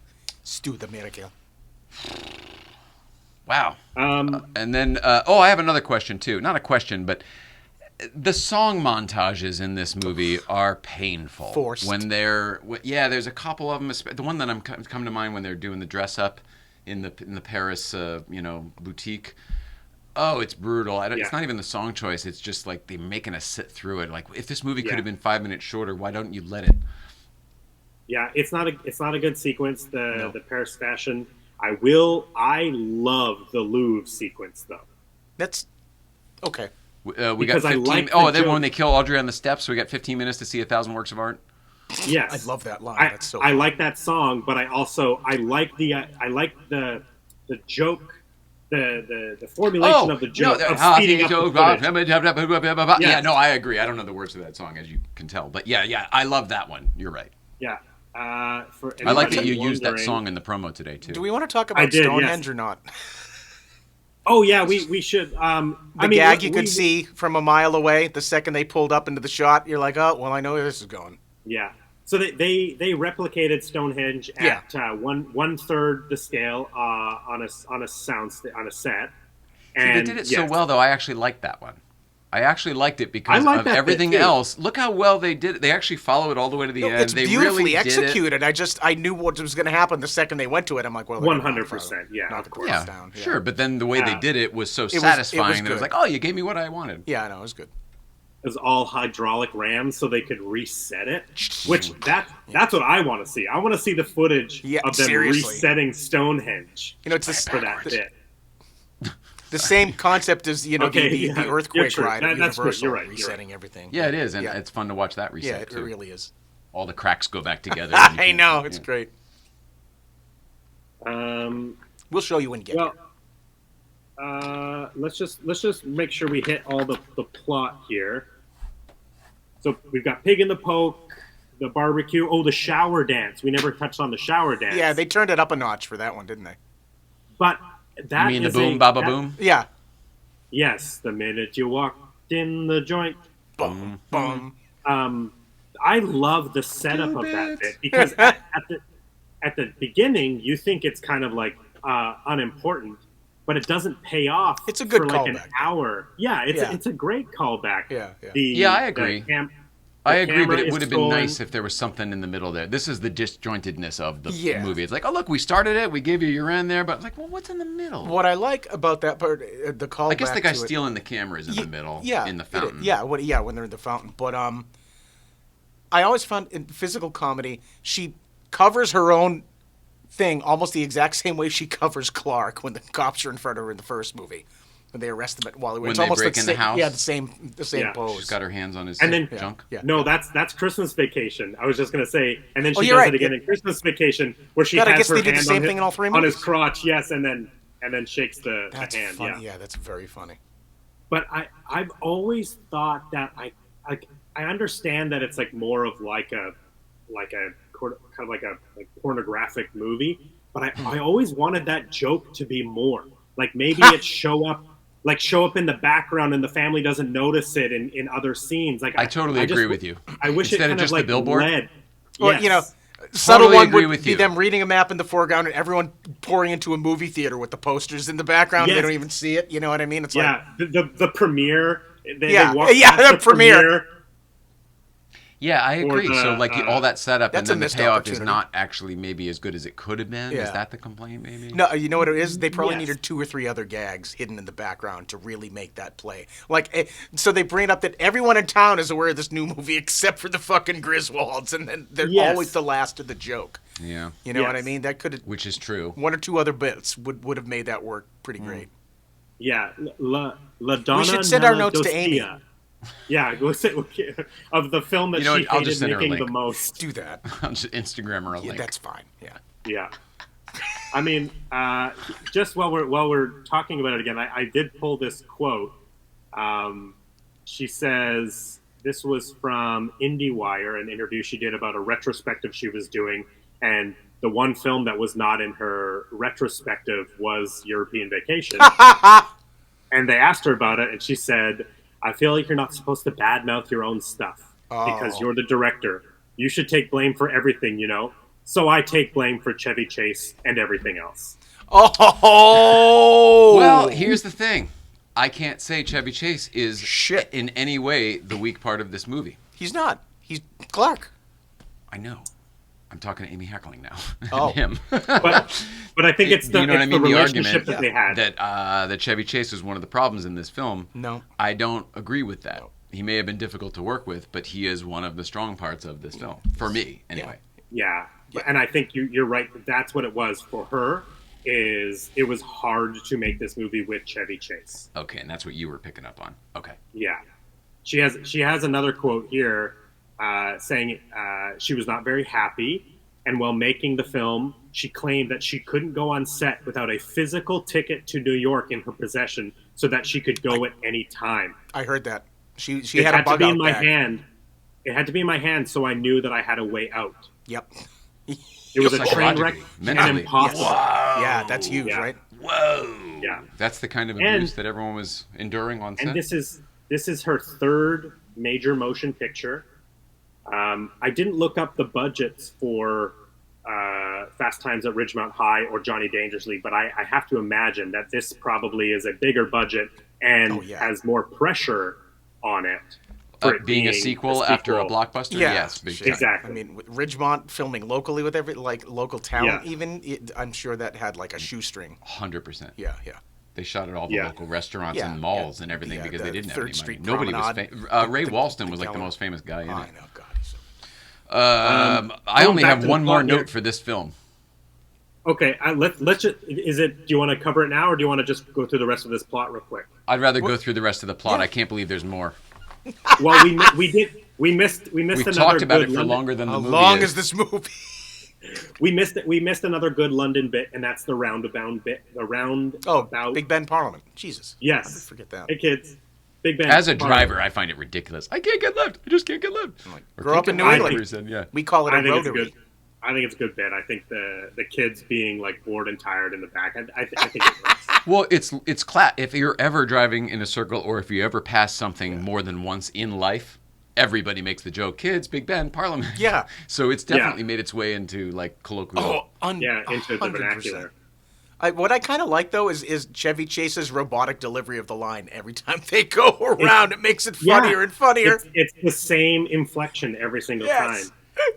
C: Stupid America.
A: Wow.
B: Um,
A: And then, I have another question too. Not a question, but the song montages in this movie are painful.
C: Forced.
A: When there's a couple of them. The one that I'm come to mind when they're doing the dress up in the Paris, boutique. Oh, it's brutal. It's
B: Yeah.
A: not even the song choice. It's just like they're making us sit through it. Like if this movie could
B: Yeah.
A: have been 5 minutes shorter, why don't you let it?
B: yeah, it's not a good sequence. The Paris fashion. I love the Louvre sequence though.
C: That's Okay.
A: We got
B: Because I
A: 15.
B: like
A: Oh,
B: the
A: then
B: joke.
A: when they kill Audrey on the steps, we got 15 minutes to see 1,000 works of art.
B: Yes,
C: I love that line.
B: I,
C: That's so
B: I
C: fun.
B: like that song, but I like the joke, the formulation of the joke of speeding up the footage.
A: Yeah,
B: Yes.
A: no, I agree. I don't know the words to that song, as you can tell, but yeah, I love that one. You're right.
B: Yeah. For
A: I like that
B: anybody
A: you used that
B: wondering-
A: song in the promo today too.
C: Do we want to talk
B: I
C: about
B: did,
C: Stonehenge
B: yes.
C: or not?
B: Oh yeah, we should.
C: The gag you could see from a mile away the second they pulled up into the shot. You're like, oh, well, I know where this is going.
B: Yeah. So they replicated Stonehenge at 1/3 the scale on a set. And
A: They did it so well, though. I actually liked that one. I actually liked it
B: I
A: because
B: like
A: of
B: that bit,
A: everything
B: too.
A: else. Look how well they did it. They actually follow it all the way to the end.
C: It's
A: They
C: beautifully
A: really did
C: executed. I knew what was going to happen the second they went to it. I'm like, well,
B: 100%. Yeah,
C: knock
B: of
C: the
B: course.
C: cross
A: Yeah,
C: down.
A: sure. But then the way they
B: Yeah.
A: did it was so
C: was
A: satisfying that it was
C: good.
A: like, oh, you gave me what I wanted.
C: Yeah, I know, it was good.
B: It was all hydraulic rams, so they could reset it. Which that's what I want to see. I want to see the footage of them
C: seriously.
B: resetting Stonehenge.
C: You know, it's
B: for that bit.
C: the same concept as the
B: You're
C: earthquake
B: true.
C: ride at
B: That's true.
C: Universal,
B: You're right.
C: resetting everything.
A: Yeah, it is, and it's fun to watch that reset
C: Yeah, it
A: too.
C: really is.
A: All the cracks go back together. and you
C: I
A: can-
C: know, it's
A: yeah.
C: great.
B: Um,
C: We'll show you when you get
B: well,
C: here.
B: let's just make sure we hit all the plot here. So we've got Pig in the Poke, the barbecue. Oh, the shower dance. We never touched on the shower dance.
C: Yeah, they turned it up a notch for that one, didn't they?
B: But that
A: You mean the
B: is
A: boom,
B: a-
A: baba
B: that-
A: boom?
C: Yeah.
B: Yes, the minute you walked in the joint.
C: Boom, boom.
B: I love the setup of that bit because at the beginning you think it's kind of like unimportant, but it doesn't pay off.
C: It's a good
B: for like an
C: callback.
B: hour. Yeah, it's a great callback.
C: Yeah.
A: Yeah, I agree. I agree, but
B: camera
A: it
B: is
A: would have been
B: scrolling.
A: nice if there was something in the middle there. This is the disjointedness of the
C: Yeah.
A: movie. It's like, oh, look, we started it, we gave you your end there, but like, well, what's in the middle?
C: What I like about that part, the callback.
A: I guess the guy
C: to it-
A: stealing the camera is in the middle,
C: Yeah,
A: in the
C: it is.
A: fountain.
C: Yeah, when they're in the fountain. But I always found in physical comedy, she covers her own thing almost the exact same way she covers Clark when the cops are in front of her in the first movie. When they arrest him at Wally.
A: When
C: It's
A: they
C: almost
A: break
C: the
A: in the
C: same,
A: house?
C: Yeah, the same
B: Yeah.
C: pose.
A: She's got her hands on his
B: And then-
A: junk.
C: Yeah.
B: No, that's Christmas Vacation. I was just gonna say, and then she
C: you're
B: does
C: right.
B: it again in Christmas Vacation, where she
C: God, I
B: has
C: guess
B: her
C: they did the
B: hand
C: same
B: on
C: thing in all three
B: on his
C: movies.
B: crotch. Yes, and then shakes the
C: That's
B: hand.
C: funny.
B: Yeah.
C: Yeah, that's very funny.
B: But I've always thought that I understand that it's like more of like a kind of like a pornographic movie, but I always wanted that joke to be more like maybe it show up in the background and the family doesn't notice it in other scenes. Like
A: I totally agree with you.
B: I wish
A: Instead
B: it
A: of
B: kind
A: just
B: of
A: the
B: like
A: billboard?
B: led.
C: Well,
B: Yes.
C: you know, subtle
A: Totally
C: one
A: agree
C: would
A: with
C: be
A: you.
C: them reading a map in the foreground and everyone pouring into a movie theater with the posters in the background.
B: Yes.
C: They don't even see it. You know what I mean? It's like,
B: Yeah, the premiere. They
C: Yeah.
B: walk
C: Yeah,
B: past
C: the premiere.
A: Yeah, I agree.
B: the,
A: so like all that setup and
C: that's a
A: then the
C: missed
A: payoff is
C: opportunity.
A: not actually maybe as good as it could have been.
C: Yeah.
A: Is that the complaint maybe?
C: no, you know what it is? They probably
B: Yes.
C: needed 2 or 3 other gags hidden in the background to really make that play. Like, so they bring it up that everyone in town is aware of this new movie except for the fucking Griswolds, and then they're
B: Yes.
C: always the last of the joke.
A: Yeah.
C: You know what I
B: Yes.
C: mean? That could have
A: Which is true.
C: 1 or 2 other bits would have made that work pretty
A: Mm.
C: great.
B: Yeah, La Donna.
C: We should send our
B: Nella
C: notes to Amy.
B: Docia. Yeah, go say of the film that
A: You know
B: she
A: what, I'll just
B: hated
A: send her a
B: making the
A: link.
B: most.
C: Do that.
A: I'll just Instagram her a
C: Yeah,
A: link.
C: that's fine. Yeah.
B: Yeah, I mean, just while we're talking about it again, I did pull this quote. She says this was from IndieWire, an interview she did about a retrospective she was doing, and the one film that was not in her retrospective was European Vacation. And they asked her about it, and she said, I feel like you're not supposed to badmouth your own stuff because you're the director. You should take blame for everything, you know? So I take blame for Chevy Chase and everything else.
C: Oh!
A: Well, here's the thing. I can't say Chevy Chase is
C: Shit.
A: in any way the weak part of this movie.
C: He's not. He's Clark.
A: I know. I'm talking to Amy Heckling now.
C: Oh.
A: Him.
B: But I think it's the,
A: You know what I
B: it's
A: mean?
B: the
A: The
B: relationship
A: argument
B: that they had.
A: that Chevy Chase was one of the problems in this film.
C: No.
A: I don't agree with that. He may have been difficult to work with, but he is one of the strong parts of this film. For me, anyway.
B: Yeah. And I think you're right. That's what it was for her. is it was hard to make this movie with Chevy Chase.
A: Okay, and that's what you were picking up on. Okay.
B: Yeah, she has another quote here saying she was not very happy, and while making the film, she claimed that she couldn't go on set without a physical ticket to New York in her possession so that she could go at any time.
C: I heard that. She
B: It
C: had a
B: had to
C: bug
B: be
C: out
B: in my
C: bag.
B: hand. It had to be in my hand, so I knew that I had a way out.
C: Yep.
B: It was a train wreck
A: Psychologically,
B: and
A: mentally.
B: impossible.
C: Yeah, that's huge,
B: Yeah.
C: right?
A: Whoa.
B: Yeah.
A: That's the kind of
B: And-
A: abuse that everyone was enduring on set.
B: And this is her third major motion picture. I didn't look up the budgets for Fast Times at Ridgemont High or Johnny Dangerously, but I have to imagine that this probably is a bigger budget and has more pressure on it. for it
A: being a sequel after a blockbuster?
C: Yeah,
A: Yes, big
C: shit.
A: time.
B: Exactly.
C: I mean, with Ridgemont filming locally with every local talent,
B: Yeah.
C: even I'm sure that had like a shoestring.
A: 100%.
C: Yeah.
A: They shot at all the
B: Yeah.
A: local restaurants
C: Yeah,
A: and malls
C: yeah.
A: and everything
C: Yeah,
A: because
C: the
A: they didn't have
C: Third
A: any
C: Street
A: money. Nobody was
C: Promenade,
A: Ray
C: the
A: Walston was like the
C: Gallery.
A: most famous guy in
C: I
A: it.
C: know, God. He's so...
A: I only
B: back
A: have
B: to the
A: one more
B: plot here.
A: note for this film.
B: Okay, let's just, is it? Do you want to cover it now, or do you want to just go through the rest of this plot real quick?
A: I'd rather go through the rest of the plot. I can't believe there's more.
B: Well, we missed
A: We've
B: another
A: talked about
B: good
A: it for
B: London,
A: longer than the
C: How
A: movie
C: long
A: is.
C: is this movie?
B: we missed another good London bit, and that's the roundabout bit. The roundabout.
C: Big Ben Parliament. Jesus.
B: Yes.
C: How did I forget that?
B: Hey kids, Big Ben.
A: As a
B: Parliament.
A: driver, I find it ridiculous. I can't get left. I just can't get left. Or
C: grow
A: can't
C: up in
A: get
C: New
A: right,
C: England.
A: he said, yeah.
C: We call it a
B: I think it's a
C: rotary.
B: good. I think it's a good bit. I think the kids being like bored and tired in the back. I think it works.
A: Well, it's if you're ever driving in a circle or if you ever pass something more than once in life, everybody makes the joke, kids, Big Ben, Parliament.
C: Yeah.
A: So it's definitely made its way into like colloquial.
B: Yeah, into the
C: 100%.
B: vernacular.
C: What I kind of like though is Chevy Chase's robotic delivery of the line every time they go around. It makes it funnier and funnier.
B: It's the same inflection every single
C: Yes.
B: time.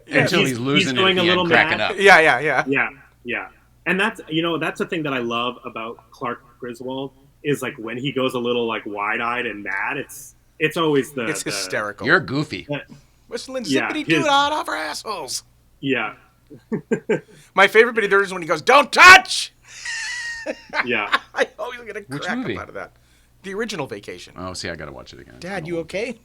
A: Until he's
B: He's
A: losing
B: going
A: it at
B: a
A: the
B: little
A: end, cracking
B: mad.
A: up.
C: Yeah.
B: Yeah. And that's the thing that I love about Clark Griswold is like when he goes a little like wide-eyed and mad, it's always
C: It's hysterical.
A: You're goofy.
C: Whistling
B: Yeah,
C: zippity doo out of our assholes.
B: Yeah.
C: My favorite bit of there is when he goes, "Don't touch."
B: Yeah.
C: I always get a
A: Which
C: crack
A: movie?
C: up out of that. The original Vacation.
A: Oh, see, I gotta watch it again.
C: Dad, you okay?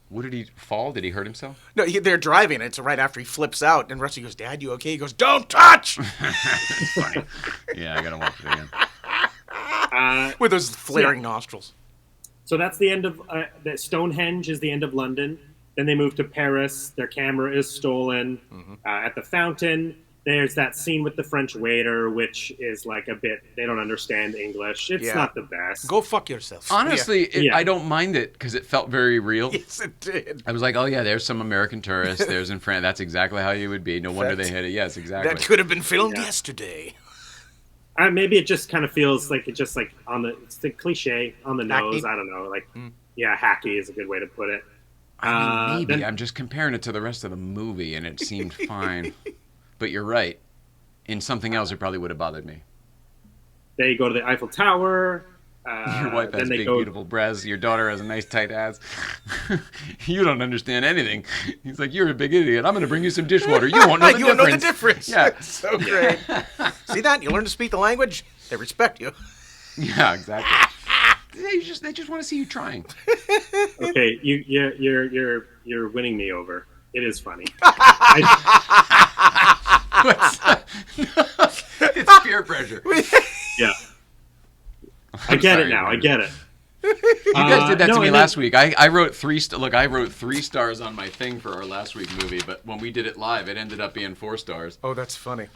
A: What did he fall? Did he hurt himself?
C: No, they're driving. It's right after he flips out, and Rusty goes, "Dad, you okay?" He goes, "Don't touch!"
A: Funny. Yeah, I gotta watch it again.
C: With those flaring nostrils.
B: So that's the end of the Stonehenge is the end of London. Then they move to Paris. Their camera is stolen at the fountain. There's that scene with the French waiter, which is like a bit. They don't understand English. It's not the best.
C: Go fuck yourself.
A: Honestly,
B: Yeah.
A: I don't mind it because it felt very real.
C: Yes, it did.
A: I was like, oh yeah, there's some American tourists. There's in France. That's exactly how you would be. No wonder they hit it. Yes, exactly.
C: That could have been filmed yesterday.
B: Maybe it just kind of feels like it's just like it's the cliche on the nose.
C: Hackney?
B: I don't know. Like, yeah, hacky is a good way to put it.
A: I mean, maybe.
B: Then-
A: I'm just comparing it to the rest of the movie, and it seemed fine. But you're right. In something else, it probably would have bothered me.
B: They go to the Eiffel Tower.
A: Your wife
B: then
A: has
B: they
A: big,
B: go.
A: beautiful breasts. Your daughter has a nice, tight ass. You don't understand anything. He's like, you're a big idiot. I'm going to bring you some dishwater. You won't know the
C: You
A: difference.
C: won't know the difference.
A: Yeah.
C: So great. See that? You learn to speak the language, they respect you.
A: Yeah, exactly. They just want to see you trying.
B: Okay, you're winning me over. It is funny.
A: It's peer pressure.
B: Yeah. I get it now. I get it.
A: You guys did that to me
B: and
A: last week. I wrote I wrote 3 stars on my thing for our last week movie, but when we did it live, it ended up being 4 stars.
C: Oh, that's funny.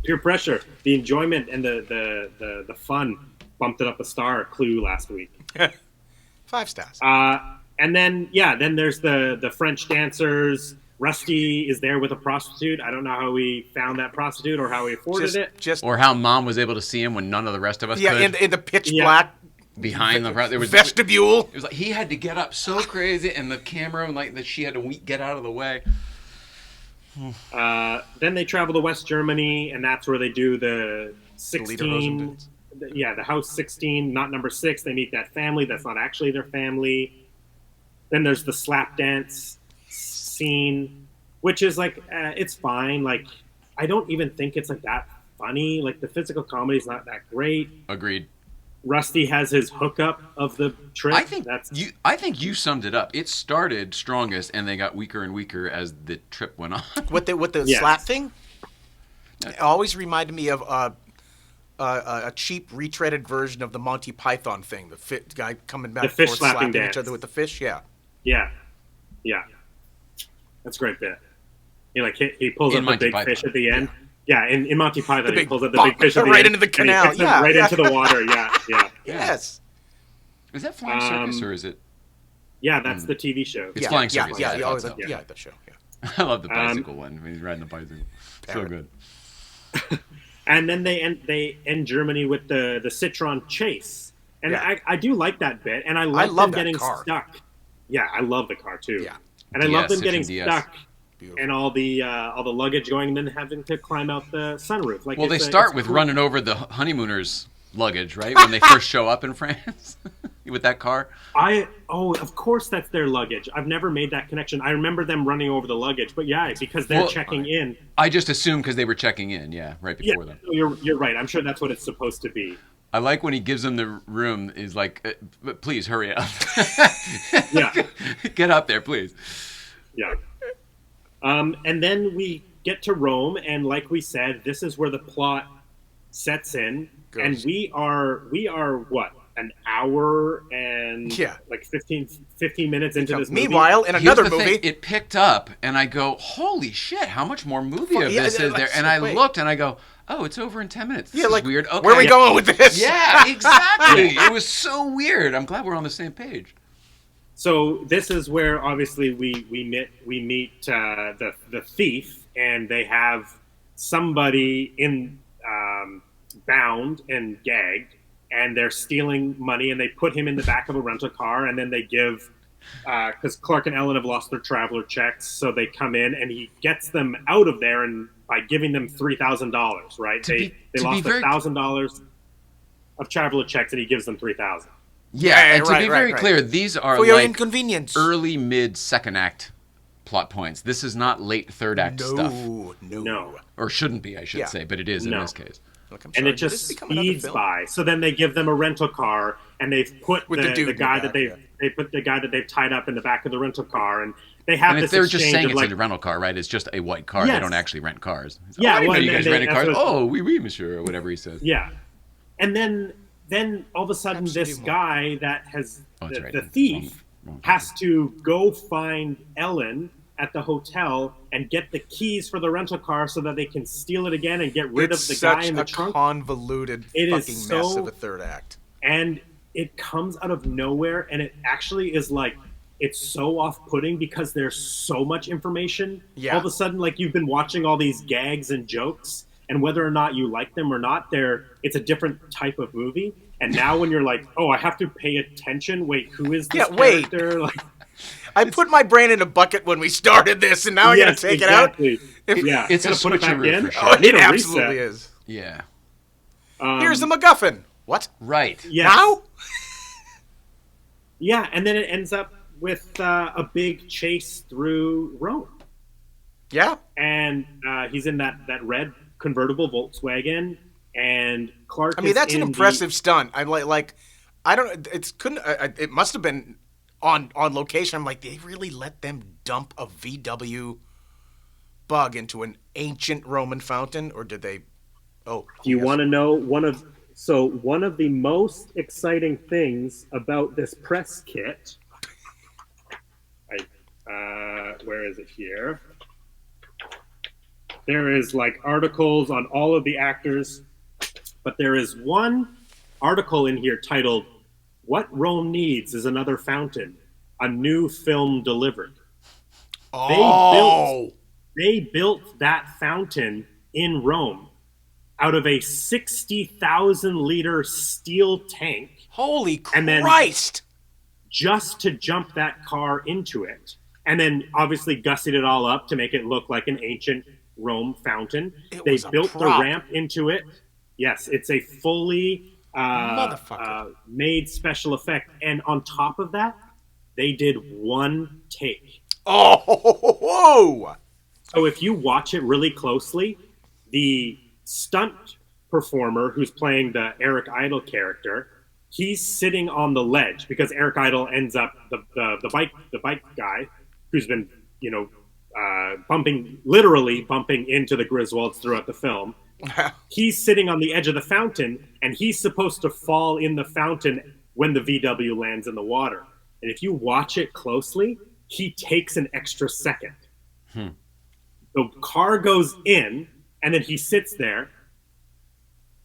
B: Peer pressure, the enjoyment, and the fun bumped it up a star. Clue last week.
C: 5 stars.
B: And then there's the French dancers. Rusty is there with a prostitute. I don't know how he found that prostitute or how he afforded it.
C: Just
A: Or how Mom was able to see him when none of the rest of us
C: yeah,
A: could.
C: in the pitch
B: Yeah.
C: black
A: Behind the front, there was
C: vestibule.
A: It was like he had to get up so crazy, and the camera, like that, she had to get out of the way.
B: Then they travel to West Germany, and that's where they do the
C: Lederhosen
B: 16. The house 16, not number 6. They meet that family that's not actually their family. Then there's the slap dance scene, which is like it's fine. Like I don't even think it's like that funny. Like the physical comedy is not that great.
A: Agreed.
B: Rusty has his hookup of the trip.
A: I think you summed it up. It started strongest, and they got weaker and weaker as the trip went on.
C: With the
B: Yes.
C: slap thing, it always reminded me of a cheap retreaded version of the Monty Python thing. The fit guy coming back
B: The
C: and
B: fish
C: forth
B: slapping
C: slapping
B: dance.
C: each other with the fish. Yeah.
B: Yeah, that's a great bit. He pulls
A: In
B: up the
A: Monty
B: big
A: Python.
B: fish at the end. Yeah, in Monty Python, he
C: big
B: pulls up the
C: bonk
B: big fish at the
C: right
B: end,
C: into the
B: and he
C: canal.
B: kicks it
C: Yeah,
B: right
C: yeah.
B: into the water. Yeah.
C: Yes.
A: Is that Flying Circus or is it?
B: Yeah, that's the TV show.
A: It's Flying Circus.
C: Yeah,
A: I
C: yeah,
A: thought
C: always,
A: so.
C: yeah, the show. Yeah.
A: I love the bicycle one when he's riding the bicycle. So
C: Parrot.
A: good.
B: And then they end Germany with the Citron chase, and
C: Yeah.
B: I do like that bit, and I love
C: love
B: them
C: that
B: getting
C: car.
B: stuck. Yeah, I love the car too.
C: Yeah.
B: And I love them
A: DS,
B: getting
A: Citroen DS.
B: stuck
C: Beautiful.
B: and all the luggage going, and then having to climb out the sunroof. Like
A: Well, they
B: it's
A: start
B: it's
A: with
B: cool.
A: running over the honeymooners' luggage, right? When they first show up in France with that car.
B: Of course that's their luggage. I've never made that connection. I remember them running over the luggage, but yeah, because they're
A: Well,
B: checking in.
A: I just assumed because they were checking in, right
B: Yeah,
A: before them.
B: you're right. I'm sure that's what it's supposed to be.
A: I like when he gives them the room. Is like, but please hurry up.
B: Yeah.
A: Get up there, please.
B: Yeah. And then we get to Rome, and like we said, this is where the plot sets in,
C: Goes.
B: and we are what, an hour and
C: Yeah.
B: like 15 minutes into this movie.
C: Meanwhile, in
A: Here's
C: another
A: the thing,
C: movie,
A: it picked up, and I go, "Holy shit! How much more movie of
C: Yeah,
A: this is there?"
C: that's-
A: And I
C: wait.
A: looked, and I go, "Oh, it's over in 10 minutes. This
C: yeah,
A: is
C: like
A: weird. Okay,
C: where are we going with this?
A: Yeah, exactly. It was so weird. I'm glad we're on the same page.
B: So this is where obviously we meet the thief, and they have somebody in bound and gagged, and they're stealing money, and they put him in the back of a rental car, and then they give because Clark and Ellen have lost their traveler checks, so they come in, and he gets them out of there, and by giving them $3,000, right? They lost $1,000 of traveler checks, and he gives them $3,000.
A: Yeah, and to be very clear, these are
C: For your
A: like
C: inconvenience.
A: early, mid, second act plot points. This is not late third act stuff,
B: No.
A: or shouldn't be, I should
C: Yeah.
A: say, but it is in
B: No.
A: this case.
C: Look, I'm
B: And
C: sorry,
B: it just
C: did this become another
B: speeds
C: film?
B: by. So then they give them a rental car, and they've put
C: With the dude
B: the
C: in the
B: guy
C: back,
B: that they put the guy that they've tied up in the back of the rental car, and they have
A: And
B: this
A: if they're just
B: exchange
A: saying
B: of
A: it's
B: like,
A: a rental car, right? It's just a white car.
B: Yes.
A: They don't actually rent cars.
B: Yeah,
A: I didn't
B: well,
A: know you
B: and
A: guys
B: then
A: rented
B: that's
A: cars.
B: what-
A: Oh, oui, monsieur, or whatever he says.
B: yeah, and then all of a sudden this
C: Absolutely.
B: guy that has
A: Oh, that's right.
B: the thief
A: Wrong
B: has to go find Ellen at the hotel and get the keys for the rental car so that they can steal it again and get rid
C: It's
B: of the guy
C: such
B: in the
C: a
B: trunk.
C: convoluted
B: It is
C: fucking mess
B: so-
C: of a third act.
B: And it comes out of nowhere, and it actually is like, it's so off-putting because there's so much information.
C: Yeah.
B: All of a sudden, like, you've been watching all these gags and jokes, and whether or not you like them or not, it's a different type of movie. And now when you're like, oh, I have to pay attention. Wait, who is this
C: Yeah, wait.
B: character? Like,
C: I put my brain in a bucket when we started this, and now I gotta take
B: exactly.
C: it out.
B: Yeah,
A: It's a
B: gotta put it back
A: switcheroo
B: in.
A: for sure.
C: Oh,
B: Need
C: it
B: a
C: absolutely
B: reset.
C: is.
A: Yeah.
C: Here's the MacGuffin. What?
A: Right.
B: Yes.
C: Now?
B: Yeah, and then it ends up with a big chase through Rome.
C: Yeah.
B: And he's in that red convertible Volkswagen, and Clark.
C: I mean,
B: is
C: that's an
B: in
C: impressive stunt. I'm like, I don't. It must have been on location. I'm like, they really let them dump a VW Bug into an ancient Roman fountain, or did they? Oh,
B: Do you want to know one of the most exciting things about this press kit? Where is it here? There is like articles on all of the actors, but there is one article in here titled "What Rome Needs is Another Fountain: A New Film Delivered."
C: Oh,
B: They built that fountain in Rome out of a 60,000 liter steel tank
C: holy
B: And then-
C: Christ!
B: just to jump that car into it. And then obviously gussied it all up to make it look like an ancient Rome fountain.
C: It
B: They
C: was a
B: built the
C: prop.
B: ramp into it. Yes, it's a fully
C: Motherfucker.
B: made special effect. And on top of that, they did one take.
C: Oh, whoa!
B: So if you watch it really closely, the stunt performer who's playing the Eric Idle character, he's sitting on the ledge because Eric Idle ends up the bike guy who's been literally bumping into the Griswolds throughout the film. He's sitting on the edge of the fountain, and he's supposed to fall in the fountain when the VW lands in the water. And if you watch it closely, he takes an extra second. The car goes in, and then he sits there,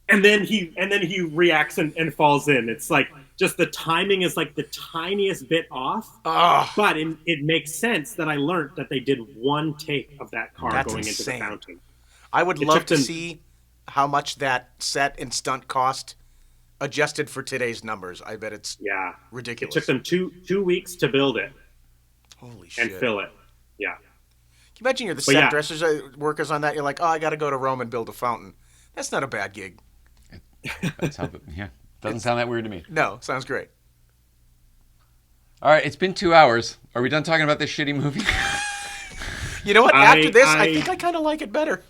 B: and then he reacts and falls in. It's like just the timing is like the tiniest bit off, but it makes sense that I learned that they did one take of that car going into the fountain.
C: I would love to see how much that set and stunt cost adjusted for today's numbers. I bet it's ridiculous.
B: It took them two weeks to build it.
C: Holy shit.
B: And fill it. Yeah.
C: Can you imagine you're the set dressers workers on that? You're like, I got to go to Rome and build a fountain. That's not a bad gig.
A: That's how doesn't sound that weird to me.
C: No, sounds great.
A: All right, it's been 2 hours. Are we done talking about this shitty movie?
C: You know what? After this, I think I kind of like it better.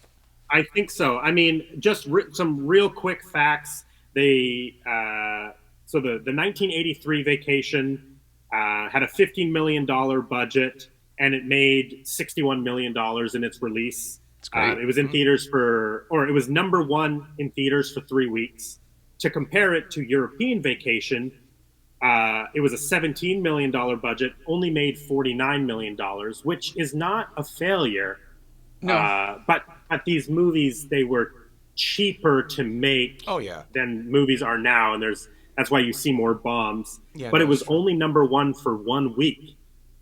B: I think so. I mean, just some real quick facts. The 1983 Vacation had a $15 million budget, and it made $61 million in its release.
A: That's great.
B: It was in theaters it was number one in theaters for 3 weeks. To compare it to European Vacation, it was a $17 million budget, only made $49 million, which is not a failure. No. But these movies, they were cheaper to make than movies are now, and that's why you see more bombs. Yeah, but it was only number one for 1 week.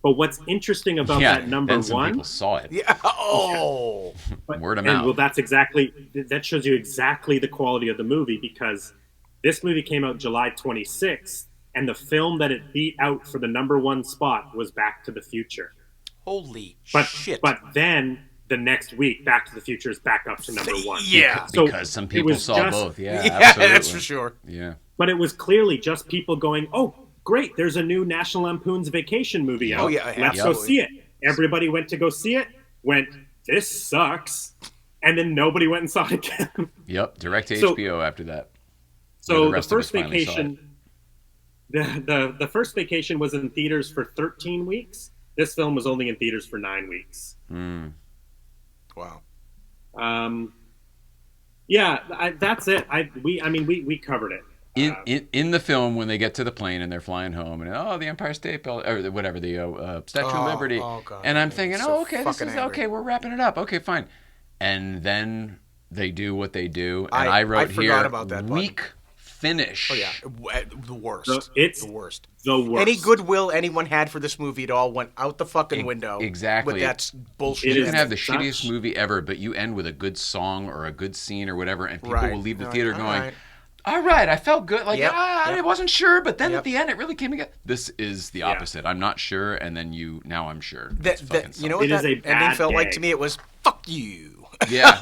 B: But what's interesting about that number one,
A: people saw it.
C: Yeah. Oh,
A: word of mouth.
B: Well, that shows you exactly the quality of the movie, because this movie came out July 26th, and the film that it beat out for the number one spot was Back to the Future.
C: Holy shit!
B: But then the next week, Back to the Future is back up to number one.
C: Yeah,
A: because some people saw both. Yeah,
C: absolutely. That's for sure.
A: Yeah,
B: but it was clearly just people going, "Oh, great! There's a new National Lampoon's Vacation movie out.
C: Oh yeah,
B: let's go see it." Everybody went to go see it. Went, this sucks, and then nobody went and saw it again.
A: Yep, direct to HBO after that.
B: So the first Vacation, the first Vacation was in theaters for 13 weeks. This film was only in theaters for 9 weeks.
C: Wow.
B: That's it. We covered it.
A: In the film, when they get to the plane and they're flying home, and the Empire State Building, or whatever, the Statue of Liberty, and I'm thinking, okay, we're wrapping it up. Okay, fine. And then they do what they do, and I wrote here, about that weak finish.
C: Oh yeah, the worst.
B: It's
C: the worst.
B: The worst.
C: Any goodwill anyone had for this movie at all went out the fucking window.
A: Exactly.
C: With that bullshit.
A: You can have the shittiest movie ever, but you end with a good song or a good scene or whatever, and people will leave the theater going, all right, I felt good. Like, I wasn't sure, but then at the end, it really came together. This is the opposite. I'm not sure, and then now I'm sure.
C: You know what that ending felt like to me? It was, fuck you.
A: Yeah.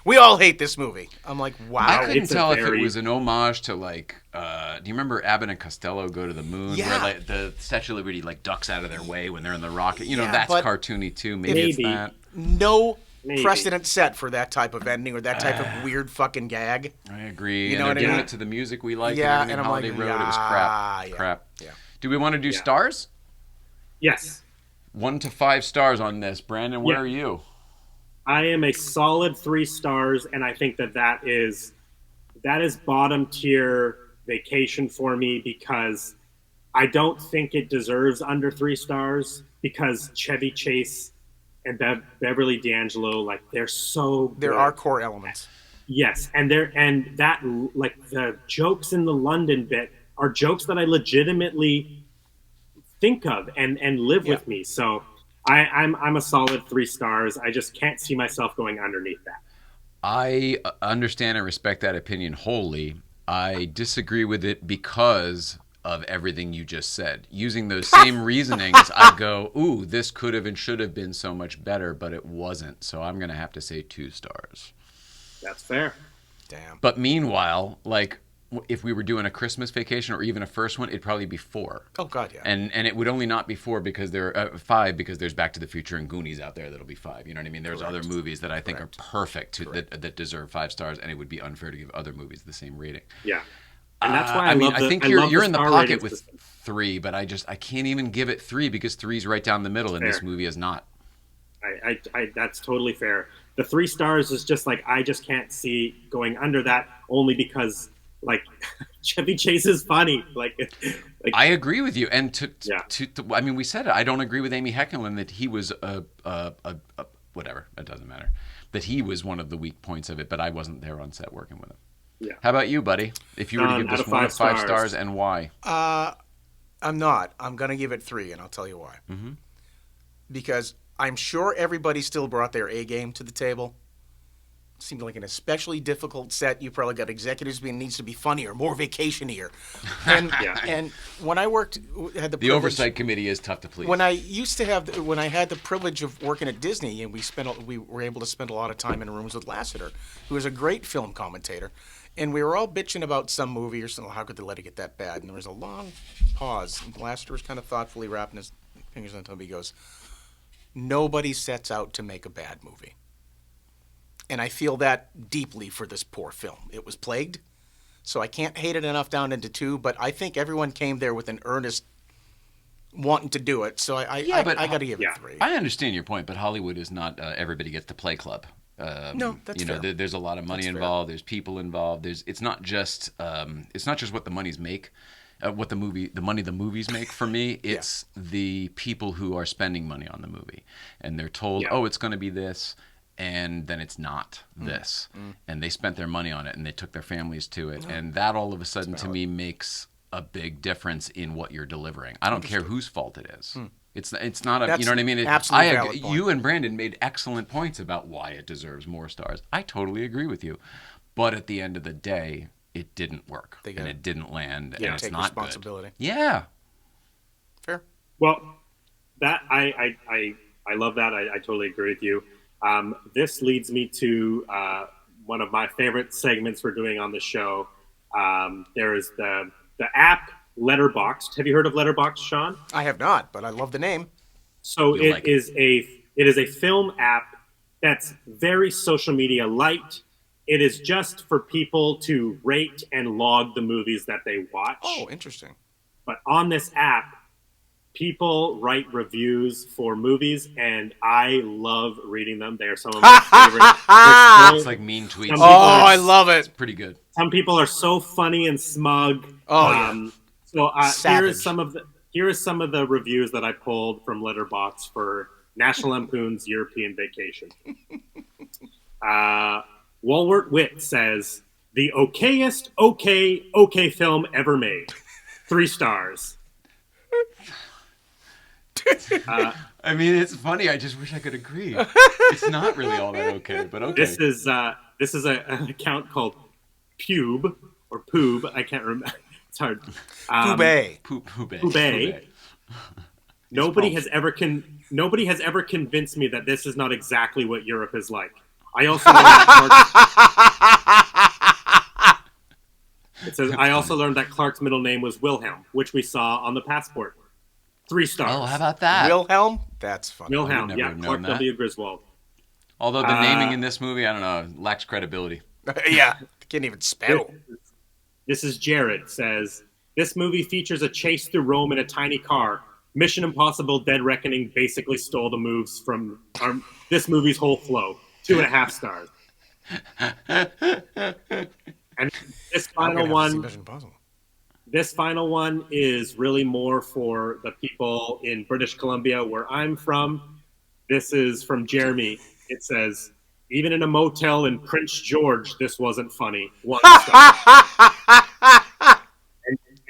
C: We all hate this movie. I'm like, wow.
A: I couldn't tell if it was an homage to, like, do you remember Abbott and Costello Go to the Moon?
C: Yeah.
A: Where, like, the Statue of Liberty, like, ducks out of their way when they're in the rocket. That's cartoony, too. Maybe it's that.
C: No precedent set for that type of ending or that type of weird fucking gag.
A: I agree. You know what I mean? Doing it to the music we like. And I'm Holiday Road. It was crap. Yeah. Do we want to do stars?
B: Yes.
A: 1 to 5 stars on this. Brandon, where are you?
B: I am a solid 3 stars, and I think that is bottom tier Vacation for me, because I don't think it deserves under 3 stars, because Chevy Chase and Beverly D'Angelo, like, they're so good.
C: There are core elements.
B: Yes, and that, like, the jokes in the London bit are jokes that I legitimately think of and live with me. So I'm a solid 3 stars. I just can't see myself going underneath that.
A: I understand and respect that opinion wholly. I disagree with it because of everything you just said. Using those same reasonings, I go, ooh, this could have and should have been so much better, but it wasn't. So I'm going to have to say 2 stars.
B: That's fair.
C: Damn.
A: But meanwhile, like, if we were doing a Christmas Vacation or even a first one, it'd probably be 4.
C: Oh God, yeah.
A: And it would only not be 4 because there are 5 because there's Back to the Future and Goonies out there that'll be 5. You know what I mean? There's other movies that I think are perfect that deserve 5 stars, and it would be unfair to give other movies the same rating.
B: Yeah. And that's why
A: I think you're in the pocket with 3, but I can't even give it 3 because 3 is right down the middle, and this movie is not.
B: I that's totally fair. The 3 stars is just like, I just can't see going under that, only because like Chevy Chase is funny. Like
A: I agree with you, and I mean, we said it. I don't agree with Amy Heckerling that he was a whatever. It doesn't matter. That he was one of the weak points of it, but I wasn't there on set working with him.
B: Yeah.
A: How about you, buddy? If you were to give this one 5 stars, and why?
C: I'm not. I'm gonna give it 3, and I'll tell you why. Mm-hmm. Because I'm sure everybody still brought their A game to the table. It seemed like an especially difficult set. You probably got executives being needs to be funnier, more vacation-ier. And and when I had the
A: oversight committee is tough to please.
C: When I had the privilege of working at Disney, and we were able to spend a lot of time in rooms with Lasseter, who is a great film commentator, and we were all bitching about some movie or something. How could they let it get that bad? And there was a long pause, and Lasseter was kind of thoughtfully wrapping his fingers on the table. He goes, "Nobody sets out to make a bad movie." And I feel that deeply for this poor film. It was plagued, so I can't hate it enough down into 2, but I think everyone came there with an earnest wanting to do it, so I got to give it 3.
A: I understand your point, but Hollywood is not everybody gets to play club.
C: No, that's fair.
A: There's a lot of money involved. There's people involved. It's not just what the movies make. What the movies make for me, it's the people who are spending money on the movie, and they're told, oh, it's going to be this, and then it's not this, and they spent their money on it, and they took their families to it, and that all of a sudden to me makes a big difference in what you're delivering. I don't care whose fault it is. It's not
C: That's
A: you know what I mean.
C: Absolutely valid point.
A: You and Brandon made excellent points about why it deserves more stars. I totally agree with you, but at the end of the day, it didn't work, and it didn't land, and it's
C: take
A: not
C: responsibility.
A: Good. Yeah,
B: fair. Well, that I love that. I totally agree with you. This leads me to one of my favorite segments we're doing on the show. There is the app Letterboxd. Have you heard of Letterboxd, Sean?
C: I have not, but I love the name.
B: So it is a film app that's very social media light. It is just for people to rate and log the movies that they watch.
C: Oh, interesting.
B: But on this app, people write reviews for movies, and I love reading them. They are some of my favorite.
A: It's like mean tweets.
C: I love it.
A: It's pretty good.
B: Some people are so funny and smug. So here is some of the reviews that I pulled from Letterboxd for National Lampoon's European Vacation. Walwart Witt says, "The okayest okay film ever made. 3 stars."
A: I mean, it's funny. I just wish I could agree. It's not really all that okay, but okay.
B: This is an account called Pube or Poob. I can't remember. It's hard.
A: Poobay.
B: Nobody has ever convinced me that this is not exactly what Europe is like. I also learned that Clark's middle name was Wilhelm, which we saw on the passport. 3 stars.
A: Oh, how about that?
C: Wilhelm? That's funny.
B: Wilhelm, Clark W. Griswold.
A: Although the naming in this movie, I don't know, lacks credibility.
C: Yeah, can't even spell.
B: This is Jared, says, "This movie features a chase through Rome in a tiny car. Mission Impossible Dead Reckoning basically stole the moves from this movie's whole flow. 2.5 stars." And this final one is really more for the people in British Columbia, where I'm from. This is from Jeremy. It says, "Even in a motel in Prince George, this wasn't funny. 1 star."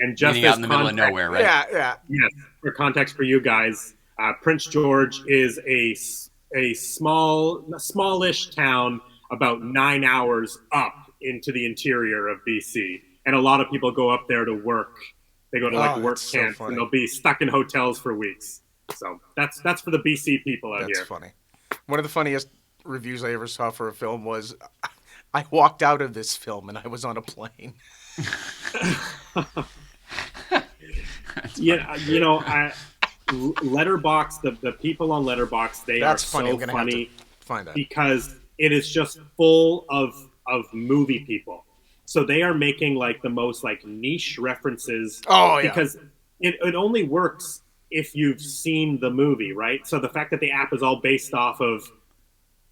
B: and just
A: meaning out in the middle of nowhere, right?
C: Yeah.
B: Yes. For context for you guys, Prince George is a smallish town about 9 hours up into the interior of BC, and a lot of people go up there to work. They go to work camps, and they'll be stuck in hotels for weeks. So that's for the BC people out here.
C: That's funny. One of the funniest reviews I ever saw for a film was, I walked out of this film and I was on a plane.
B: Yeah, Letterbox, the people on Letterbox, they
C: That's
B: are
C: funny.
B: so
C: I'm gonna have
B: funny
C: to find that.
B: because it is just full of movie people. So they are making like the most like niche references
C: Oh yeah.
B: because it only works if you've seen the movie, right? So the fact that the app is all based off of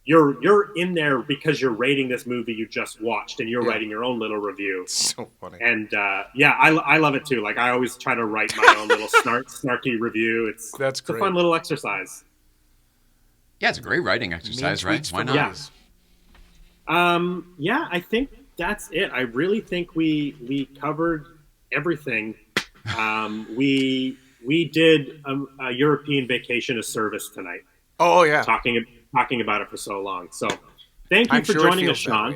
B: you're in there because you're rating this movie you just watched and you're
C: Yeah.
B: writing your own little review.
C: So funny.
B: And yeah, I love it too. Like I always try to write my own little snarky review. It's
C: That's
B: it's a
C: great.
B: fun little exercise.
A: Yeah, it's a great writing exercise,
C: Mean
A: right?
C: tweets
A: Why
C: from
A: not?
C: movies.
B: Yeah, I think that's it. I really think we covered everything. We did a European vacation of service tonight,
C: Oh yeah.
B: talking about it for so long. So thank you
C: I'm
B: for
C: sure it
B: joining us,
C: feels that
B: Sean.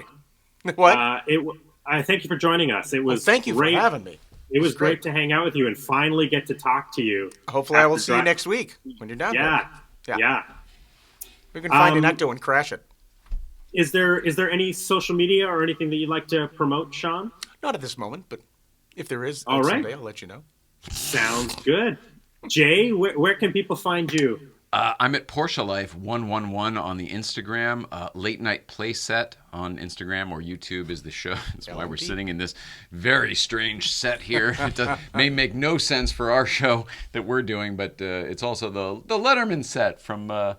C: way. What?
B: I thank you for joining us. It
C: Well,
B: was
C: thank you
B: great.
C: for having me.
B: It was great to hang out with you and finally get to talk to you.
C: Hopefully, I will
B: after
C: see you
B: dri-
C: next week when you're down
B: Yeah,
C: there.
B: yeah.
C: We can find an
B: Um,
C: ecto and crash it.
B: Is there any social media or anything that you'd like to promote, Sean?
C: Not at this moment, but if there is,
B: All right.
C: someday I'll let you know.
B: Sounds good. Jay, where can people find you?
A: I'm at Porsche Life 111 on the Instagram. Late Night Playset on Instagram or YouTube is the show. That's why we're
C: LMP.
A: sitting in this very strange set here. May make no sense for our show that we're doing, but it's also the Letterman set from the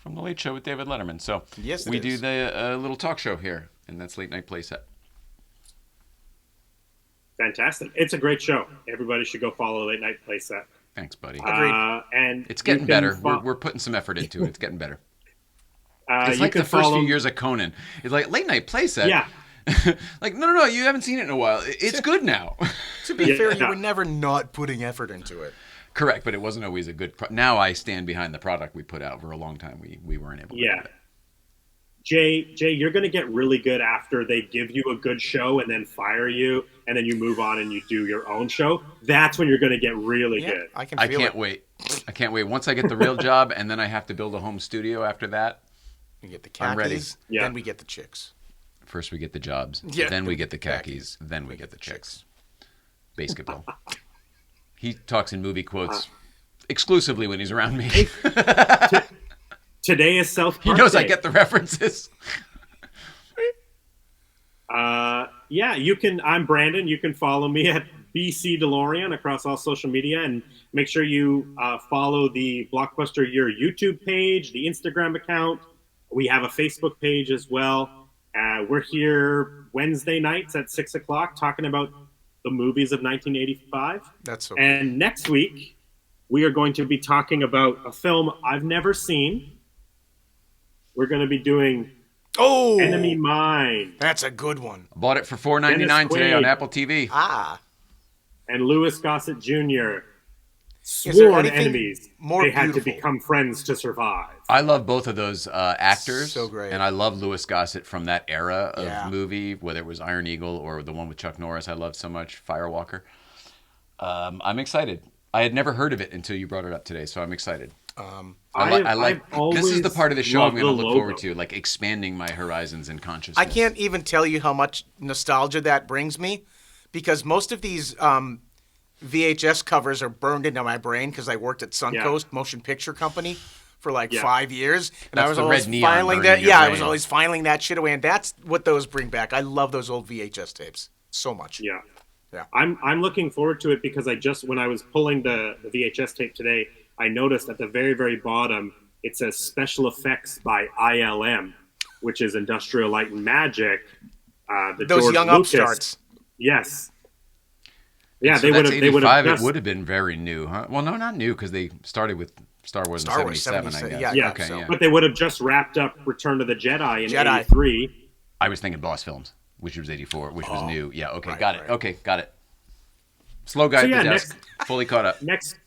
A: Late Show with David Letterman. So
C: Yes, it
A: we do
C: is.
A: the little talk show here, and that's Late Night Playset.
B: Fantastic. It's a great show. Everybody should go follow Late Night Playset.
A: Thanks, buddy.
B: And
A: It's
B: you
A: getting
B: can
A: better.
B: fo-
A: We're putting some effort into it. It's getting better.
B: you
A: It's like
B: can
A: the first
B: follow-
A: few years of Conan. It's like Late Night Playset.
B: Yeah.
A: Like, no, you haven't seen it in a while. It's good now.
C: To be
B: Yeah.
C: fair, you were never not putting effort into it.
A: Correct, but it wasn't always a good. Now I stand behind the product we put out. For a long time, we weren't able to
B: Yeah.
A: do that.
B: Jay, you're going to get really good after they give you a good show and then fire you, and then you move on and you do your own show. That's when you're going to get really
C: Yeah,
B: good.
C: I can
A: I
C: feel
A: can't
C: it.
A: wait. I can't wait. Once I get the real job, and then I have to build a home studio after that.
C: We get the
A: I'm ready.
C: khakis,
B: Yeah.
C: then we get the chicks.
A: First we get the jobs,
C: Yeah.
A: then we get the khakis, then we get the chicks. Basketball. He talks in movie quotes exclusively when he's around me.
B: Today is South
A: He
B: Park
A: knows
B: Day.
A: I get the references.
B: Yeah, you can. I'm Brandon. You can follow me at BC DeLorean across all social media, and make sure you follow the Blockbuster Year YouTube page, the Instagram account. We have a Facebook page as well. We're here Wednesday nights at 6:00 talking about the movies of 1985.
C: That's so.
B: And next week, we are going to be talking about a film I've never seen. We're going to be doing
C: Oh,
B: Enemy Mine.
C: that's a good one.
A: I bought it for $4.99 today
B: Quaid.
A: on Apple TV.
C: Ah,
B: And Louis Gossett Jr.
C: there
B: Sworn
C: anything
B: enemies.
C: more
B: They had to
C: beautiful?
B: become friends to survive.
A: I love both of those actors.
C: So great.
A: And I love Louis Gossett from that era of
C: Yeah.
A: movie, whether it was Iron Eagle or the one with Chuck Norris I loved so much, Firewalker. I'm excited. I had never heard of it until you brought it up today, so I'm excited. I like
B: I've
A: this is the
B: always
A: part of the show I'm
B: loved
A: going to
B: the
A: look forward
B: logo.
A: to, like expanding my horizons and consciousness.
C: I can't even tell you how much nostalgia that brings me, because most of these VHS covers are burned into my brain because I worked at Suncoast Motion Picture Company for like
B: Yeah.
C: 5 years, and
A: That's
C: I was
A: the
C: always
A: red neon
C: filing
A: burning
C: that.
A: your
C: Yeah, I was
A: brain.
C: always filing that shit away, and that's what those bring back. I love those old VHS tapes so much.
B: Yeah.
C: Yeah.
B: I'm looking forward to it because when I was pulling the VHS tape today, I noticed at the very, very bottom it says special effects by ILM, which is Industrial Light and Magic.
C: Those
B: George
C: young
B: Lucas.
C: upstarts.
B: Yes. Yeah,
A: So
B: they would
A: that's
B: have. They would
A: 85.
B: have.
A: It would have been very new, huh? Well, no, not new because they started with Star Wars
C: Star
A: in
C: Wars,
A: 77, I
C: 77,
A: guess.
C: yeah,
A: Okay,
C: so.
A: yeah.
B: But they would have just wrapped up Return of the Jedi in
C: Jedi.
B: '83.
A: I was thinking Boss Films, which was 84, which was new. Yeah, okay,
C: right,
A: got it.
C: right.
A: Okay, got it. Slow guy
B: So,
A: at
B: yeah,
A: the desk, fully caught up.
B: Next,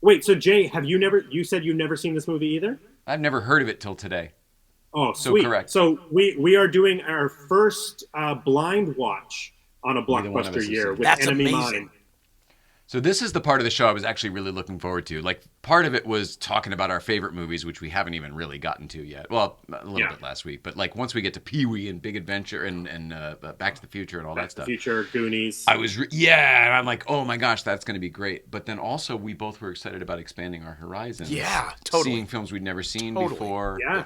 B: wait. So Jay, have you never? You said you've never seen this movie either.
A: I've never heard of it till today.
B: Oh,
A: So
B: sweet.
A: correct.
B: So we are doing our first blind watch on a
A: Neither one of us
B: Blockbuster
A: has
B: Year
A: seen it.
B: with
C: That's
B: Enemy
C: amazing.
B: Mine.
A: So this is the part of the show I was actually really looking forward to. Like, part of it was talking about our favorite movies, which we haven't even really gotten to yet. Well, a little bit last week, but like once we get to Pee-wee and Big Adventure and Back to the Future and all that stuff.
B: Future, Goonies.
A: And I'm like, oh my gosh, that's going to be great. But then also we both were excited about expanding our horizons.
C: Yeah, totally.
A: Seeing films we'd never seen before.
B: Yeah.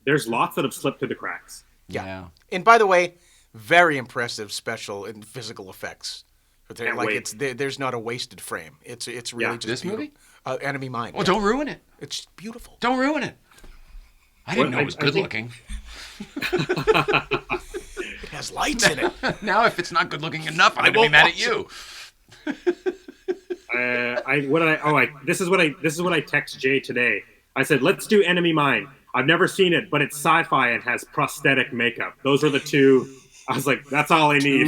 B: There's lots that have slipped through the cracks.
C: Yeah. And by the way, very impressive special and physical effects.
B: Can't
C: like
B: wait.
C: there's not a wasted frame. It's really just
A: This
C: beautiful.
A: movie?
C: Enemy Mine.
A: Well, don't ruin it.
C: It's beautiful.
A: Don't ruin it. I didn't know it was good looking.
C: It has lights in it.
A: Now, if it's not good looking enough, I'm going to be mad at you.
B: This is what I text Jay today. I said, let's do Enemy Mine. I've never seen it, but it's sci-fi and has prosthetic makeup. Those are the two. I was like, that's all I need.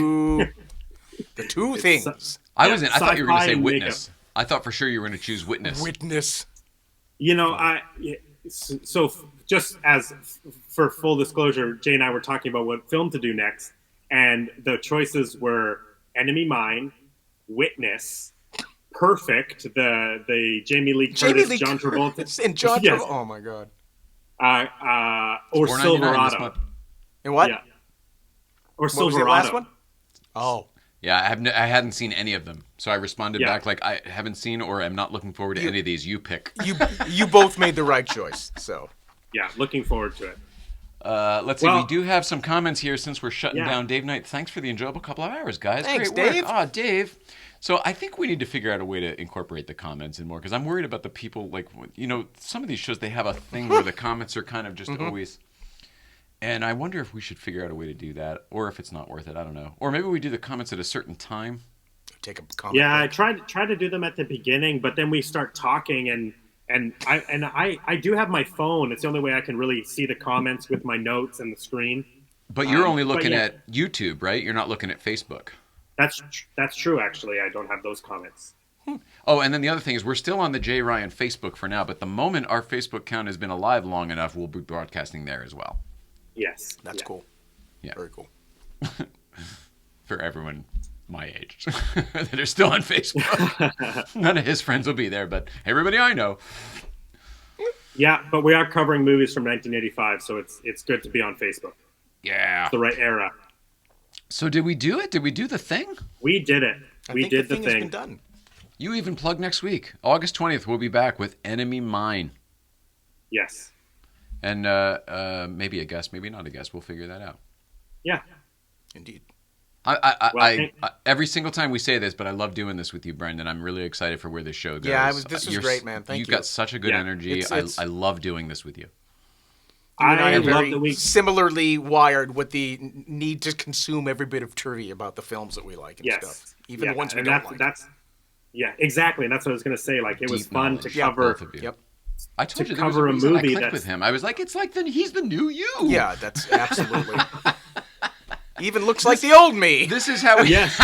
C: The two things.
A: I thought you were going to say
B: Sci-fi
A: Witness. I thought for sure you were going to choose Witness.
C: Witness.
B: You know, so just as for full disclosure, Jay and I were talking about what film to do next, and the choices were Enemy Mine, Witness, Perfect, the Jamie Lee Curtis, John Travolta,
C: and John Travolta.
B: Yes.
C: Oh my god.
B: Or
A: $4.99 this
B: Silverado.
A: month.
C: And what?
B: Yeah. Or
C: What was
B: Silverado.
C: the last one? Oh.
A: Yeah, I hadn't seen any of them. So I responded back like, I haven't seen or am not looking forward to any of these. You pick.
C: You both made the right choice. So.
B: Yeah, looking forward to it.
A: Let's see. We do have some comments here since we're shutting down Dave Night. Thanks for the enjoyable couple of hours, guys.
C: Thanks,
A: Great
C: Dave.
A: work. Oh, Dave. So I think we need to figure out a way to incorporate the comments in more because I'm worried about the people. Like, you know, some of these shows, they have a thing where the comments are kind of just always. And I wonder if we should figure out a way to do that, or if it's not worth it. I don't know. Or maybe we do the comments at a certain time.
C: Take a comment.
B: Yeah, I tried to do them at the beginning, but then we start talking, and I do have my phone. It's the only way I can really see the comments with my notes and the screen.
A: But you're only looking at YouTube, right? You're not looking at Facebook.
B: That's true. Actually, I don't have those comments.
A: Oh, and then the other thing is we're still on the Jay Ryan Facebook for now, but the moment our Facebook account has been alive long enough, we'll be broadcasting there as well.
B: Yes,
C: That's cool.
A: Yeah.
C: Very cool.
A: For everyone my age that are still on Facebook. None of his friends will be there, but everybody I know.
B: Yeah, but we are covering movies from 1985, so it's good to be on Facebook.
A: Yeah.
B: It's the right era.
A: So did we do it? Did we do the thing?
B: We did it. We did the
C: thing
B: thing.
C: has been done.
A: You even plugged next week. August 20th, we'll be back with Enemy Mine.
B: Yes.
A: And maybe a guest, maybe not a guest. We'll figure that out.
B: Yeah.
C: Indeed.
A: Every single time we say this, but I love doing this with you, Brendan. I'm really excited for where this show goes.
C: Yeah, this was great, man. Thank you.
A: You've got such a good energy. I love doing this with you.
C: I am
B: love
C: very
B: that we
C: similarly wired with the need to consume every bit of trivia about the films that we like and stuff. Even the ones we don't like.
B: Yeah, exactly. And that's what I was going to say. Like, it was fun to cover.
A: Both of you.
C: Yep.
A: I told you
B: cover
A: there was
B: a
A: reason
B: movie
A: I clicked with him. I was like, it's like he's the new you.
C: Yeah, that's absolutely. Even looks like the old me.
A: This is how we.
B: Yes.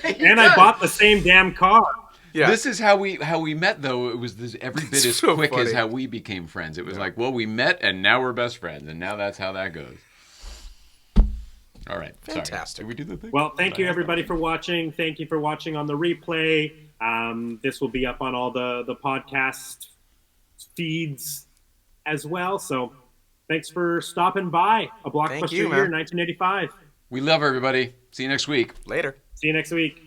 B: and I bought the same damn car.
C: Yeah.
A: This is how we met, though. It was every bit as
C: so
A: quick
C: funny.
A: as how we became friends. It was like, well, we met, and now we're best friends, and now that's how that goes. All right.
C: Fantastic.
A: Sorry. Did we do the thing?
B: Well, thank you everybody for watching. Thank you for watching on the replay. This will be up on all the podcast feeds as well. So thanks for stopping by. A Blockbuster Year 1985.
A: We love everybody. See you next week.
C: Later.
B: See you next week.